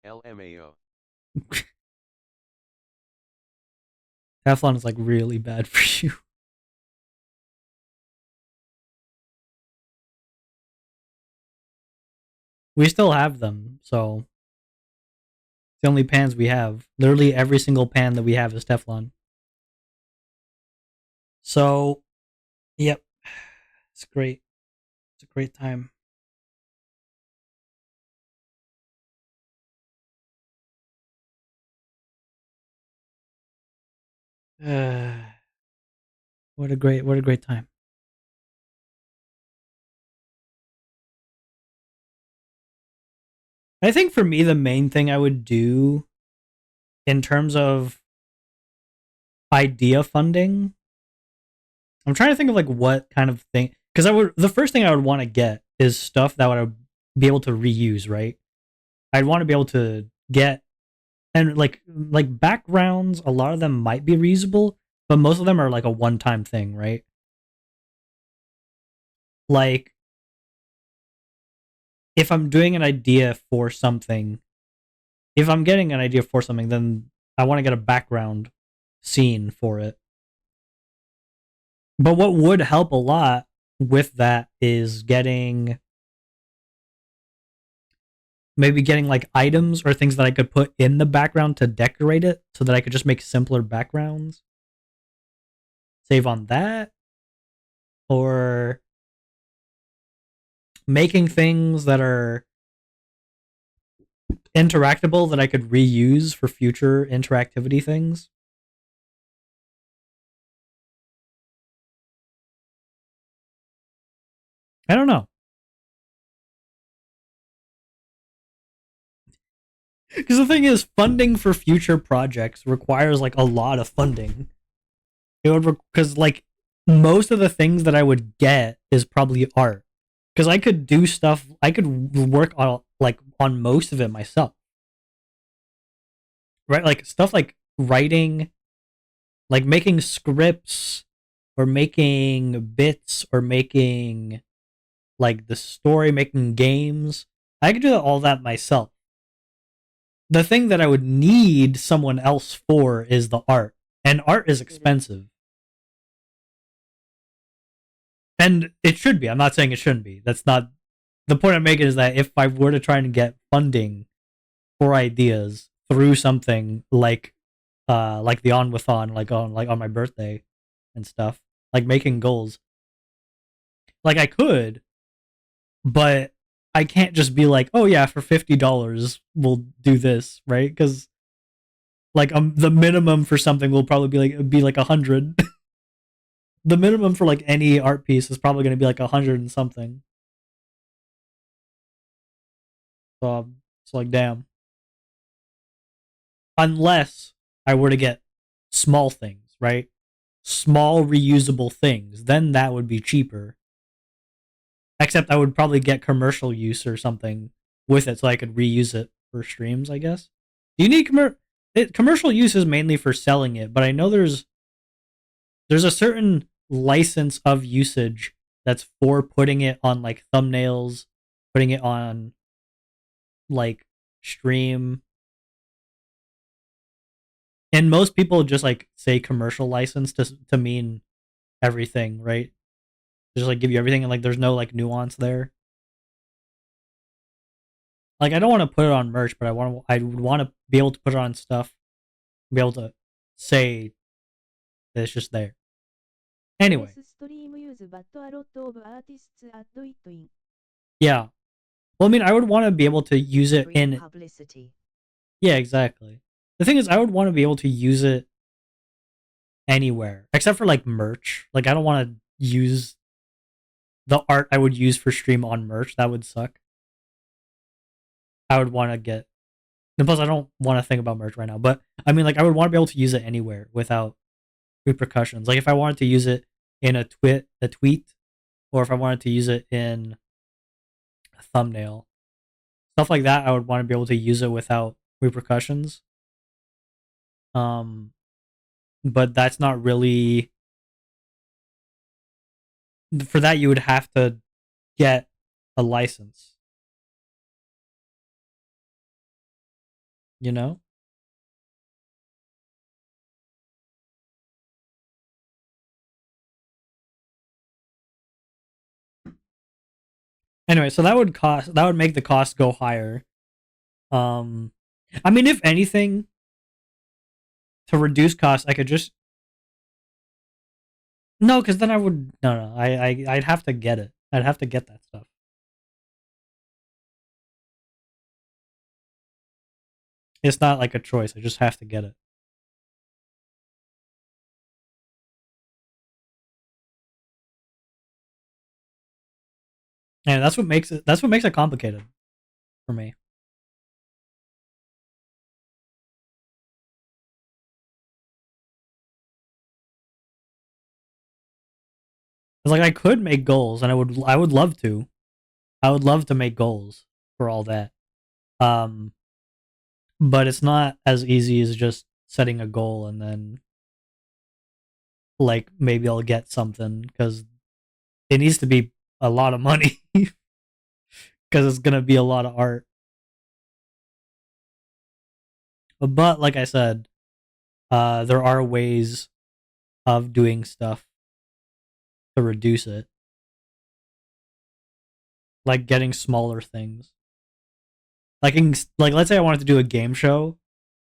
LMAO. Teflon is like really bad for you. We still have them, so it's the only pans we have. Literally every single pan that we have is Teflon. So, yep, it's great. It's a great time. What a great time. I think for me, the main thing I would do in terms of idea funding, I'm trying to think of like what kind of thing, because the first thing I would want to get is stuff that would be able to reuse, right? I'd want to be able to get, and like backgrounds, a lot of them might be reusable, but most of them are like a one-time thing, right? Like if I'm doing an idea for something, if I'm getting an idea for something, then I want to get a background scene for it. But what would help a lot with that is maybe getting like items or things that I could put in the background to decorate it so that I could just make simpler backgrounds. Save on that. Or making things that are interactable that I could reuse for future interactivity things. I don't know. Because the thing is, funding for future projects requires like a lot of funding. It would because like most of the things that I would get is probably art. Because I could do stuff, I could work on like on most of it myself, right? Like stuff like writing, like making scripts, or making bits, or making like the story, making games. I could do all that myself. The thing that I would need someone else for is the art, and art is expensive. And it should be. I'm not saying it shouldn't be. That's not the point I'm making. Is that if I were to try and get funding for ideas through something like the OnwaVT, like on my birthday and stuff, like making goals, like I could, but I can't just be like, oh yeah, for $50 we'll do this, right? Because like the minimum for something will probably be like 100. The minimum for like any art piece is probably going to be like 100 and something. So it's like damn. Unless I were to get small things, right? Small reusable things, then that would be cheaper. Except I would probably get commercial use or something with it so I could reuse it for streams, I guess. Do you need commercial use is mainly for selling it, but I know there's a certain license of usage that's for putting it on like thumbnails, putting it on like stream. And most people just like say commercial license to mean everything, right? Just like give you everything and like there's no like nuance there. Like I don't want to put it on merch, but I would want to be able to put it on stuff, be able to say that it's just there. Anyway. Yeah. Well, I mean, I would want to be able to use it in publicity. Yeah, exactly. The thing is, I would want to be able to use it anywhere, except for like merch. Like, I don't want to use the art I would use for stream on merch. That would suck. I would want to get. And plus, I don't want to think about merch right now. But I mean, like, I would want to be able to use it anywhere without repercussions. Like, if I wanted to use it in a tweet, or if I wanted to use it in thumbnail. Stuff like that, I would want to be able to use it without repercussions. But that's not really, for that you would have to get a license. You know? Anyway, so that would make the cost go higher. I mean, if anything, to reduce costs, I could just no, because then I would no. I'd have to get it. I'd have to get that stuff. It's not like a choice. I just have to get it. And that's what makes it. That's what makes it complicated for me. It's like I could make goals, and I would love to. I would love to make goals for all that. Um, but it's not as easy as just setting a goal and then like maybe I'll get something because it needs to be a lot of money because it's gonna be a lot of art. But like I said, there are ways of doing stuff to reduce it, like getting smaller things. Like let's say I wanted to do a game show,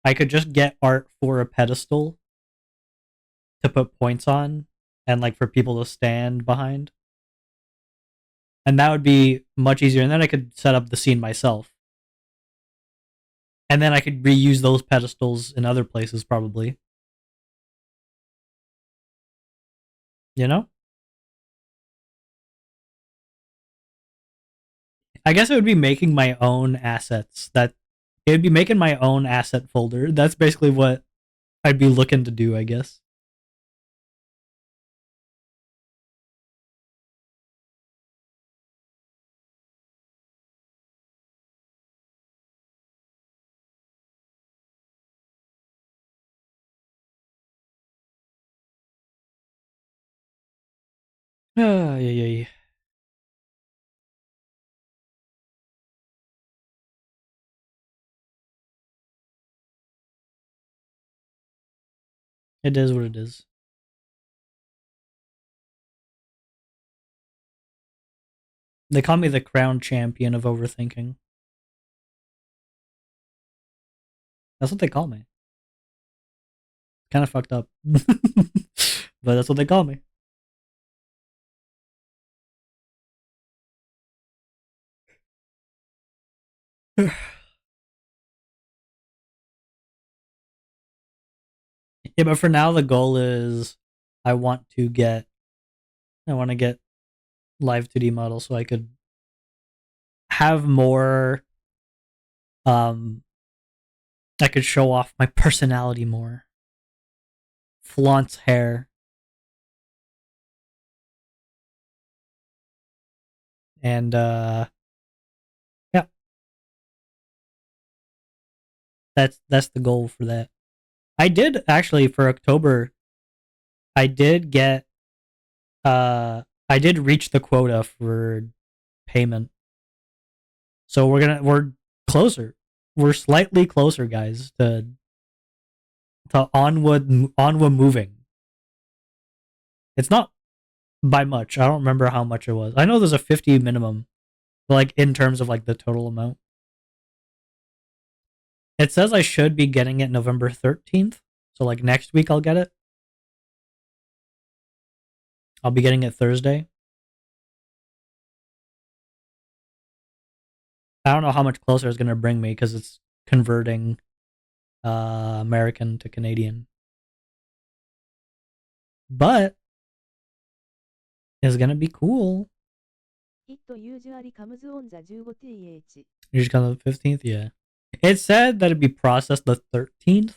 I could just get art for a pedestal to put points on, and like for people to stand behind, and that would be much easier. And then I could set up the scene myself, and then I could reuse those pedestals in other places probably. You know? I guess it would be making my own assets. That it would be making my own asset folder. That's basically what I'd be looking to do, I guess. Yeah, yeah. It is what it is. They call me the crown champion of overthinking. That's what they call me. Kind of fucked up. But that's what they call me. Yeah, but for now the goal is I want to get I want to get live 2D models so I could have more um I could show off my personality more. Flaunt's hair. And yeah, that's the goal for that. I did actually for October I did get I did reach the quota for payment. So we're closer. We're slightly closer, guys, to Onwa moving. It's not by much. I don't remember how much it was. I know there's a 50 minimum, like in terms of like the total amount. It says I should be getting it November 13th. So like next week I'll get it. I'll be getting it Thursday. I don't know how much closer it's going to bring me because it's converting American to Canadian. But it's going to be cool. It usually comes on the 15th. You just got the 15th? Yeah. It said that it'd be processed the 13th,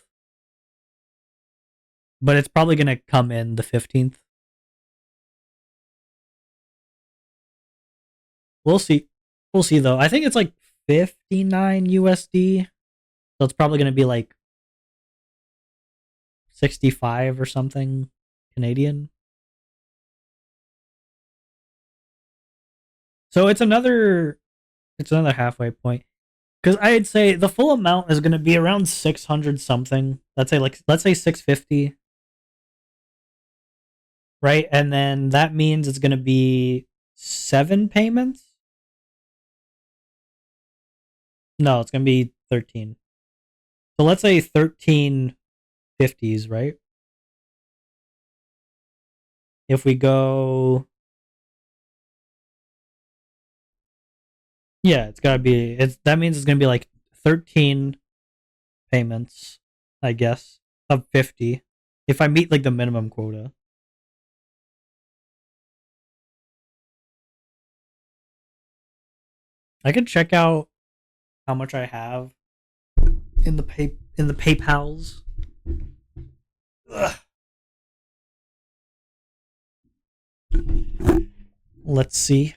but it's probably going to come in the 15th. We'll see. We'll see though. I think it's like 59 USD. So it's probably gonna be like 65 or something Canadian. So it's another halfway point. Because I'd say the full amount is gonna be around 600 something. Let's say 650. Right? And then that means it's gonna be 7 payments? No, it's gonna be 13. So let's say 1350s, right? If we go, yeah, it's gotta be. That means it's gonna be like 13 payments, I guess, of 50. If I meet like the minimum quota, I could check out how much I have in the PayPal's. Ugh. Let's see.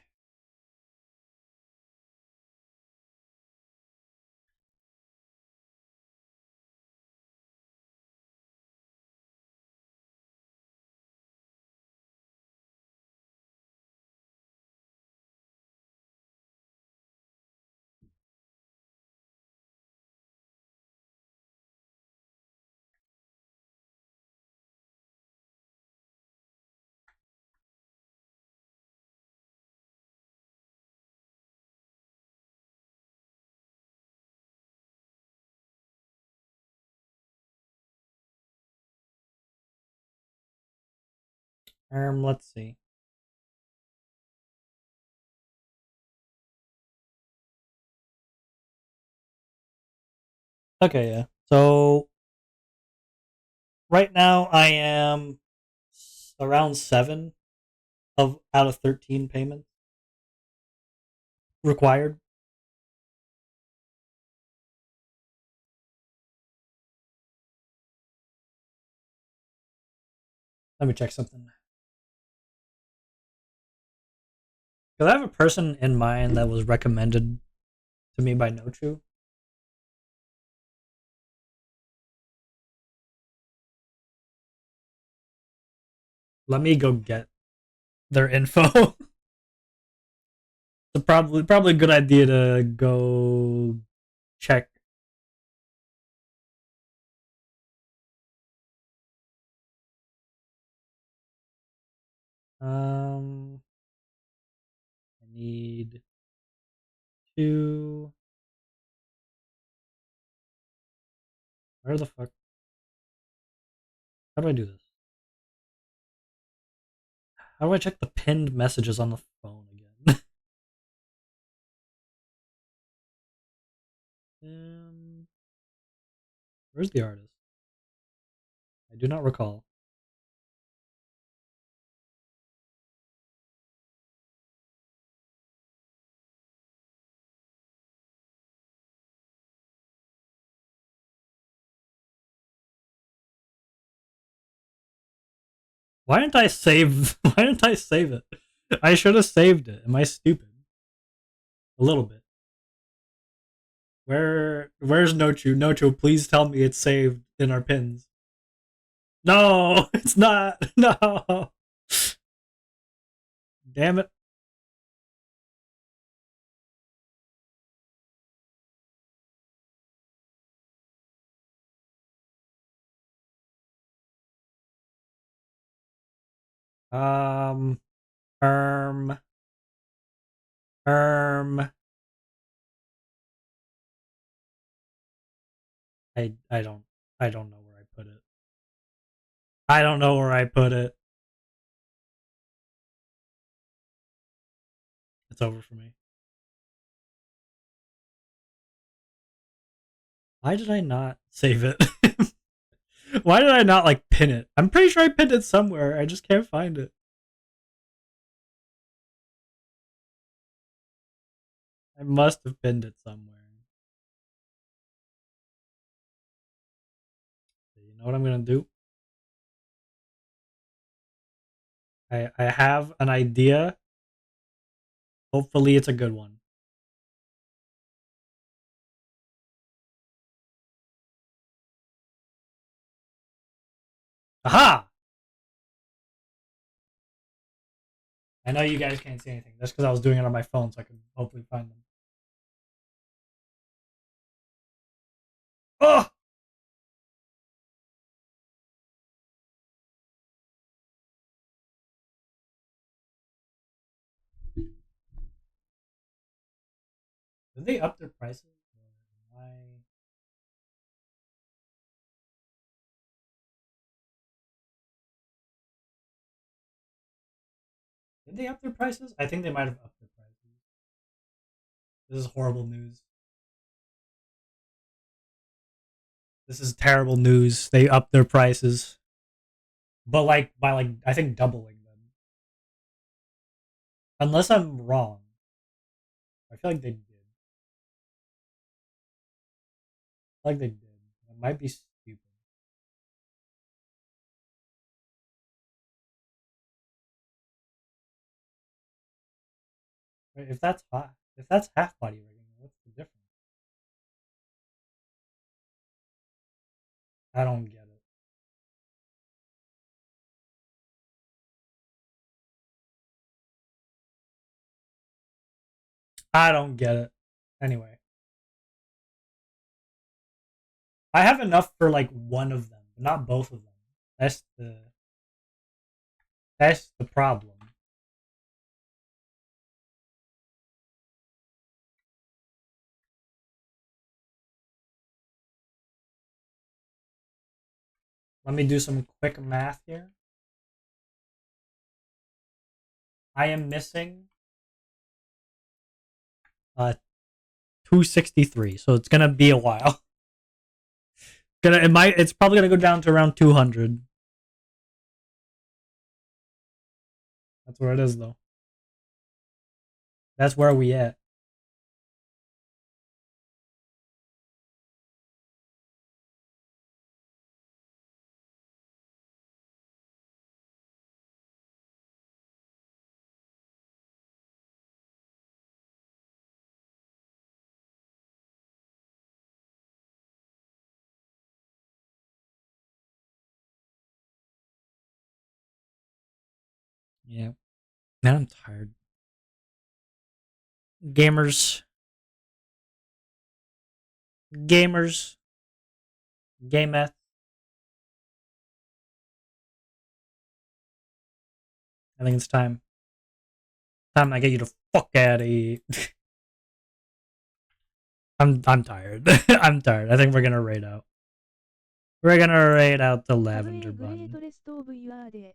Let's see. Okay, yeah. So right now I am around 7 of out of 13 payments required. Let me check something. Because I have a person in mind that was recommended to me by Nochu. Let me go get their info. It's probably a good idea to go check. I need to. Where the fuck? How do I do this? How do I check the pinned messages on the phone again? um, where's the artist? I do not recall. Why didn't I save? Why didn't I save it? I should have saved it. Am I stupid? A little bit. Where's Nochu? Nochu, please tell me it's saved in our pins. No, it's not. No. Damn it. Um um um I don't know where I put it. I don't know where I put it. It's over for me. Why did I not save it? Why did I not like pin it? I'm pretty sure I pinned it somewhere. I just can't find it. I must have pinned it somewhere. You know what I'm gonna do? I have an idea. Hopefully it's a good one. Aha! I know you guys can't see anything. That's because I was doing it on my phone, so I could hopefully find them. Oh! Did they up their prices? Or am I... Did they up their prices? I think they might have upped their prices. This is horrible news. This is terrible news. They upped their prices. But like by like I think doubling them. Unless I'm wrong. I feel like they did. I feel like they did. It might be stupid. Wait, if that's half body rigging, what's the difference? I don't get it. I don't get it. Anyway. I have enough for like one of them, but not both of them. That's the problem. Let me do some quick math here. I am missing 263, so it's gonna be a while. It's probably gonna go down to around 200. That's where it is though. That's where we at. Yeah. Man, I'm tired. Gamers. Gamers. Gameth. I think it's time. Time I get you to fuck out of here. I'm tired. I'm tired. I think we're gonna raid out. We're gonna raid out the Have a lavender great button. rest of your day.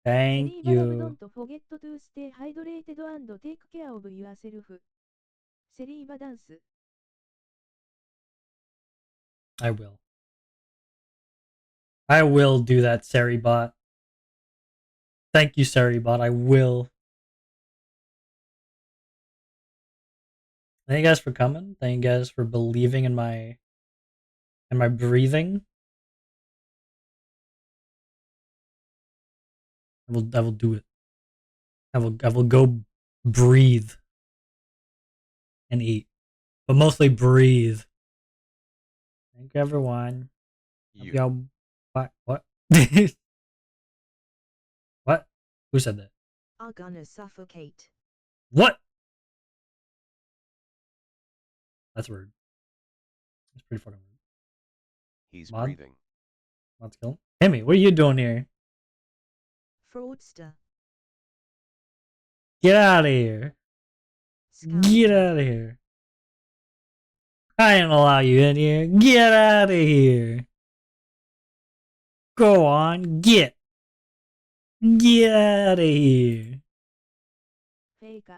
Thank Very bad, you. don't forget to stay hydrated and take care of yourself. Seriba dance. I will. I will do that, Seribot. Thank you, Seribot. I will. Thank you guys for coming. Thank you guys for believing in my breathing. I will do it. I will go breathe and eat. But mostly breathe. Thank you everyone. Hope You. y'all what? What? Who said that? Are gonna suffocate. What? That's rude. That's pretty fucking rude. He's Mod? breathing. Let's kill him. Timmy, what are you doing here? Fraudster. Get out of here. Get Scoundrel. out of here. I ain't allow you in here. Get out of here. Go on, get. Get out of here. Fake.